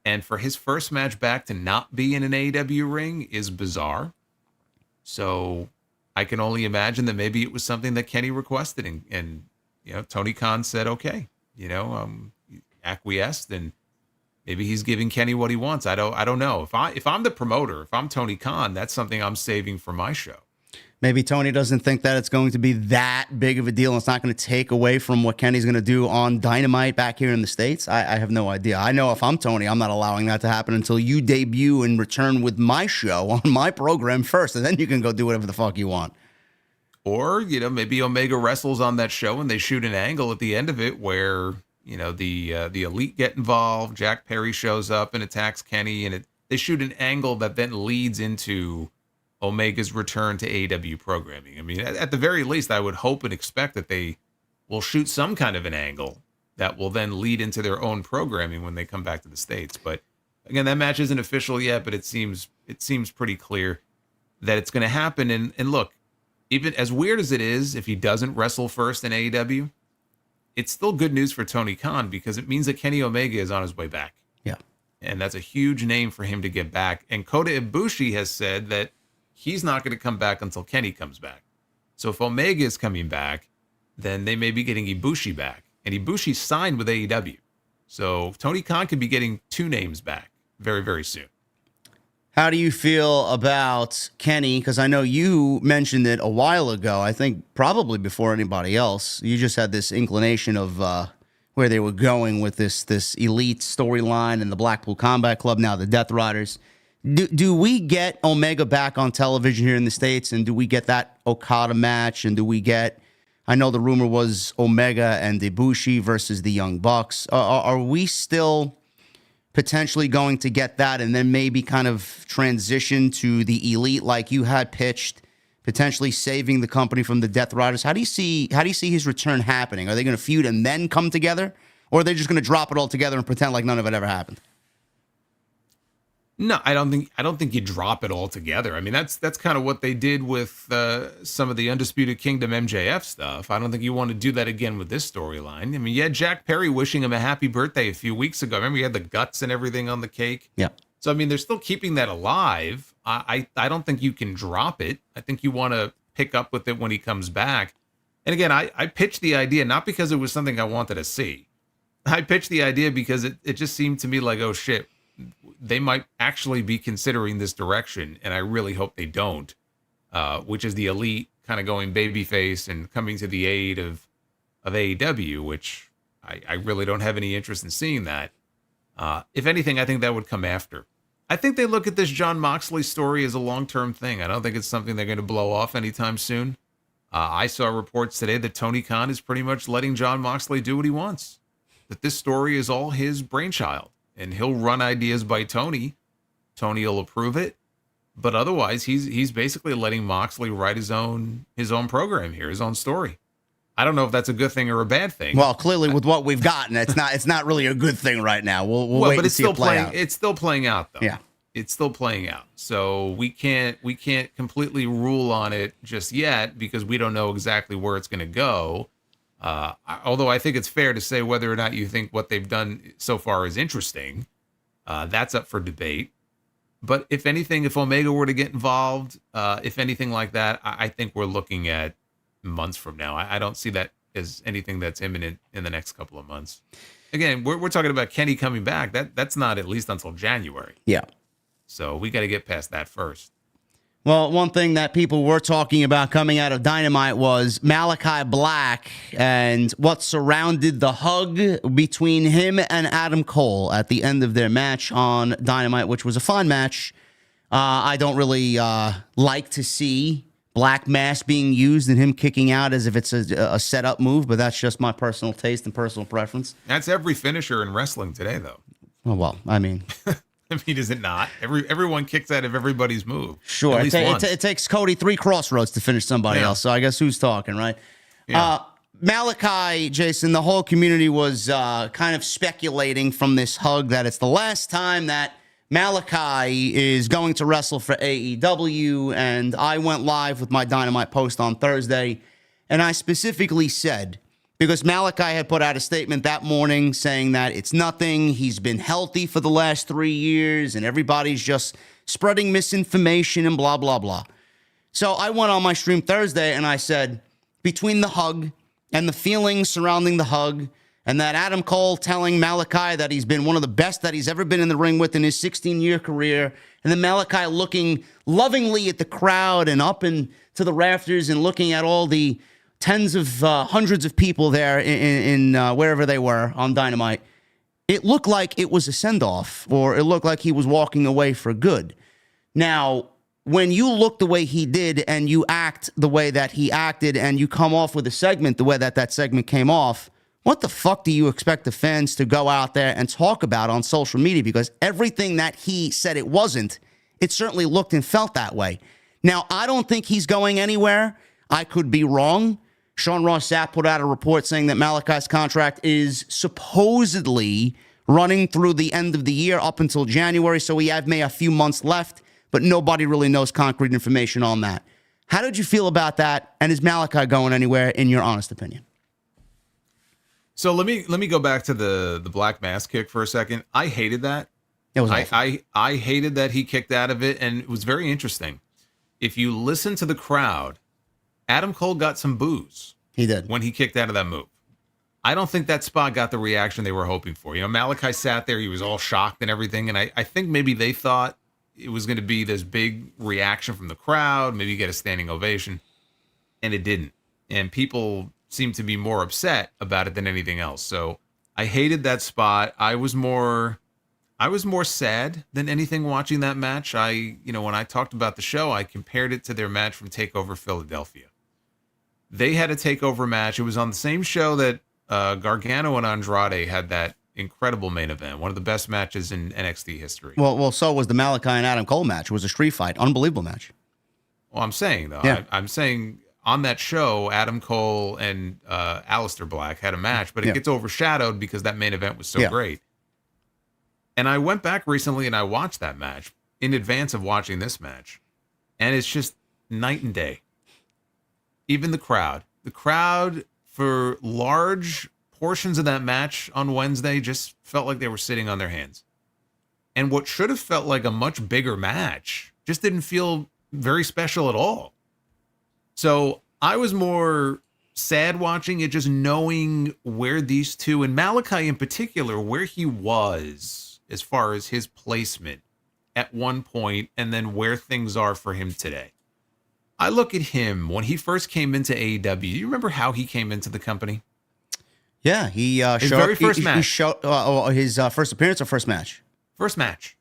And for his first match back to not be in an AEW ring is bizarre. So I can only imagine that maybe it was something that Kenny requested, and Tony Khan said, okay. Acquiesced, and maybe he's giving Kenny what he wants. I don't know. If I'm the promoter, if I'm Tony Khan, that's something I'm saving for my show. Maybe Tony doesn't think that it's going to be that big of a deal, and it's not going to take away from what Kenny's going to do on Dynamite back here in the States. I have no idea. I know if I'm Tony, I'm not allowing that to happen until you debut and return with my show on my program first, and then you can go do whatever the fuck you want. Or, maybe Omega wrestles on that show and they shoot an angle at the end of it where, the Elite get involved, Jack Perry shows up and attacks Kenny, and they shoot an angle that then leads into Omega's return to AEW programming. I mean, at the very least, I would hope and expect that they will shoot some kind of an angle that will then lead into their own programming when they come back to the States. But again, that match isn't official yet, but it seems pretty clear that it's going to happen. And look, even as weird as it is, if he doesn't wrestle first in AEW, it's still good news for Tony Khan because it means that Kenny Omega is on his way back. Yeah. And that's a huge name for him to get back. And Kota Ibushi has said that he's not going to come back until Kenny comes back. So if Omega is coming back, then they may be getting Ibushi back. And Ibushi signed with AEW. So Tony Khan could be getting two names back very, very soon. How do you feel about Kenny? Because I know you mentioned it a while ago. I think probably before anybody else. You just had this inclination of where they were going with this Elite storyline and the Blackpool Combat Club, now the Death Riders. Do we get Omega back on television here in the States? And do we get that Okada match? And do we get, I know the rumor was Omega and Ibushi versus the Young Bucks. Are we still potentially going to get that and then maybe kind of transition to the Elite like you had pitched, potentially saving the company from the Death Riders? How do you see his return happening? Are they going to feud and then come together? Or are they just going to drop it all together and pretend like none of it ever happened? No, I don't think you drop it all together. I mean, that's kind of what they did with some of the Undisputed Kingdom MJF stuff. I don't think you want to do that again with this storyline. I mean, you had Jack Perry wishing him a happy birthday a few weeks ago. Remember, you had the guts and everything on the cake? Yeah. So, I mean, they're still keeping that alive. I don't think you can drop it. I think you want to pick up with it when he comes back. And again, I pitched the idea not because it was something I wanted to see. I pitched the idea because it just seemed to me like, oh shit, they might actually be considering this direction, and I really hope they don't. Which is the Elite kind of going babyface and coming to the aid of AEW, which I really don't have any interest in seeing that. If anything, I think that would come after. I think they look at this Jon Moxley story as a long-term thing. I don't think it's something they're going to blow off anytime soon. I saw reports today that Tony Khan is pretty much letting Jon Moxley do what he wants. That this story is all his brainchild, and he'll run ideas by Tony. Tony will approve it, but otherwise, he's basically letting Moxley write his own program here, his own story. I don't know if that's a good thing or a bad thing. Well, clearly, with what we've gotten, it's not really a good thing right now. We'll wait but and see it play out. It's still playing out, though. Yeah, it's still playing out. So we can't completely rule on it just yet because we don't know exactly where it's going to go. Although I think it's fair to say whether or not you think what they've done so far is interesting, that's up for debate. But if anything, if Omega were to get involved, if anything like that, I think we're looking at months from now. I don't see that as anything that's imminent in the next couple of months. Again, we're talking about Kenny coming back. That's not at least until January. Yeah. So we got to get past that first. Well, one thing that people were talking about coming out of Dynamite was Malakai Black and what surrounded the hug between him and Adam Cole at the end of their match on Dynamite, which was a fun match. I don't really like to see Black mask being used and him kicking out as if it's a setup move, but that's just my personal taste and personal preference. That's every finisher in wrestling today, though. Oh, well, I mean... I mean, is it not? Everyone kicks out of everybody's move. Sure. It takes Cody 3 crossroads to finish somebody else, so I guess who's talking, right? Yeah. Malakai, Jason, the whole community was kind of speculating from this hug that it's the last time that Malakai is going to wrestle for AEW, and I went live with my Dynamite post on Thursday, and I specifically said... because Malakai had put out a statement that morning saying that it's nothing. He's been healthy for the last 3 years, and everybody's just spreading misinformation and blah, blah, blah. So I went on my stream Thursday, and I said, between the hug and the feelings surrounding the hug, and that Adam Cole telling Malakai that he's been one of the best that he's ever been in the ring with in his 16-year career, and then Malakai looking lovingly at the crowd and up and to the rafters and looking at all the tens of hundreds of people there in wherever they were on Dynamite, it looked like it was a send-off, or it looked like he was walking away for good. Now, when you look the way he did and you act the way that he acted and you come off with a segment the way that segment came off, what the fuck do you expect the fans to go out there and talk about on social media? Because everything that he said it wasn't, it certainly looked and felt that way. Now, I don't think he's going anywhere. I could be wrong. Sean Ross Sapp put out a report saying that Malakai's contract is supposedly running through the end of the year up until January, so we may have a few months left, but nobody really knows concrete information on that. How did you feel about that, and is Malakai going anywhere, in your honest opinion? So let me go back to the Black Mask kick for a second. I hated that. It was I hated that he kicked out of it, and it was very interesting. If you listen to the crowd, Adam Cole got some boos. He did. When he kicked out of that move. I don't think that spot got the reaction they were hoping for. You know, Malakai sat there, he was all shocked and everything, and I think maybe they thought it was going to be this big reaction from the crowd, maybe get a standing ovation, and it didn't. And people seemed to be more upset about it than anything else. So I hated that spot. I was more sad than anything watching that match. When I talked about the show, I compared it to their match from TakeOver Philadelphia. They had a TakeOver match. It was on the same show that Gargano and Andrade had that incredible main event, one of the best matches in NXT history. Well, so was the Malakai and Adam Cole match. It was a street fight. Unbelievable match. Well, I'm saying, though, yeah. I'm saying on that show, Adam Cole and Aleister Black had a match, but it gets overshadowed because that main event was so great. And I went back recently and I watched that match in advance of watching this match. And it's just night and day. Even the crowd for large portions of that match on Wednesday just felt like they were sitting on their hands. And what should have felt like a much bigger match just didn't feel very special at all. So I was more sad watching it, just knowing where these two, and Malakai in particular, where he was as far as his placement at one point, and then where things are for him today. I look at him when he first came into AEW. Do you remember how he came into the company? Yeah, he his very first match. He showed his first appearance or first match. First match.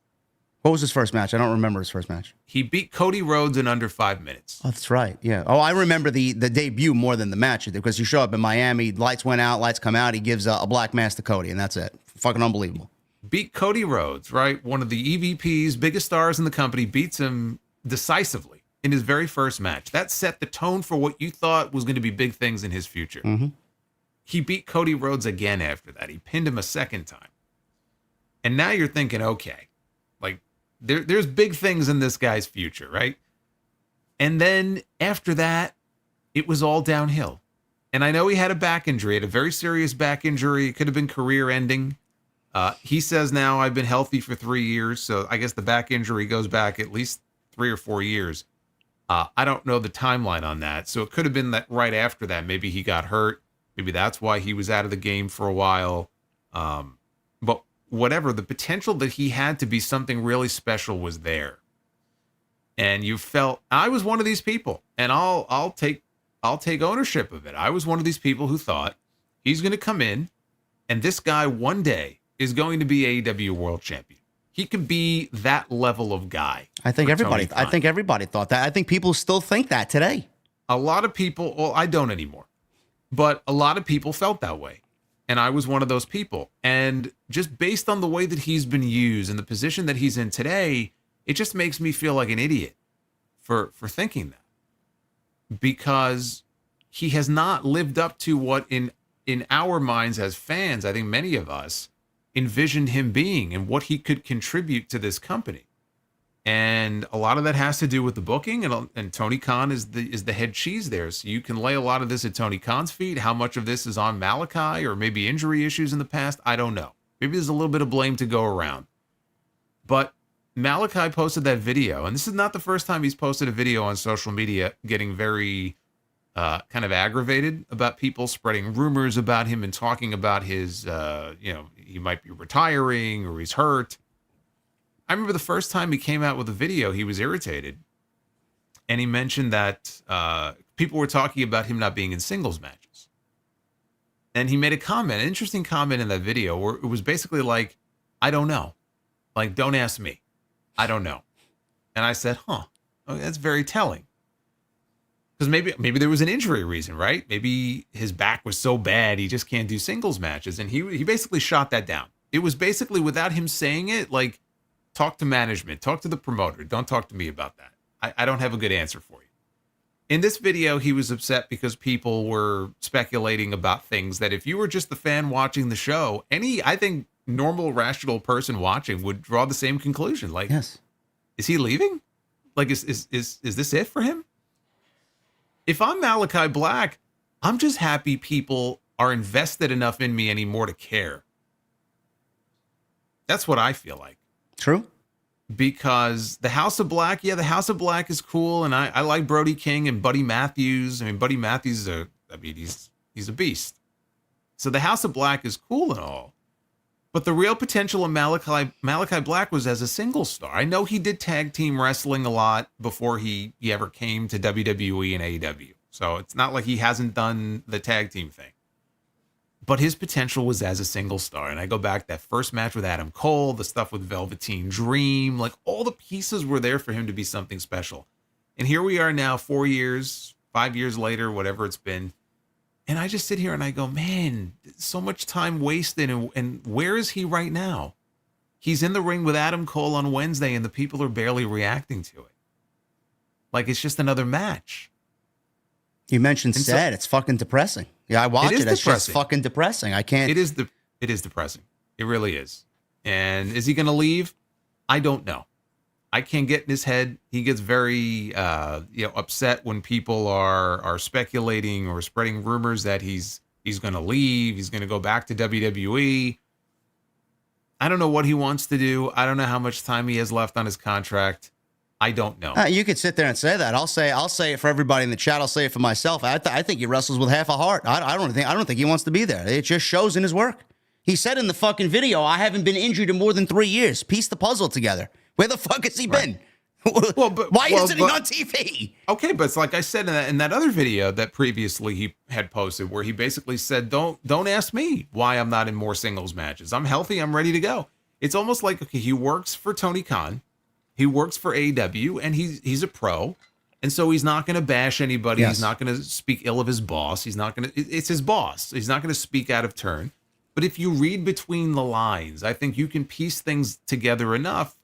What was his first match? I don't remember his first match. He beat Cody Rhodes in under 5 minutes. Oh, that's right. Yeah. Oh, I remember the debut more than the match because you show up in Miami, lights went out, lights come out. He gives a black mask to Cody, and that's it. Fucking unbelievable. Beat Cody Rhodes, right? One of the EVPs, biggest stars in the company, beats him decisively in his very first match. That set the tone for what you thought was going to be big things in his future. Mm-hmm. He beat Cody Rhodes again after that. He pinned him a second time. And now you're thinking, okay, like there's big things in this guy's future, right? And then after that, it was all downhill. And I know he had a back injury, had a very serious back injury. It could have been career ending. He says now I've been healthy for 3 years. So I guess the back injury goes back at least 3 or 4 years. I don't know the timeline on that. So it could have been that right after that. Maybe he got hurt. Maybe that's why he was out of the game for a while. But whatever, the potential that he had to be something really special was there. And you felt, I was one of these people, and I'll take ownership of it. I was one of these people who thought he's going to come in, and this guy one day is going to be AEW World Champion. He could be that level of guy. I think everybody thought that. I think people still think that today. A lot of people, well, I don't anymore, but a lot of people felt that way. And I was one of those people. And just based on the way that he's been used and the position that he's in today, it just makes me feel like an idiot for thinking that. Because he has not lived up to what in our minds as fans, I think many of us envisioned him being and what he could contribute to this company. And a lot of that has to do with the booking, and Tony Khan is the head cheese there. So you can lay a lot of this at Tony Khan's feet. How much of this is on Malakai or maybe injury issues in the past? I don't know. Maybe there's a little bit of blame to go around. But Malakai posted that video, and this is not the first time he's posted a video on social media getting very kind of aggravated about people spreading rumors about him and talking about his, he might be retiring or he's hurt. I remember the first time he came out with a video, he was irritated. And he mentioned that people were talking about him not being in singles matches. And he made an interesting comment in that video where it was basically like, I don't know. Like, don't ask me. I don't know. And I said, that's very telling. Because maybe there was an injury reason, right? Maybe his back was so bad he just can't do singles matches. And he basically shot that down. It was basically, without him saying it, like, talk to management, talk to the promoter. Don't talk to me about that. I don't have a good answer for you. In this video, he was upset because people were speculating about things that if you were just the fan watching the show, I think normal, rational person watching would draw the same conclusion. Like, yes. Is he leaving? Like, is this it for him? If I'm Malakai Black, I'm just happy people are invested enough in me anymore to care. That's what I feel like. True. Because the House of Black, the House of Black is cool, and I like Brody King and Buddy Matthews. I mean, Buddy Matthews he's a beast. So the House of Black is cool and all. But the real potential of Malakai Black was as a single star. I know he did tag team wrestling a lot before he ever came to WWE and AEW. So it's not like he hasn't done the tag team thing. But his potential was as a single star. And I go back, that first match with Adam Cole, the stuff with Velveteen Dream, like all the pieces were there for him to be something special. And here we are now, 4 years, 5 years later, whatever it's been. And I just sit here and I go, man, so much time wasted. And where is he right now? He's in the ring with Adam Cole on Wednesday and the people are barely reacting to it. Like it's just another match. You mentioned sad. It's fucking depressing. Yeah, I watch it. It's just fucking depressing. I can't. It is depressing. It really is. And is he going to leave? I don't know. I can't get in his head. He gets very upset when people are speculating or spreading rumors that he's going to leave. He's going to go back to WWE. I don't know what he wants to do. I don't know how much time he has left on his contract. I don't know. You could sit there and say that. I'll say it for everybody in the chat. I'll say it for myself. I think he wrestles with half a heart. I don't think he wants to be there. It just shows in his work. He said in the fucking video, I haven't been injured in more than 3 years. Piece the puzzle together. Where the fuck has he been? Well, why isn't he on TV? Okay, but it's like I said in that other video that previously he had posted, where he basically said, "Don't ask me why I'm not in more singles matches. I'm healthy. I'm ready to go." It's almost like, okay, he works for Tony Khan, he works for AEW, and he's a pro, and so he's not going to bash anybody. Yes. He's not going to speak ill of his boss. He's not going to. It's his boss. He's not going to speak out of turn. But if you read between the lines, I think you can piece things together enough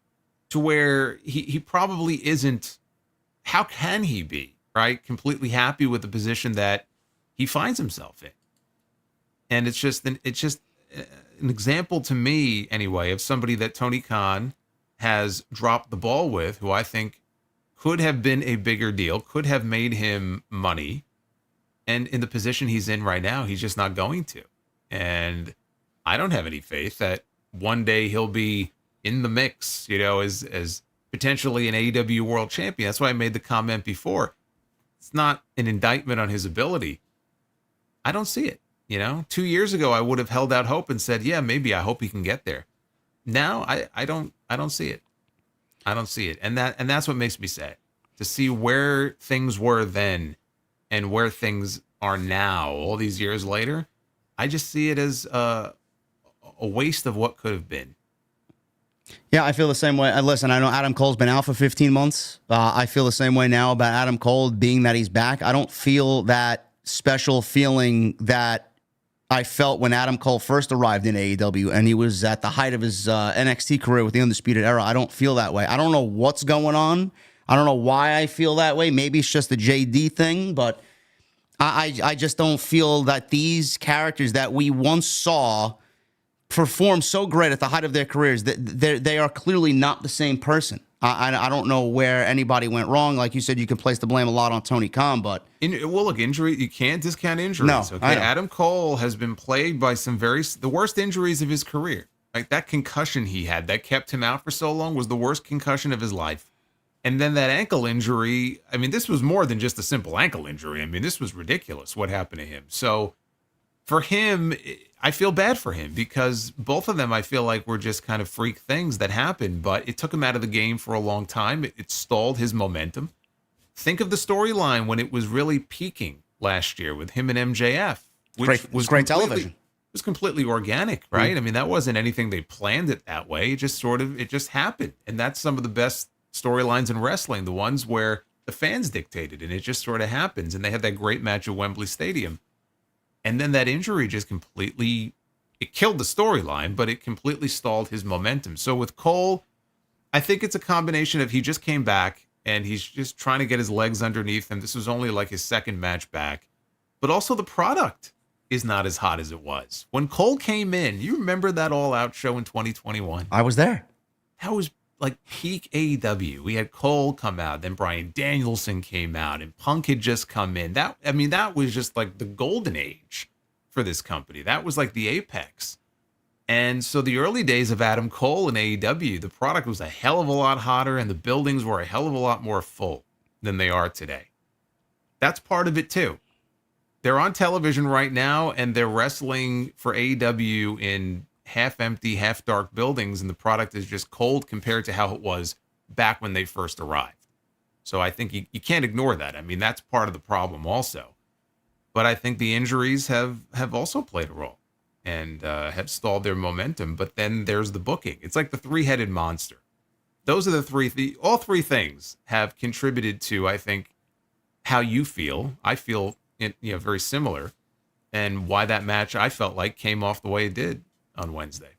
to where he probably isn't, how can he be, right, completely happy with the position that he finds himself in? And it's just an example to me, anyway, of somebody that Tony Khan has dropped the ball with, who I think could have been a bigger deal, could have made him money. And in the position he's in right now, he's just not going to. And I don't have any faith that one day he'll be in the mix, as potentially an AEW world champion. That's why I made the comment before. It's not an indictment on his ability. I don't see it. 2 years ago, I would have held out hope and said, yeah, maybe I hope he can get there. Now I don't see it. I don't see it. And that's what makes me sad, to see where things were then and where things are now, all these years later. I just see it as a waste of what could have been. Yeah, I feel the same way. Listen, I know Adam Cole's been out for 15 months. I feel the same way now about Adam Cole, being that he's back. I don't feel that special feeling that I felt when Adam Cole first arrived in AEW and he was at the height of his NXT career with the Undisputed Era. I don't feel that way. I don't know what's going on. I don't know why I feel that way. Maybe it's just the JD thing, but I just don't feel that these characters that we once saw perform so great at the height of their careers, that they are clearly not the same person. I don't know where anybody went wrong. Like you said, you can place the blame a lot on Tony Khan, but injury, you can't discount injuries. No, okay, Adam Cole has been plagued by the worst injuries of his career. Like that concussion he had that kept him out for so long was the worst concussion of his life. And then that ankle injury, I mean, this was more than just a simple ankle injury. I mean, this was ridiculous what happened to him. So for him, I feel bad for him, because both of them, I feel like, were just kind of freak things that happened, but it took him out of the game for a long time. It stalled his momentum. Think of the storyline when it was really peaking last year with him and MJF, which was great television. It was completely organic, right? I mean, that wasn't anything they planned it that way. It just happened. And that's some of the best storylines in wrestling, the ones where the fans dictated and it just sort of happens. And they had that great match at Wembley Stadium. And then that injury just it killed the storyline, but it completely stalled his momentum. So with Cole, I think it's a combination of he just came back and he's just trying to get his legs underneath him. This was only like his second match back, but also the product is not as hot as it was. When Cole came in, you remember that All Out show in 2021? I was there. That was like peak AEW. We had Cole come out, then Bryan Danielson came out, and Punk had just come in. That was just like the golden age for this company. That was like the apex. And so the early days of Adam Cole and AEW, the product was a hell of a lot hotter and the buildings were a hell of a lot more full than they are today. That's part of it too. They're on television right now and they're wrestling for AEW in half empty, half dark buildings, and the product is just cold compared to how it was back when they first arrived. So I think you can't ignore that. I mean, that's part of the problem also. But I think the injuries have also played a role and have stalled their momentum. But then there's the booking. It's like the three-headed monster. Those are all three things have contributed to, I think, how you feel. I feel very similar, and why that match, I felt like, came off the way it did on Wednesday.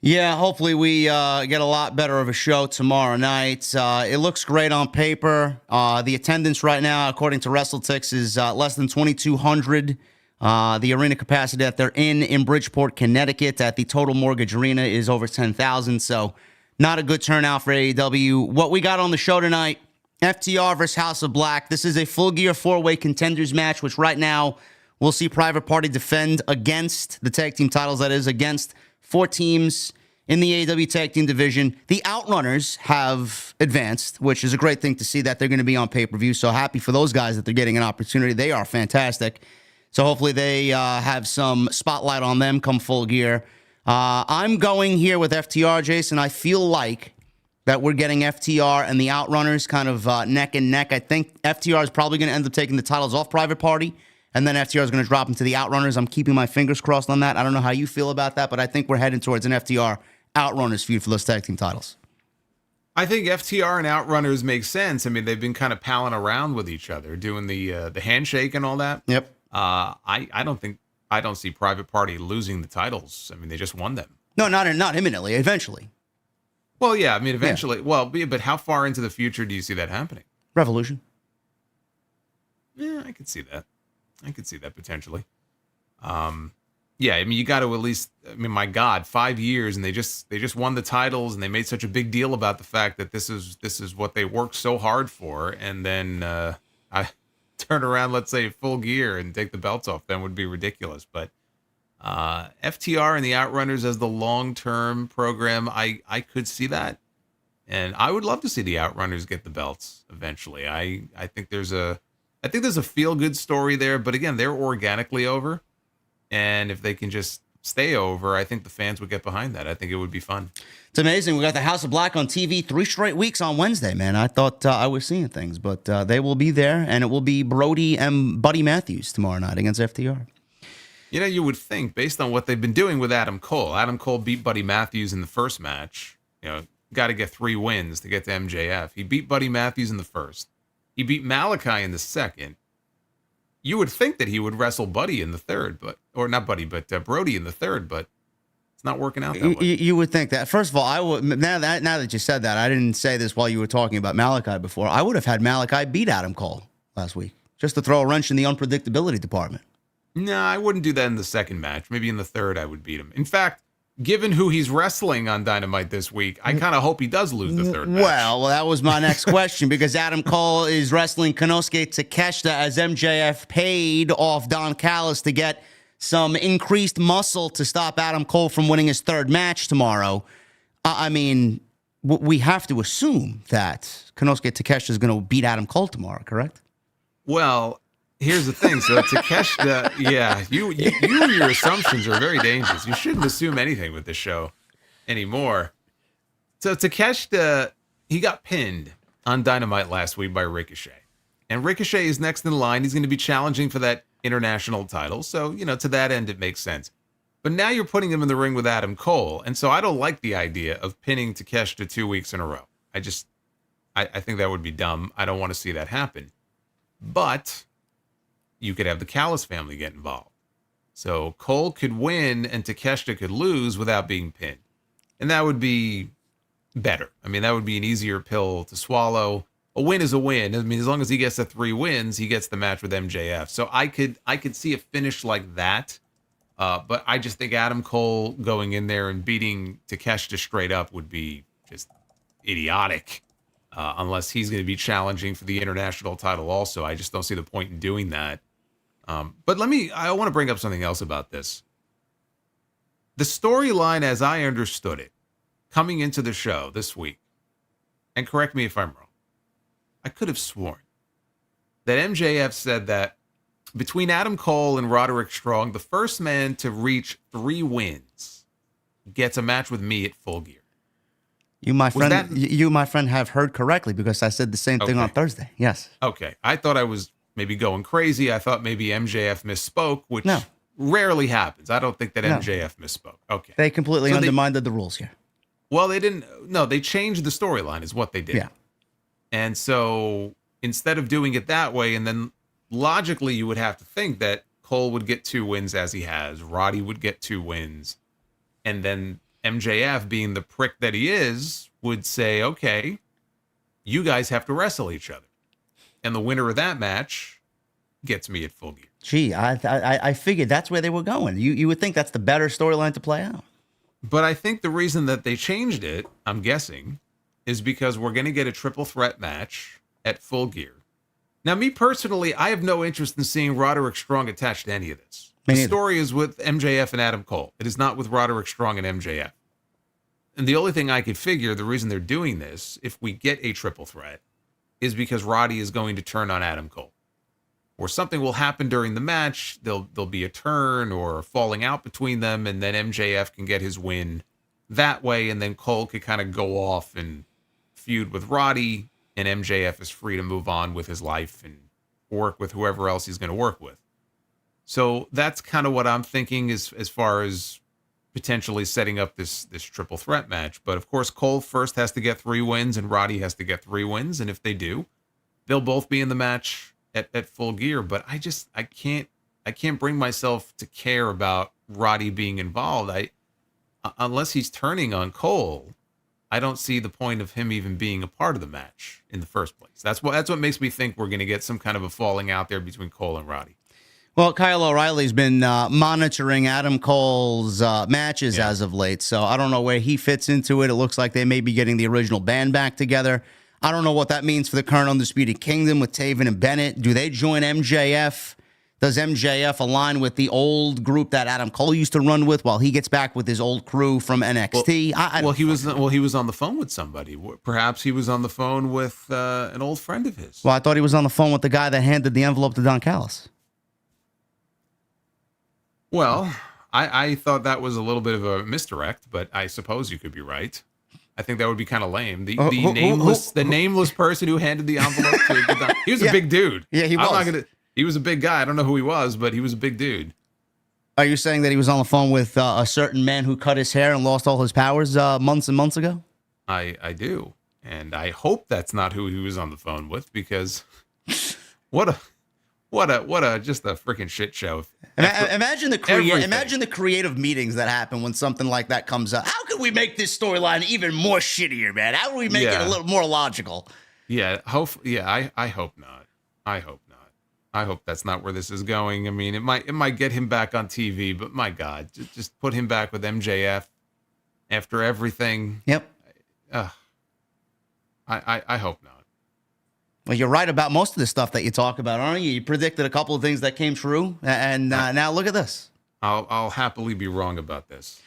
Yeah, hopefully we get a lot better of a show tomorrow night. It looks great on paper. The attendance right now, according to WrestleTix, is less than 2,200. The arena capacity that they're in Bridgeport, Connecticut, at the Total Mortgage Arena is over 10,000. So not a good turnout for AEW. What we got on the show tonight, FTR versus House of Black. This is a Full Gear 4-way contenders match, which right now we'll see Private Party defend against the tag team titles, that is, against 4 teams in the AEW Tag Team division. The Outrunners have advanced, which is a great thing to see that they're going to be on pay-per-view. So happy for those guys that they're getting an opportunity. They are fantastic. So hopefully they have some spotlight on them come Full Gear. I'm going here with FTR, Jason. I feel like that we're getting FTR and the Outrunners kind of neck and neck. I think FTR is probably going to end up taking the titles off Private Party, and then FTR is going to drop them to the Outrunners. I'm keeping my fingers crossed on that. I don't know how you feel about that, but I think we're heading towards an FTR Outrunners feud for those tag team titles. I think FTR and Outrunners make sense. I mean, they've been kind of palling around with each other, doing the handshake and all that. Yep. I don't see Private Party losing the titles. I mean, they just won them. No, not imminently. Eventually. Well, yeah. I mean, eventually. Yeah. Well, but how far into the future do you see that happening? Revolution. Yeah, I could see that. I could see that potentially. Yeah, I mean, you got to at least. I mean, my God, 5 years, and they just won the titles, and they made such a big deal about the fact that this is what they worked so hard for, and then I turn around, let's say, Full Gear and take the belts off them would be ridiculous. But FTR and the Outrunners as the long-term program, I could see that. And I would love to see the Outrunners get the belts eventually. I think there's a feel-good story there, but again, they're organically over. And if they can just stay over, I think the fans would get behind that. I think it would be fun. It's amazing. We got the House of Black on TV 3 straight weeks on Wednesday, man. I thought I was seeing things, but they will be there, and it will be Brody and Buddy Matthews tomorrow night against FTR. You know, you would think, based on what they've been doing with Adam Cole. Adam Cole beat Buddy Matthews in the first match. You know, got to get 3 wins to get to MJF. He beat Buddy Matthews in the first. He beat Malakai in the second. You would think that he would wrestle Buddy in the third, or not Buddy, but Brody in the third, but it's not working out that way. You would think that. First of all, now that you said that, I didn't say this while you were talking about Malakai before. I would have had Malakai beat Adam Cole last week, just to throw a wrench in the unpredictability department. No, I wouldn't do that in the second match. Maybe in the third, I would beat him. In fact, given who he's wrestling on Dynamite this week, I kind of hope he does lose the third match. Well, that was my next question, because Adam Cole is wrestling Konosuke Takeshita as MJF paid off Don Callis to get some increased muscle to stop Adam Cole from winning his third match tomorrow. I mean, we have to assume that Konosuke Takeshita is going to beat Adam Cole tomorrow, correct? Well, here's the thing. So Takeshita, yeah, you and your assumptions are very dangerous. You shouldn't assume anything with this show anymore. So Takeshita, he got pinned on Dynamite last week by Ricochet. And Ricochet is next in line. He's going to be challenging for that international title. So, you know, to that end, it makes sense. But now you're putting him in the ring with Adam Cole. And so I don't like the idea of pinning Takeshita 2 weeks in a row. I think that would be dumb. I don't want to see that happen. But you could have the Callis family get involved. So Cole could win and Takeshita could lose without being pinned. And that would be better. I mean, that would be an easier pill to swallow. A win is a win. I mean, as long as he gets the 3 wins, he gets the match with MJF. So I could see a finish like that. But I just think Adam Cole going in there and beating Takeshita straight up would be just idiotic. Unless he's going to be challenging for the international title also. I just don't see the point in doing that. But I want to bring up something else about this. The storyline, as I understood it, coming into the show this week, and correct me if I'm wrong, I could have sworn that MJF said that between Adam Cole and Roderick Strong, the first man to reach 3 wins gets a match with me at Full Gear. You, my friend, have heard correctly, because I said the same thing on Thursday. Yes. Okay. I thought I was maybe going crazy. I thought maybe MJF misspoke, which rarely happens. I don't think that MJF misspoke. Okay. They completely undermined the rules here. Well, they didn't. No, they changed the storyline is what they did. Yeah. And so instead of doing it that way, and then logically you would have to think that Cole would get 2 wins as he has. Roddy would get 2 wins. And then MJF, being the prick that he is, would say, okay, you guys have to wrestle each other. And the winner of that match gets me at Full Gear. Gee, I figured that's where they were going. You would think that's the better storyline to play out. But I think the reason that they changed it, I'm guessing, is because we're going to get a triple threat match at Full Gear. Now, me personally, I have no interest in seeing Roderick Strong attached to any of this. The story is with MJF and Adam Cole. It is not with Roderick Strong and MJF. And the only thing I could figure, the reason they're doing this, if we get a triple threat, is because Roddy is going to turn on Adam Cole. Or something will happen during the match. There'll be a turn or a falling out between them, and then MJF can get his win that way, and then Cole could kind of go off and feud with Roddy, and MJF is free to move on with his life and work with whoever else he's going to work with. So that's kind of what I'm thinking as far as potentially setting up this triple threat match. But of course, Cole first has to get 3 wins, and Roddy has to get 3 wins, and if they do, they'll both be in the match at Full Gear. But I can't bring myself to care about Roddy being involved. Unless he's turning on Cole, I don't see the point of him even being a part of the match in the first place. That's what makes me think we're going to get some kind of a falling out there between Cole and Roddy. Well, Kyle O'Reilly's been monitoring Adam Cole's matches as of late, so I don't know where he fits into it. It looks like they may be getting the original band back together. I don't know what that means for the current Undisputed Kingdom with Taven and Bennett. Do they join MJF? Does MJF align with the old group that Adam Cole used to run with while he gets back with his old crew from NXT? He was on the phone with somebody. Perhaps he was on the phone with an old friend of his. Well, I thought he was on the phone with the guy that handed the envelope to Don Callis. Well, I thought that was a little bit of a misdirect, but I suppose you could be right. I think that would be kind of lame. The nameless person who handed the envelope to Don. He was a big dude. Yeah, he was. He was a big guy. I don't know who he was, but he was a big dude. Are you saying that he was on the phone with a certain man who cut his hair and lost all his powers months and months ago? I do. And I hope that's not who he was on the phone with, because what a just a freaking shit show. Imagine the creative meetings that happen when something like that comes up. How can we make this storyline even more shittier, man? How do we make it a little more logical? Yeah, I hope not. I hope not. I hope that's not where this is going. I mean, it might get him back on TV, but my God, just put him back with MJF after everything. Yep. I hope not. Well, you're right about most of the stuff that you talk about, aren't you? You predicted a couple of things that came true, and now look at this. I'll happily be wrong about this.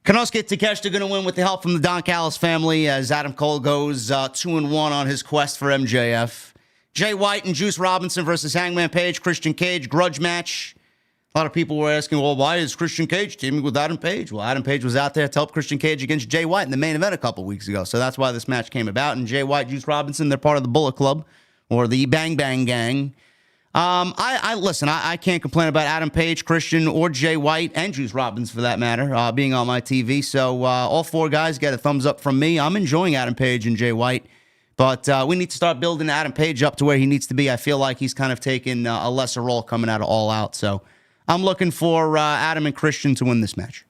Konosuke Takeshita going to win with the help from the Don Callis family as Adam Cole goes 2-1 on his quest for MJF. Jay White and Juice Robinson versus Hangman Page, Christian Cage, grudge match. A lot of people were asking, well, why is Christian Cage teaming with Adam Page? Well, Adam Page was out there to help Christian Cage against Jay White in the main event a couple weeks ago. So that's why this match came about. And Jay White, Juice Robinson, they're part of the Bullet Club or the Bang Bang Gang. I can't complain about Adam Page, Christian, or Jay White, and Juice Robinson for that matter, being on my TV. So all 4 guys get a thumbs up from me. I'm enjoying Adam Page and Jay White. But we need to start building Adam Page up to where he needs to be. I feel like he's kind of taken a lesser role coming out of All Out. So I'm looking for Adam and Christian to win this match.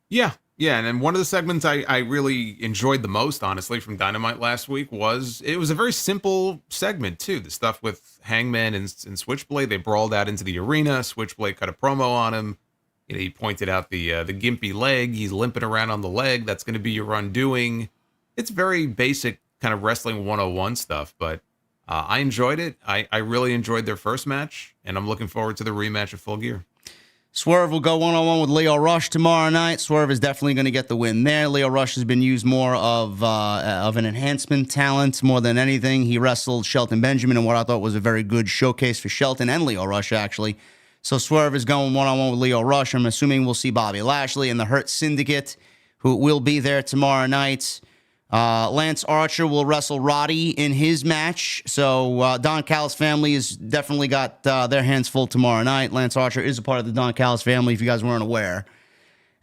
Yeah. And then one of the segments I really enjoyed the most, honestly, from Dynamite last week it was a very simple segment, too. The stuff with Hangman and Switchblade, they brawled out into the arena. Switchblade cut a promo on him. He pointed out the gimpy leg. He's limping around on the leg. That's going to be your undoing. It's very basic kind of wrestling 101 stuff, but I enjoyed it. I really enjoyed their first match, and I'm looking forward to the rematch of Full Gear. Swerve will go 1-on-1 with Leo Rush tomorrow night. Swerve is definitely going to get the win there. Leo Rush has been used more of an enhancement talent more than anything. He wrestled Shelton Benjamin in what I thought was a very good showcase for Shelton and Leo Rush, actually. So Swerve is going 1-on-1 with Leo Rush. I'm assuming we'll see Bobby Lashley and the Hurt Syndicate, who will be there tomorrow night. Lance Archer will wrestle Roddy in his match. So Don Callis family has definitely got their hands full tomorrow night. Lance Archer is a part of the Don Callis family, if you guys weren't aware.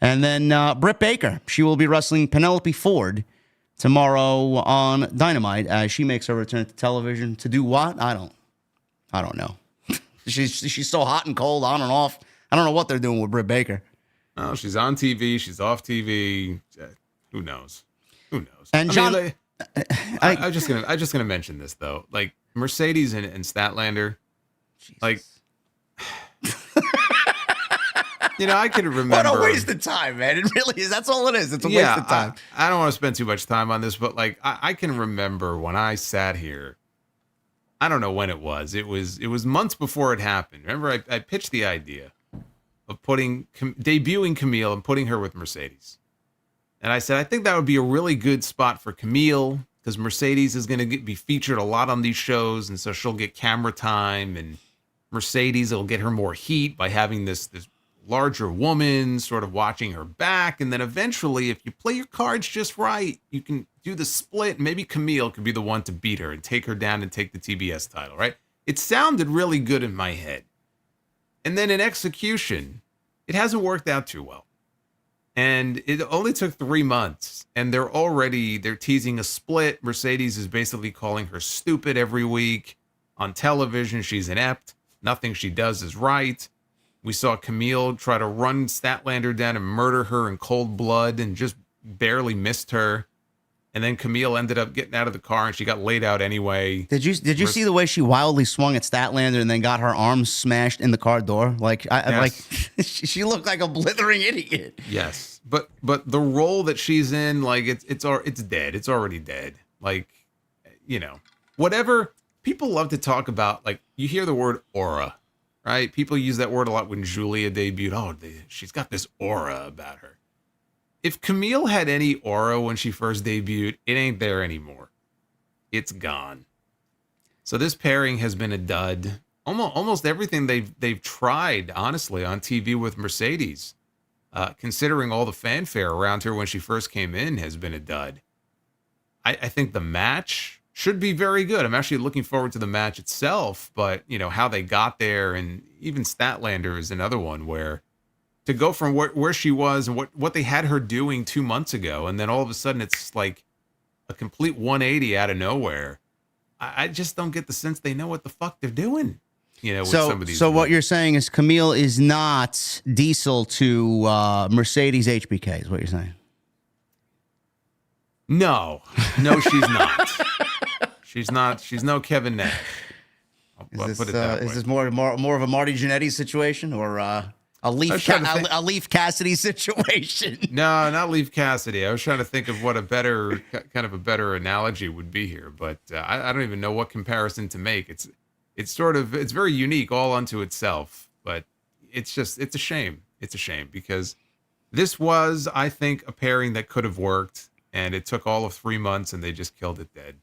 And then Britt Baker, she will be wrestling Penelope Ford tomorrow on Dynamite as she makes her return to television. To do what? I don't know. she's so hot and cold, on and off. I don't know what they're doing with Britt Baker. Oh, she's on TV. She's off TV. Who knows? Who knows? And John, I'm just gonna mention this though. Like Mercedes and Statlander, Jesus. Like, I could remember. What a waste of time, man! It really is. That's all it is. It's a waste of time. I don't want to spend too much time on this, but like I can remember when I sat here. I don't know when it was. It was months before it happened. Remember, I pitched the idea of debuting Camille and putting her with Mercedes. And I said, I think that would be a really good spot for Camille because Mercedes is going to be featured a lot on these shows. And so she'll get camera time, and Mercedes will get her more heat by having this larger woman sort of watching her back. And then eventually, if you play your cards just right, you can do the split. Maybe Camille could be the one to beat her and take her down and take the TBS title, right? It sounded really good in my head. And then in execution, it hasn't worked out too well. And it only took 3 months, and they're teasing a split. Mercedes is basically calling her stupid every week. On television, she's inept. Nothing she does is right. We saw Camille try to run Statlander down and murder her in cold blood and just barely missed her. And then Camille ended up getting out of the car, and she got laid out anyway. Did you see the way she wildly swung at Statlander and then got her arms smashed in the car door? She looked like a blithering idiot. Yes, but the role that she's in, like it's dead. It's already dead. Like, whatever. People love to talk about, like, you hear the word aura, right? People use that word a lot when Julia debuted. Oh, she's got this aura about her. If Camille had any aura when she first debuted, it ain't there anymore. It's gone. So this pairing has been a dud. Almost everything they've tried, honestly, on TV with Mercedes, considering all the fanfare around her when she first came in, has been a dud. I think the match should be very good. I'm actually looking forward to the match itself, but how they got there, and even Statlander is another one where to go from where she was and what they had her doing 2 months ago, and then all of a sudden it's like a complete 180 out of nowhere. I just don't get the sense they know what the fuck they're doing. With some of these. So what you're saying is Camille is not Diesel to Mercedes HBK, is what you're saying? No, she's not. She's not. She's no Kevin Nash. I'll put it that way. Is this more of a Marty Jannetty situation, or a Leaf Cassidy situation? No, not Leaf Cassidy. I was trying to think of what a better analogy would be here, but I don't even know what comparison to make. It's very unique all unto itself, but it's a shame. It's a shame because this was, I think, a pairing that could have worked, and it took all of 3 months, and they just killed it dead.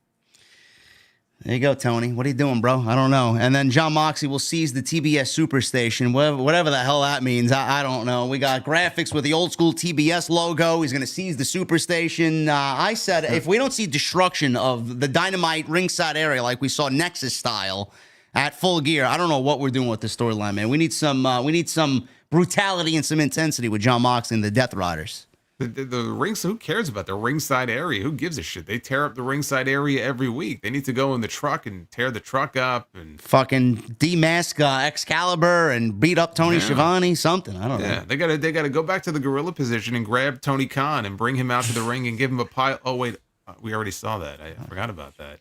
There you go, Tony. What are you doing, bro? I don't know. And then John Moxley will seize the TBS Superstation, whatever the hell that means. I don't know. We got graphics with the old school TBS logo. He's going to seize the Superstation. I said if we don't see destruction of the Dynamite ringside area like we saw Nexus style at Full Gear, I don't know what we're doing with this storyline, man. We need some brutality and some intensity with John Moxley and the Death Riders. The rings, who cares about the ringside area? Who gives a shit? They tear up the ringside area every week. They need to go in the truck and tear the truck up and fucking demask Excalibur and beat up Tony Schiavone, something. I don't know. Yeah, they gotta go back to the gorilla position and grab Tony Khan and bring him out to the ring and give him a pile. Oh wait, we already saw that. I forgot about that.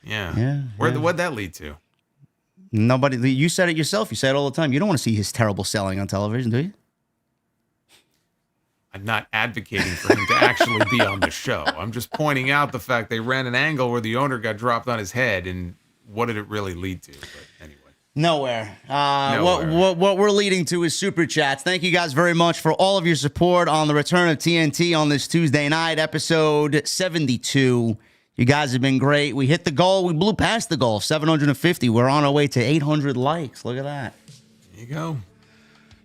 Yeah. What'd that lead to? Nobody. You said it yourself. You say it all the time. You don't want to see his terrible selling on television, do you? I'm not advocating for him to actually be on the show. I'm just pointing out the fact they ran an angle where the owner got dropped on his head, and what did it really lead to? But anyway. Nowhere. What we're leading to is super chats. Thank you guys very much for all of your support on the return of TNT on this Tuesday night, episode 72. You guys have been great. We hit the goal. We blew past the goal, 750. We're on our way to 800 likes. Look at that. There you go.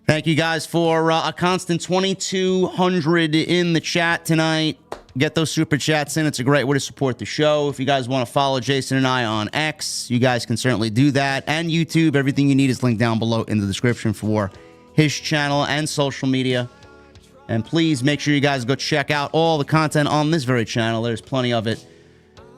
Thank you guys for a constant 2,200 in the chat tonight. Get those super chats in. It's a great way to support the show. If you guys want to follow Jason and I on X, you guys can certainly do that. And YouTube, everything you need is linked down below in the description for his channel and social media. And please make sure you guys go check out all the content on this very channel. There's plenty of it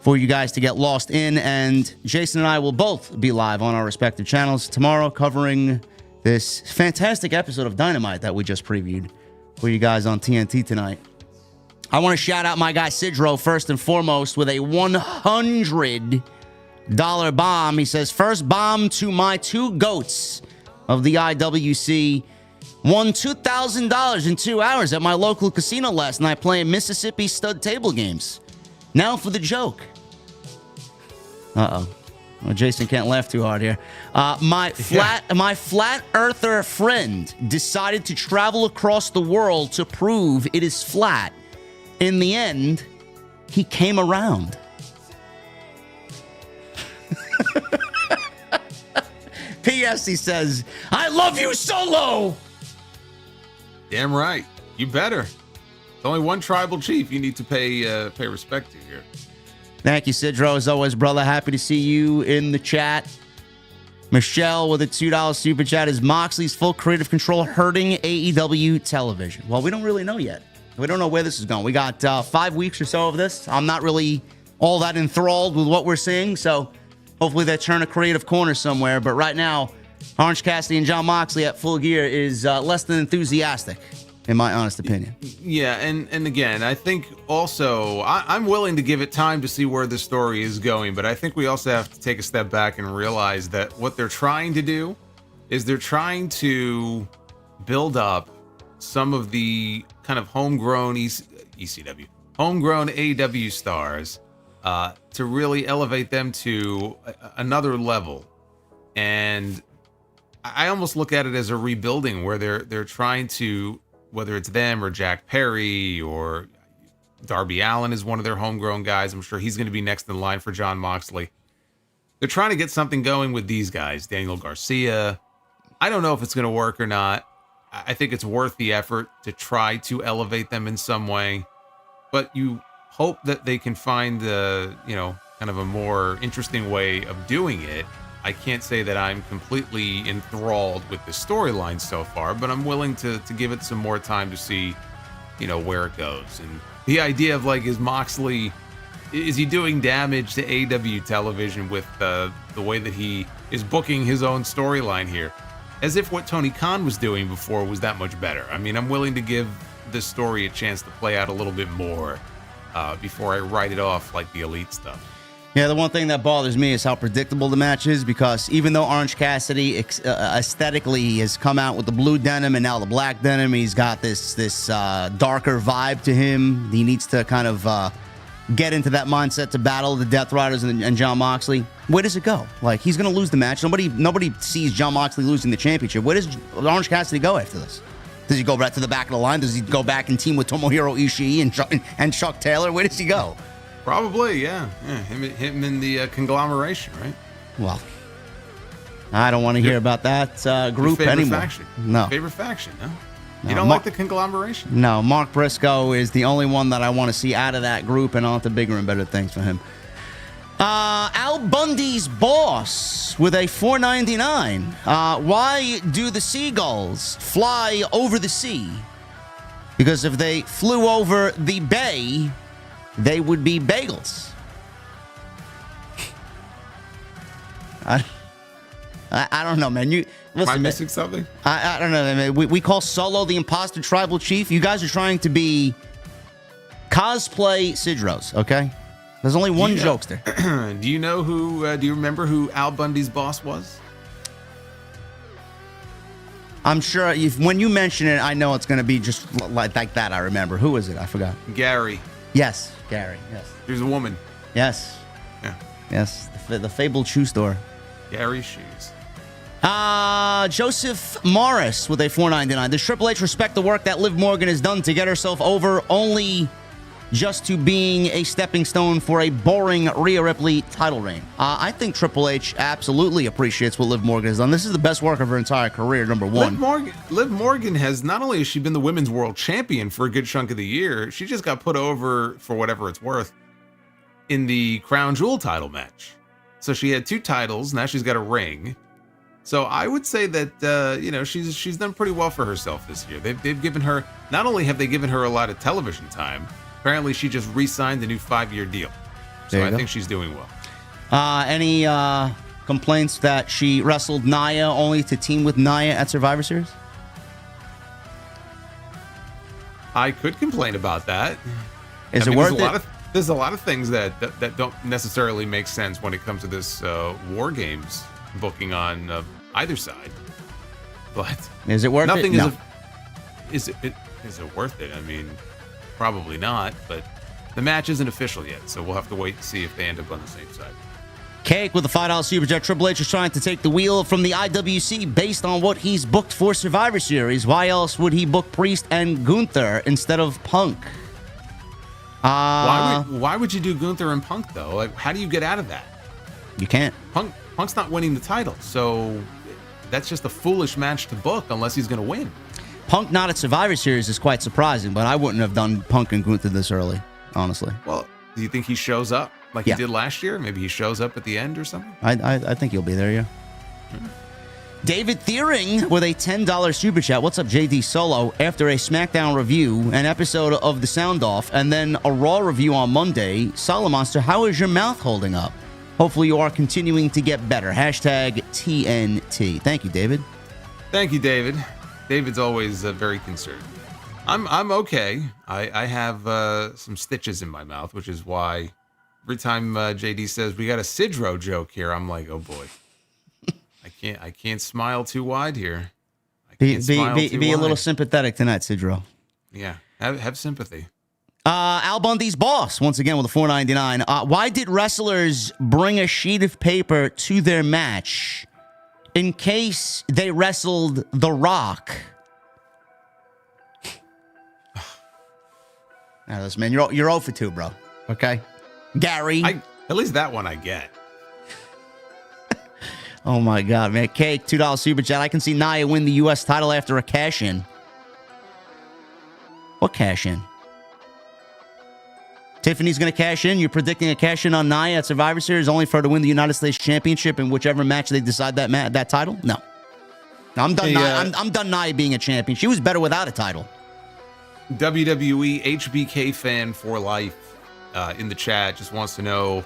for you guys to get lost in. And Jason and I will both be live on our respective channels tomorrow covering this fantastic episode of Dynamite that we just previewed for you guys on TNT tonight. I want to shout out my guy Sidro first and foremost with a $100 bomb. He says, first bomb to my two goats of the IWC. Won $2,000 in 2 hours at my local casino last night playing Mississippi stud table games. Now for the joke. Uh-oh. Well, Jason can't laugh too hard here. My flat earther friend decided to travel across the world to prove it is flat. in the end, he came around. P.S. He says, I love you, Solo. Damn right. You better. There's only one tribal chief you need to pay respect to here. Thank you, Sidro. As always, brother, happy to see you in the chat. Michelle with a $2 super chat. Is Moxley's full creative control hurting AEW television? Well, we don't really know yet. We don't know where this is going. We got 5 weeks or so of this. I'm not really all that enthralled with what we're seeing, so hopefully they turn a creative corner somewhere. But right now, Orange Cassidy and Jon Moxley at Full Gear is less than enthusiastic, in my honest opinion. Yeah, and again, I think also, I'm willing to give it time to see where the story is going, but I think we also have to take a step back and realize that what they're trying to do is they're trying to build up some of the kind of homegrown ECW, homegrown AEW stars to really elevate them to another level. And I almost look at it as a rebuilding where they're trying to, whether it's them or Jack Perry or Darby Allin is one of their homegrown guys. I'm sure he's going to be next in line for Jon Moxley. They're trying to get something going with these guys. Daniel Garcia. I don't know if it's going to work or not. I think it's worth the effort to try to elevate them in some way, but you hope that they can find kind of a more interesting way of doing it. I can't say that I'm completely enthralled with the storyline so far, but I'm willing to give it some more time to see, where it goes. And the idea of is Moxley, is he doing damage to AEW television with the way that he is booking his own storyline here? As if what Tony Khan was doing before was that much better. I mean, I'm willing to give this story a chance to play out a little bit more before I write it off like the Elite stuff. Yeah, the one thing that bothers me is how predictable the match is, because even though Orange Cassidy aesthetically has come out with the blue denim and now the black denim, he's got this darker vibe to him. He needs to kind of get into that mindset to battle the Death Riders and Jon Moxley. Where does it go? He's going to lose the match. Nobody sees Jon Moxley losing the championship. Where does Orange Cassidy go after this? Does he go right to the back of the line? Does he go back and team with Tomohiro Ishii and Chuck Taylor? Where does he go? Probably, yeah. Him in the conglomeration, right? Well, I don't want to hear about that group anymore. Faction. No. Favorite faction, no? You don't like the conglomeration? No, Mark Briscoe is the only one that I want to see out of that group, and on to bigger and better things for him. Al Bundy's boss with a $4.99. Why do the seagulls fly over the sea? Because if they flew over the bay, they would be bagels. I don't know, man. Listen, am I missing something? I don't know, man. We call Solo the imposter tribal chief. You guys are trying to be cosplay Sidros, okay? There's only one jokester. Do you know who? Do you remember who Al Bundy's boss was? I'm sure when you mention it, I know it's going to be just like that. I remember. Who is it? I forgot. Gary. Yes, Gary. Yes. There's a woman. Yes. Yeah. Yes. The fabled shoe store. Gary's shoes. Joseph Morris with a $4.99. Does Triple H respect the work that Liv Morgan has done to get herself over, only just to being a stepping stone for a boring Rhea Ripley title reign? I think Triple H absolutely appreciates what Liv Morgan has done. This is the best work of her entire career, number one. Liv Morgan has, not only has she been the women's world champion for a good chunk of the year, she just got put over, for whatever it's worth, in the Crown Jewel title match. So she had 2 titles, now she's got a ring. So I would say that she's done pretty well for herself this year. They've given her, not only have they given her a lot of television time, apparently she just re-signed a new 5-year deal. So I think she's doing well. Any complaints that she wrestled Nia only to team with Nia at Survivor Series? I could complain about that. Is it worth it? There's a lot of things that don't necessarily make sense when it comes to this WarGames booking on either side. But is it worth it? No. Is it worth it? I mean, probably not, but the match isn't official yet, so we'll have to wait and see if they end up on the same side. Cake with a $5 super chat. Triple H is trying to take the wheel from the IWC based on what he's booked for Survivor Series. Why else would he book Priest and Gunther instead of Punk? Why would you do Gunther and Punk though? Like, how do you get out of that? You can't. Punk's not winning the title, so that's just a foolish match to book unless he's going to win. Punk not at Survivor Series is quite surprising, but I wouldn't have done Punk and Gunther this early, honestly. Well, do you think he shows up like he did last year? Maybe he shows up at the end or something? I think he'll be there, yeah. David Thiering with a $10 super chat. What's up, JD Solo? After a SmackDown review, an episode of The Sound Off, and then a Raw review on Monday, Solomonster, how is your mouth holding up? Hopefully you are continuing to get better. Hashtag TNT. Thank you, David. Thank you, David. David's always very concerned. I'm okay. I have some stitches in my mouth, which is why every time JD says we got a Sidro joke here, I'm like, oh boy. I can't smile too wide here. Be a little sympathetic tonight, Sidro. Yeah, have sympathy. Al Bundy's boss, once again with a $4.99. Why did wrestlers bring a sheet of paper to their match in case they wrestled The Rock? Now, listen, man, you're 0 for 2, bro. Okay? Gary. At least that one I get. Oh, my God, man. Cake, $2 super chat. I can see Nia win the U.S. title after a cash-in. What cash-in? Tiffany's going to cash in. You're predicting a cash-in on Nia at Survivor Series only for her to win the United States Championship in whichever match they decide that title? No. I'm done. I'm done Nia being a champion. She was better without a title. WWE HBK fan for life in the chat just wants to know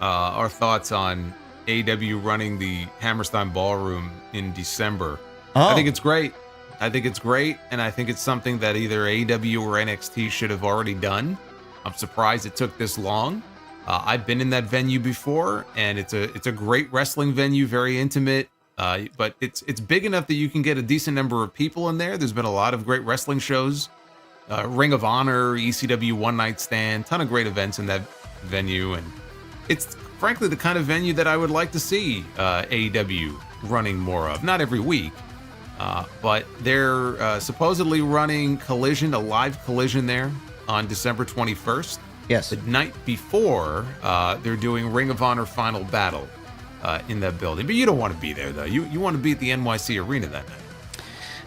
our thoughts on AEW running the Hammerstein Ballroom in December. I think it's great. And I think it's something that either AEW or NXT should have already done. I'm surprised it took this long. I've been in that venue before, and it's a great wrestling venue, very intimate. But it's big enough that you can get a decent number of people in there. There's been a lot of great wrestling shows, Ring of Honor, ECW One Night Stand, ton of great events in that venue, and it's frankly the kind of venue that I would like to see AEW running more of. Not every week, but they're supposedly running Collision, a live Collision there on December 21st. Yes. The night before, they're doing Ring of Honor Final Battle in that building. But you don't want to be there, though. You want to be at the NYC Arena that night.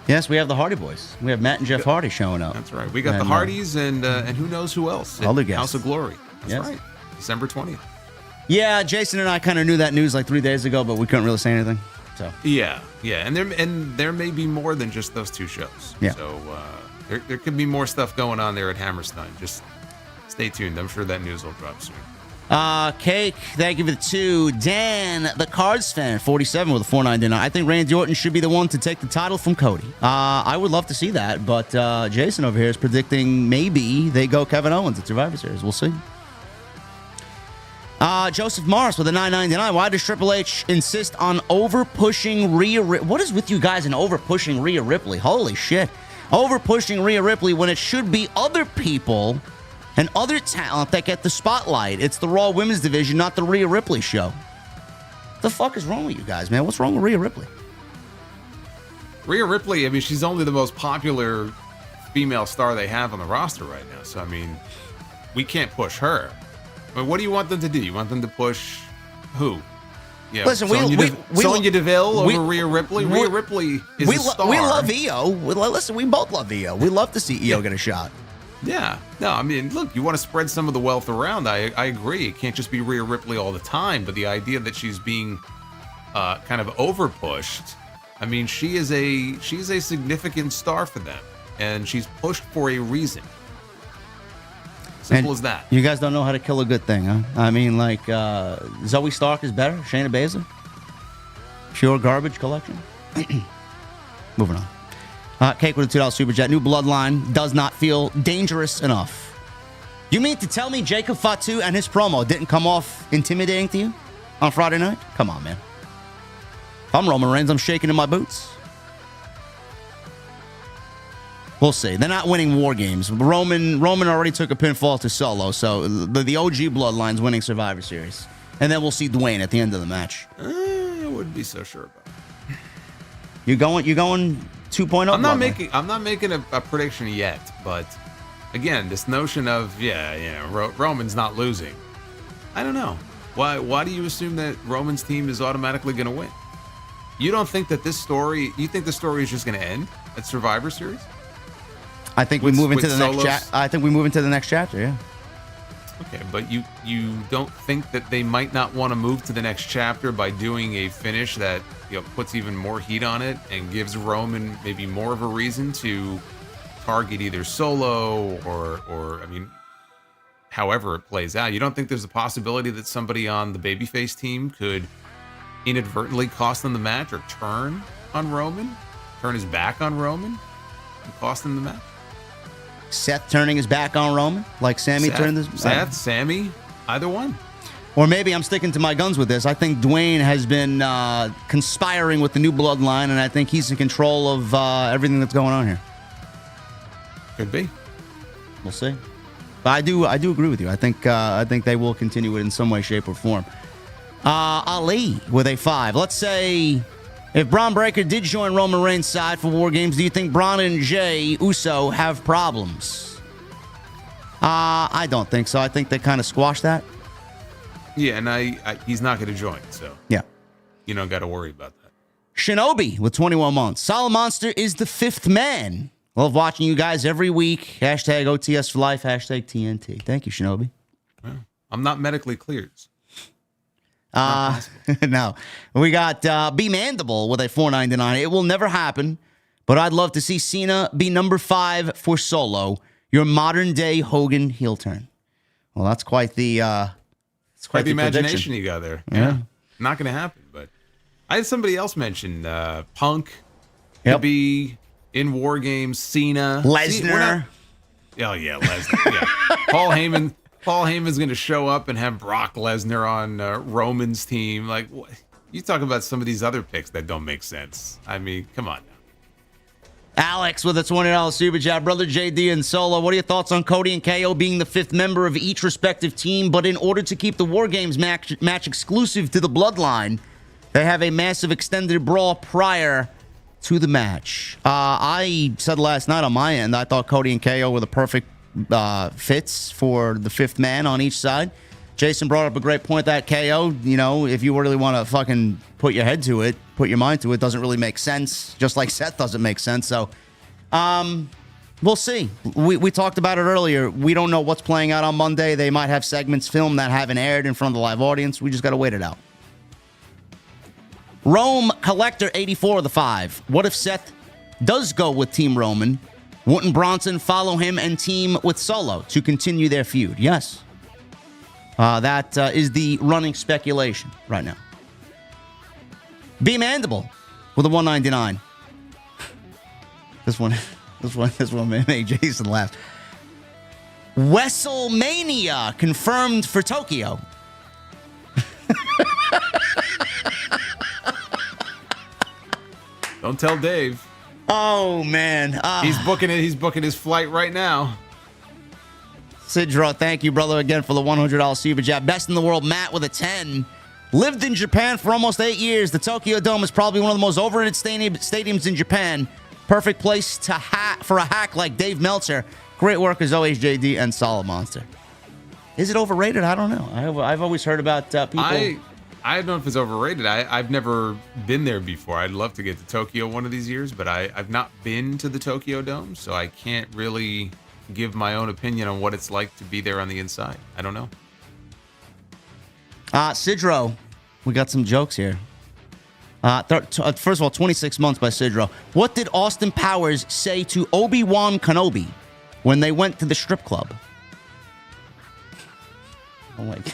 Yes, we have the Hardy Boys. We have Matt and Jeff Hardy showing up. That's right. We got the Hardys and who knows who else. Other guests. House of Glory. That's right. December 20th. Yeah, Jason and I kind of knew that news like 3 days ago, but we couldn't really say anything. So yeah, and there may be more than just those two shows. Yeah. So there could be more stuff going on there at Hammerstein. Just stay tuned. I'm sure that news will drop soon. Cake, thank you for the 2. Dan, the Cards fan, 47 with a $4.99. I think Randy Orton should be the one to take the title from Cody. I would love to see that, but Jason over here is predicting maybe they go Kevin Owens at Survivor Series. We'll see. Joseph Morris with a $9.99. Why does Triple H insist on over-pushing Rhea Ripley? What is with you guys and over-pushing Rhea Ripley? Holy shit. Over-pushing Rhea Ripley when it should be other people and other talent that get the spotlight. It's the Raw Women's Division, not the Rhea Ripley show. What the fuck is wrong with you guys, man? What's wrong with Rhea Ripley? Rhea Ripley, I mean, she's only the most popular female star they have on the roster right now. So, I mean, we can't push her. I mean, what do you want them to do? You want them to push who? Yeah, listen, Sonya Deville over Rhea Ripley. Rhea Ripley is a star. We love Io. Listen, we both love Io. We love to see Io get a shot. Yeah. No, I mean, look, you want to spread some of the wealth around. I agree. It can't just be Rhea Ripley all the time. But the idea that she's being kind of overpushed, I mean, she's a significant star for them, and she's pushed for a reason. Simple as that. You guys don't know how to kill a good thing, huh? I mean, like, Zoe Stark is better. Shayna Baszler. Pure garbage collection. Moving on. Cake with a $2 super chat. New Bloodline does not feel dangerous enough. You mean to tell me Jacob Fatu and his promo didn't come off intimidating to you on Friday night? Come on, man. If I'm Roman Reigns, I'm shaking in my boots. We'll see. They're not winning WarGames. Roman already took a pinfall to Solo, so the OG Bloodline's winning Survivor Series. And then we'll see Dwayne at the end of the match. I wouldn't be so sure about it. You going 2.0? I'm not making a prediction yet, but again, this notion of Roman's not losing. I don't know. Why do you assume that Roman's team is automatically going to win? You don't think that this story? You think the story is just going to end at Survivor Series? I think we move into the next chapter. I think we move into the next chapter. Yeah. Okay, but you don't think that they might not want to move to the next chapter by doing a finish that puts even more heat on it and gives Roman maybe more of a reason to target either Solo or I mean, however it plays out. You don't think there's a possibility that somebody on the babyface team could inadvertently cost them the match or turn on Roman, turn his back on Roman, and cost them the match? Seth turning his back on Roman, like Sammy turned his. Seth, Sammy, either one. Or maybe I'm sticking to my guns with this. I think Dwayne has been conspiring with the new Bloodline, and I think he's in control of everything that's going on here. Could be. We'll see. But I do agree with you. I think they will continue it in some way, shape, or form. Ali with a 5. Let's say if Braun Breaker did join Roman Reigns' side for WarGames, do you think Braun and Jey Uso have problems? I don't think so. I think they kind of squashed that. Yeah, and he's not going to join, so yeah, you don't got to worry about that. Shinobi with 21 months. Solid Monster is the 5th man. Love watching you guys every week. Hashtag OTS for life. Hashtag TNT. Thank you, Shinobi. Well, I'm not medically cleared. No. We got B Mandible with a $4.99. It will never happen, but I'd love to see Cena be number 5 for Solo. Your modern day Hogan heel turn. Well, that's quite the quite the imagination prediction you got there. Yeah. Not going to happen, but I had somebody else mention Punk Yep. could be in WarGames, Cena. Lesnar. Oh, yeah, Lesnar. Yeah. Paul Heyman's going to show up and have Brock Lesnar on Roman's team. Like, you talk about some of these other picks that don't make sense. I mean, come on now. Alex with a $20 super chat. Brother JD and Solo, what are your thoughts on Cody and KO being the 5th member of each respective team, but in order to keep the WarGames match exclusive to the Bloodline, they have a massive extended brawl prior to the match? I said last night on my end, I thought Cody and KO were the perfect fits for the 5th man on each side. Jason brought up a great point that KO, if you really want to fucking put your head to it, put your mind to it, doesn't really make sense. Just like Seth doesn't make sense. So, we'll see. We talked about it earlier. We don't know what's playing out on Monday. They might have segments filmed that haven't aired in front of the live audience. We just got to wait it out. Rome Collector 84 of the 5. What if Seth does go with Team Roman? Wouldn't Bronson follow him and team with Solo to continue their feud? Yes. That is the running speculation right now. B Mandible with a $1.99. This one made Jason laugh. WrestleMania confirmed for Tokyo. Don't tell Dave. Oh man, He's booking it. He's booking his flight right now. Sidro, thank you, brother, again for the $100 super chat. Best in the world, Matt with a 10. Lived in Japan for almost 8 years. The Tokyo Dome is probably one of the most overrated stadiums in Japan. Perfect place to for a hack like Dave Meltzer. Great work as always, JD and Solid Monster. Is it overrated? I don't know. I've always heard about people. I don't know if it's overrated. I've never been there before. I'd love to get to Tokyo one of these years, but I've not been to the Tokyo Dome, so I can't really give my own opinion on what it's like to be there on the inside. I don't know. Sidro, we got some jokes here. First of all, 26 months by Sidro. What did Austin Powers say to Obi-Wan Kenobi when they went to the strip club? Oh my God.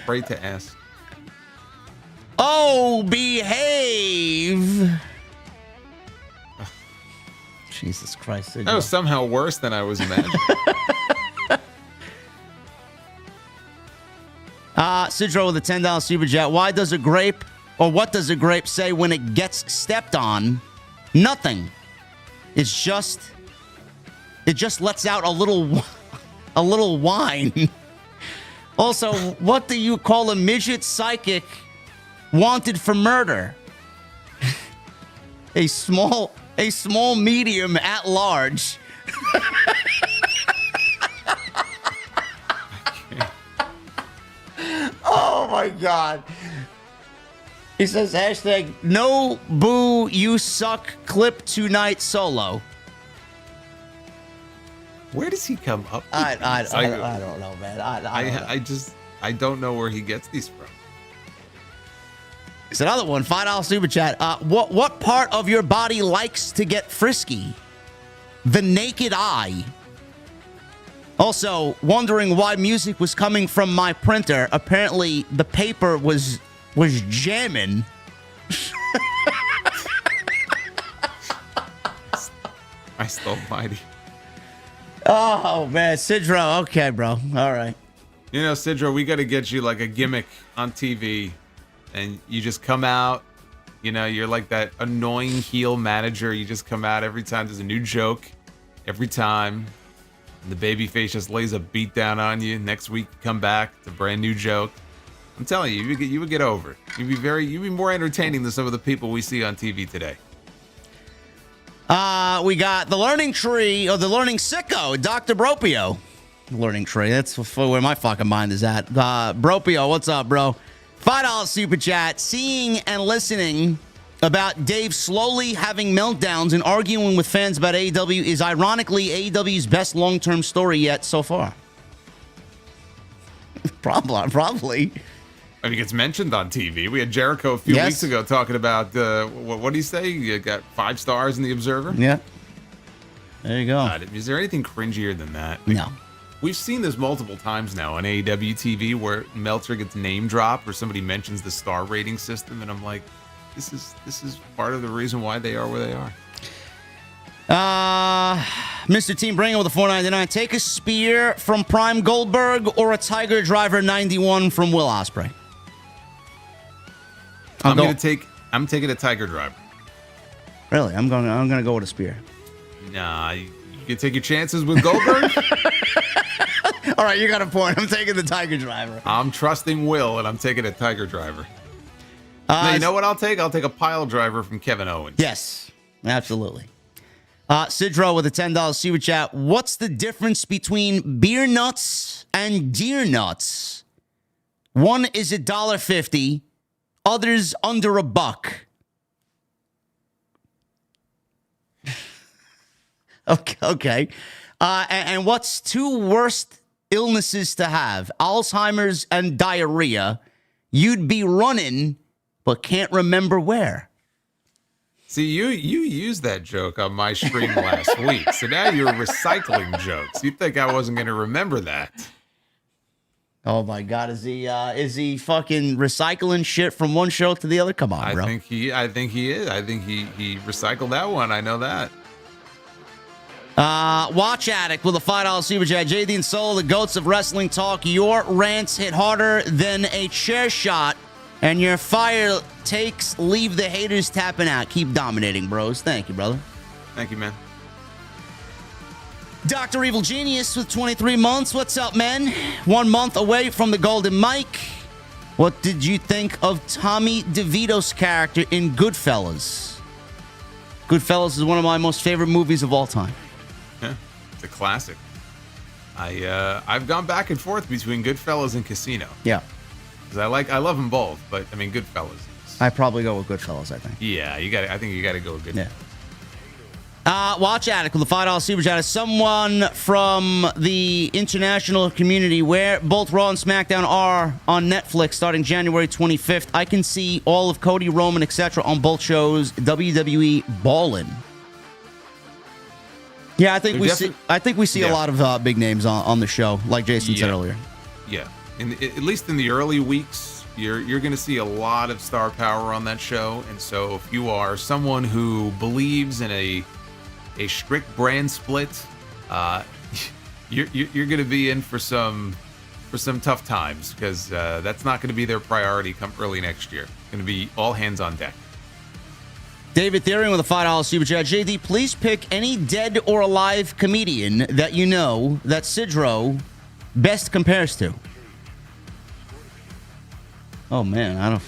Right to ask. Oh, behave. Jesus Christ. That was somehow worse than I was imagining. Sidro with a $10 super chat. What does a grape say when it gets stepped on? Nothing. It just lets out a little whine. Also, what do you call a midget psychic wanted for murder? A small a small medium at large. Oh my God. He says hashtag no boo you suck clip tonight solo. Where does he come up with I these? don't know, man. I don't know where he gets these from. It's another one. $5 super chat. What part of your body likes to get frisky? The naked eye. Also, wondering why music was coming from my printer. Apparently, the paper was jamming. Christ almighty. Oh, man. Sidro. Okay, bro. All right. You know, Sidro, we got to get you like a gimmick on TV, and you just come out. You know, you're like that annoying heel manager. You just come out every time there's a new joke. Every time. And the babyface just lays a beat down on you. Next week, come back. It's a brand new joke. I'm telling you, you would get over it. You'd be more entertaining than some of the people we see on TV today. We got the learning tree, or the learning sicko, Dr. Bropio. Learning tree. That's where my fucking mind is at. Bropio, what's up, bro? $5 super chat. Seeing and listening about Dave slowly having meltdowns and arguing with fans about AEW is ironically AEW's best long-term story yet so far. Probably. I mean, it gets mentioned on TV. We had Jericho a few weeks ago talking about, what did he say? You got 5 stars in The Observer? Yeah. There you go. God, is there anything cringier than that? No. We've seen this multiple times now on AEW TV where Meltzer gets name dropped or somebody mentions the star rating system, and I'm like, this is part of the reason why they are where they are. Mr. Team Bringer with a $4.99. Take a spear from Prime Goldberg or a Tiger Driver 91 from Will Ospreay. I'm taking a Tiger Driver. Really? I'm gonna go with a spear. Nah, you can take your chances with Goldberg. All right, you got a point. I'm taking the Tiger Driver. I'm trusting Will, and I'm taking a Tiger Driver. Now, you know what I'll take? I'll take a pile driver from Kevin Owens. Yes, absolutely. Sidro with a $10 super chat. What's the difference between beer nuts and deer nuts? One is $1.50, others under $1. Okay. And what's 2 worst illnesses to have? Alzheimer's and diarrhea. You'd be running, but can't remember where. See, you used that joke on my stream last week, so now you're recycling jokes. You'd think I wasn't going to remember that. Oh my God, is he fucking recycling shit from one show to the other? Come on, bro. I think he is. I think he recycled that one. I know that. Watch Addict with a $5 super chat. JD and Solo, the goats of wrestling talk. Your rants hit harder than a chair shot, and your fire takes leave the haters tapping out. Keep dominating, bros. Thank you, brother. Thank you, man. Dr. Evil Genius with 23 months. What's up, man? 1 month away from the Golden Mic. What did you think of Tommy DeVito's character in Goodfellas? Goodfellas is one of my most favorite movies of all time. Yeah, it's a classic. I've gone back and forth between Goodfellas and Casino. Yeah. Because I love them both, but I mean Goodfellas. I'd probably go with Goodfellas, I think. Yeah, I think you got to go with Goodfellas. Yeah. Watch Addict with a $5 super chat. As someone from the international community, where both Raw and SmackDown are on Netflix starting January 25th, I can see all of Cody, Roman, etc. on both shows. WWE ballin'. Yeah, I think we see a lot of big names on the show, like Jason said earlier. Yeah, at least in the early weeks, you're going to see a lot of star power on that show. And so, if you are someone who believes in a strict brand split, you're going to be in for some tough times, because that's not going to be their priority come early next year. It's going to be all hands on deck. David Therian with a $5 super chat. JD, please pick any dead or alive comedian that you know that Sidro best compares to. Oh man,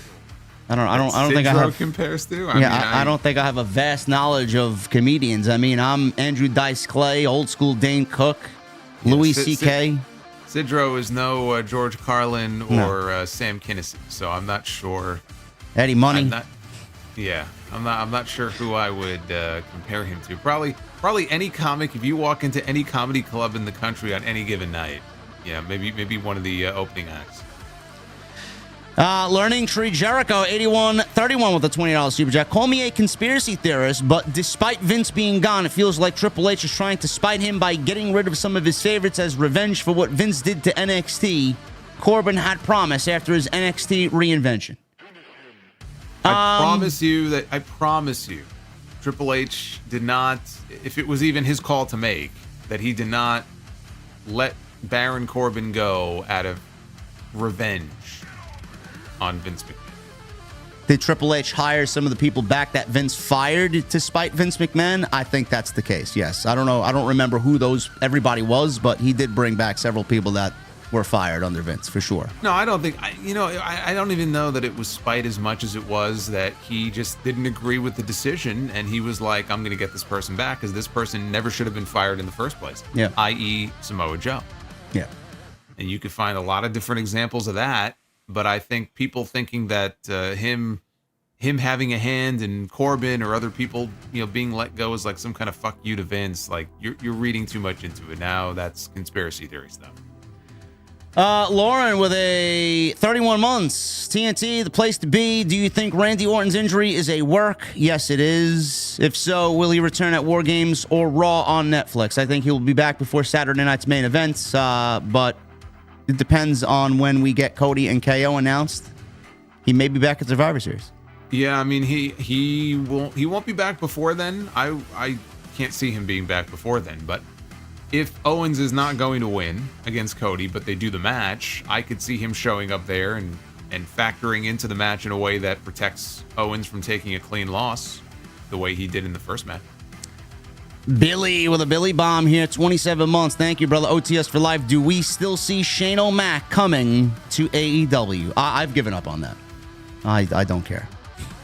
I don't think I have. compares to. I don't think I have a vast knowledge of comedians. I mean, I'm Andrew Dice Clay, old school Dane Cook, Louis C.K. Sidro is no George Carlin or Sam Kinison, so I'm not sure. Eddie Money. I'm not sure who I would compare him to. Probably any comic. If you walk into any comedy club in the country on any given night, maybe one of the opening acts. Learning Tree Jericho 8131 with a $20 super chat. Call me a conspiracy theorist, but despite Vince being gone, it feels like Triple H is trying to spite him by getting rid of some of his favorites as revenge for what Vince did to NXT. Corbin had promised after his NXT reinvention. I promise you, Triple H did not, if it was even his call to make, that he did not let Baron Corbin go out of revenge on Vince McMahon. Did Triple H hire some of the people back that Vince fired to spite Vince McMahon? I think that's the case, yes. I don't know. I don't remember who everybody was, but he did bring back several people that were fired under Vince, for sure. No, I don't think, I don't even know that it was spite as much as it was that he just didn't agree with the decision, and he was like, I'm going to get this person back because this person never should have been fired in the first place, i.e. Samoa Joe. Yeah. And you could find a lot of different examples of that. But I think people thinking that him having a hand in Corbin or other people, being let go is like some kind of fuck you to Vince. Like you're reading too much into it now. That's conspiracy theory stuff. Lauren with a 31 months. TNT, the place to be. Do you think Randy Orton's injury is a work? Yes, it is. If so, will he return at WarGames or Raw on Netflix? I think he will be back before Saturday night's main events, but it depends on when we get Cody and KO announced. He may be back at Survivor Series. Yeah, I mean he won't be back before then. I can't see him being back before then. But if Owens is not going to win against Cody, but they do the match, I could see him showing up there and factoring into the match in a way that protects Owens from taking a clean loss, the way he did in the first match. Billy with a Billy bomb here, 27 months. Thank you, brother. OTS for life. Do we still see Shane O'Mac coming to AEW? I've given up on that. I don't care.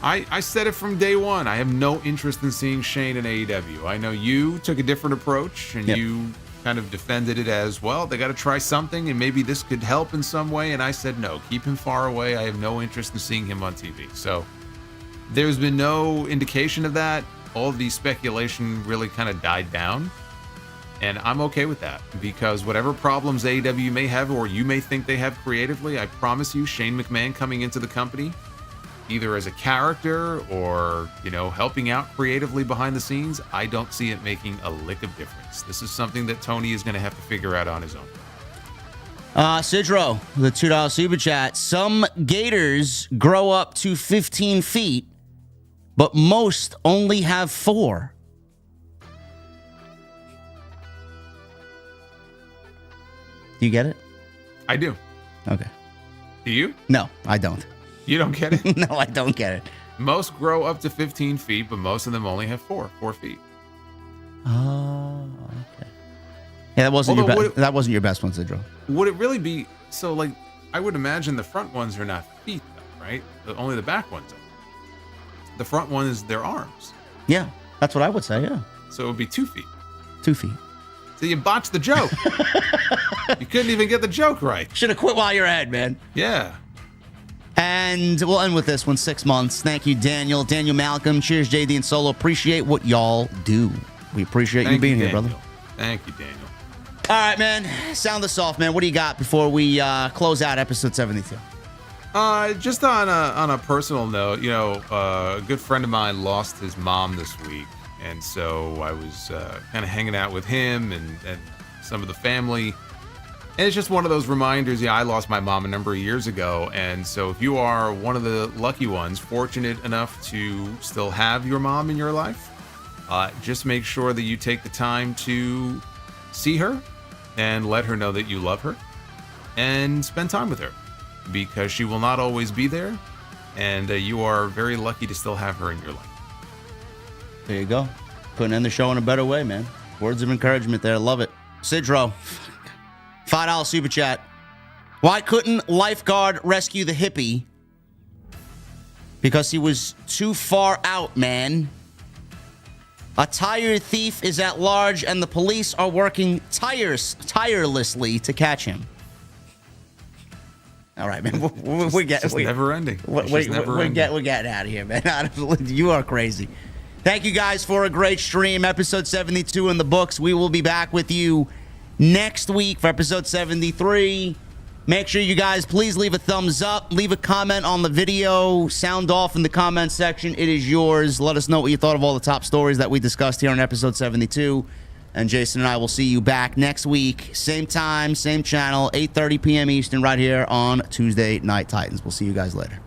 I said it from day one. I have no interest in seeing Shane in AEW. I know you took a different approach, and you kind of defended it as, well, they got to try something, and maybe this could help in some way. And I said, no, keep him far away. I have no interest in seeing him on TV. So there's been no indication of that. All the speculation really kind of died down, and I'm okay with that, because whatever problems AEW may have, or you may think they have creatively, I promise you, Shane McMahon coming into the company, either as a character or, helping out creatively behind the scenes, I don't see it making a lick of difference. This is something that Tony is going to have to figure out on his own. Sidro, the $2 super chat. Some gators grow up to 15 feet, but most only have 4. Do you get it? I do. Okay. Do you? No, I don't. You don't get it? No, I don't get it. Most grow up to 15 feet, but most of them only have 4 feet. Oh, okay. Yeah, that wasn't your best one, Sidro. Would it really be so? Like, I would imagine the front ones are not feet, though, right? Only the back ones are. The front one is their arms. Yeah, that's what I would say, yeah. So it would be 2 feet. 2 feet. So you botched the joke. You couldn't even get the joke right. Should have quit while you're ahead, man. Yeah. And we'll end with this one, 6 months. Thank you, Daniel. Daniel Malcolm. Cheers, JD and Solo. Appreciate what y'all do. We appreciate you being here, brother. Thank you, Daniel. All right, man. Sound us off, man. What do you got before we close out episode 72? Just on a personal note, a good friend of mine lost his mom this week, and so I was kind of hanging out with him and some of the family, and it's just one of those reminders. I lost my mom a number of years ago, and so if you are one of the lucky ones, fortunate enough to still have your mom in your life, just make sure that you take the time to see her and let her know that you love her and spend time with her, because she will not always be there, and you are very lucky to still have her in your life. There you go. Couldn't end the show in a better way, man. Words of encouragement there. Love it. Sidro, $5 super chat. Why couldn't lifeguard rescue the hippie because he was too far out, man. A tire thief is at large, and the police are working tirelessly to catch him. All right, man. We're never ending. We're getting out of here, man. You are crazy. Thank you guys for a great stream. Episode 72 in the books. We will be back with you next week for episode 73. Make sure you guys please leave a thumbs up. Leave a comment on the video. Sound off in the comment section. It is yours. Let us know what you thought of all the top stories that we discussed here on episode 72. And Jason and I will see you back next week. Same time, same channel, 8:30 p.m. Eastern, right here on Tuesday Night Titans. We'll see you guys later.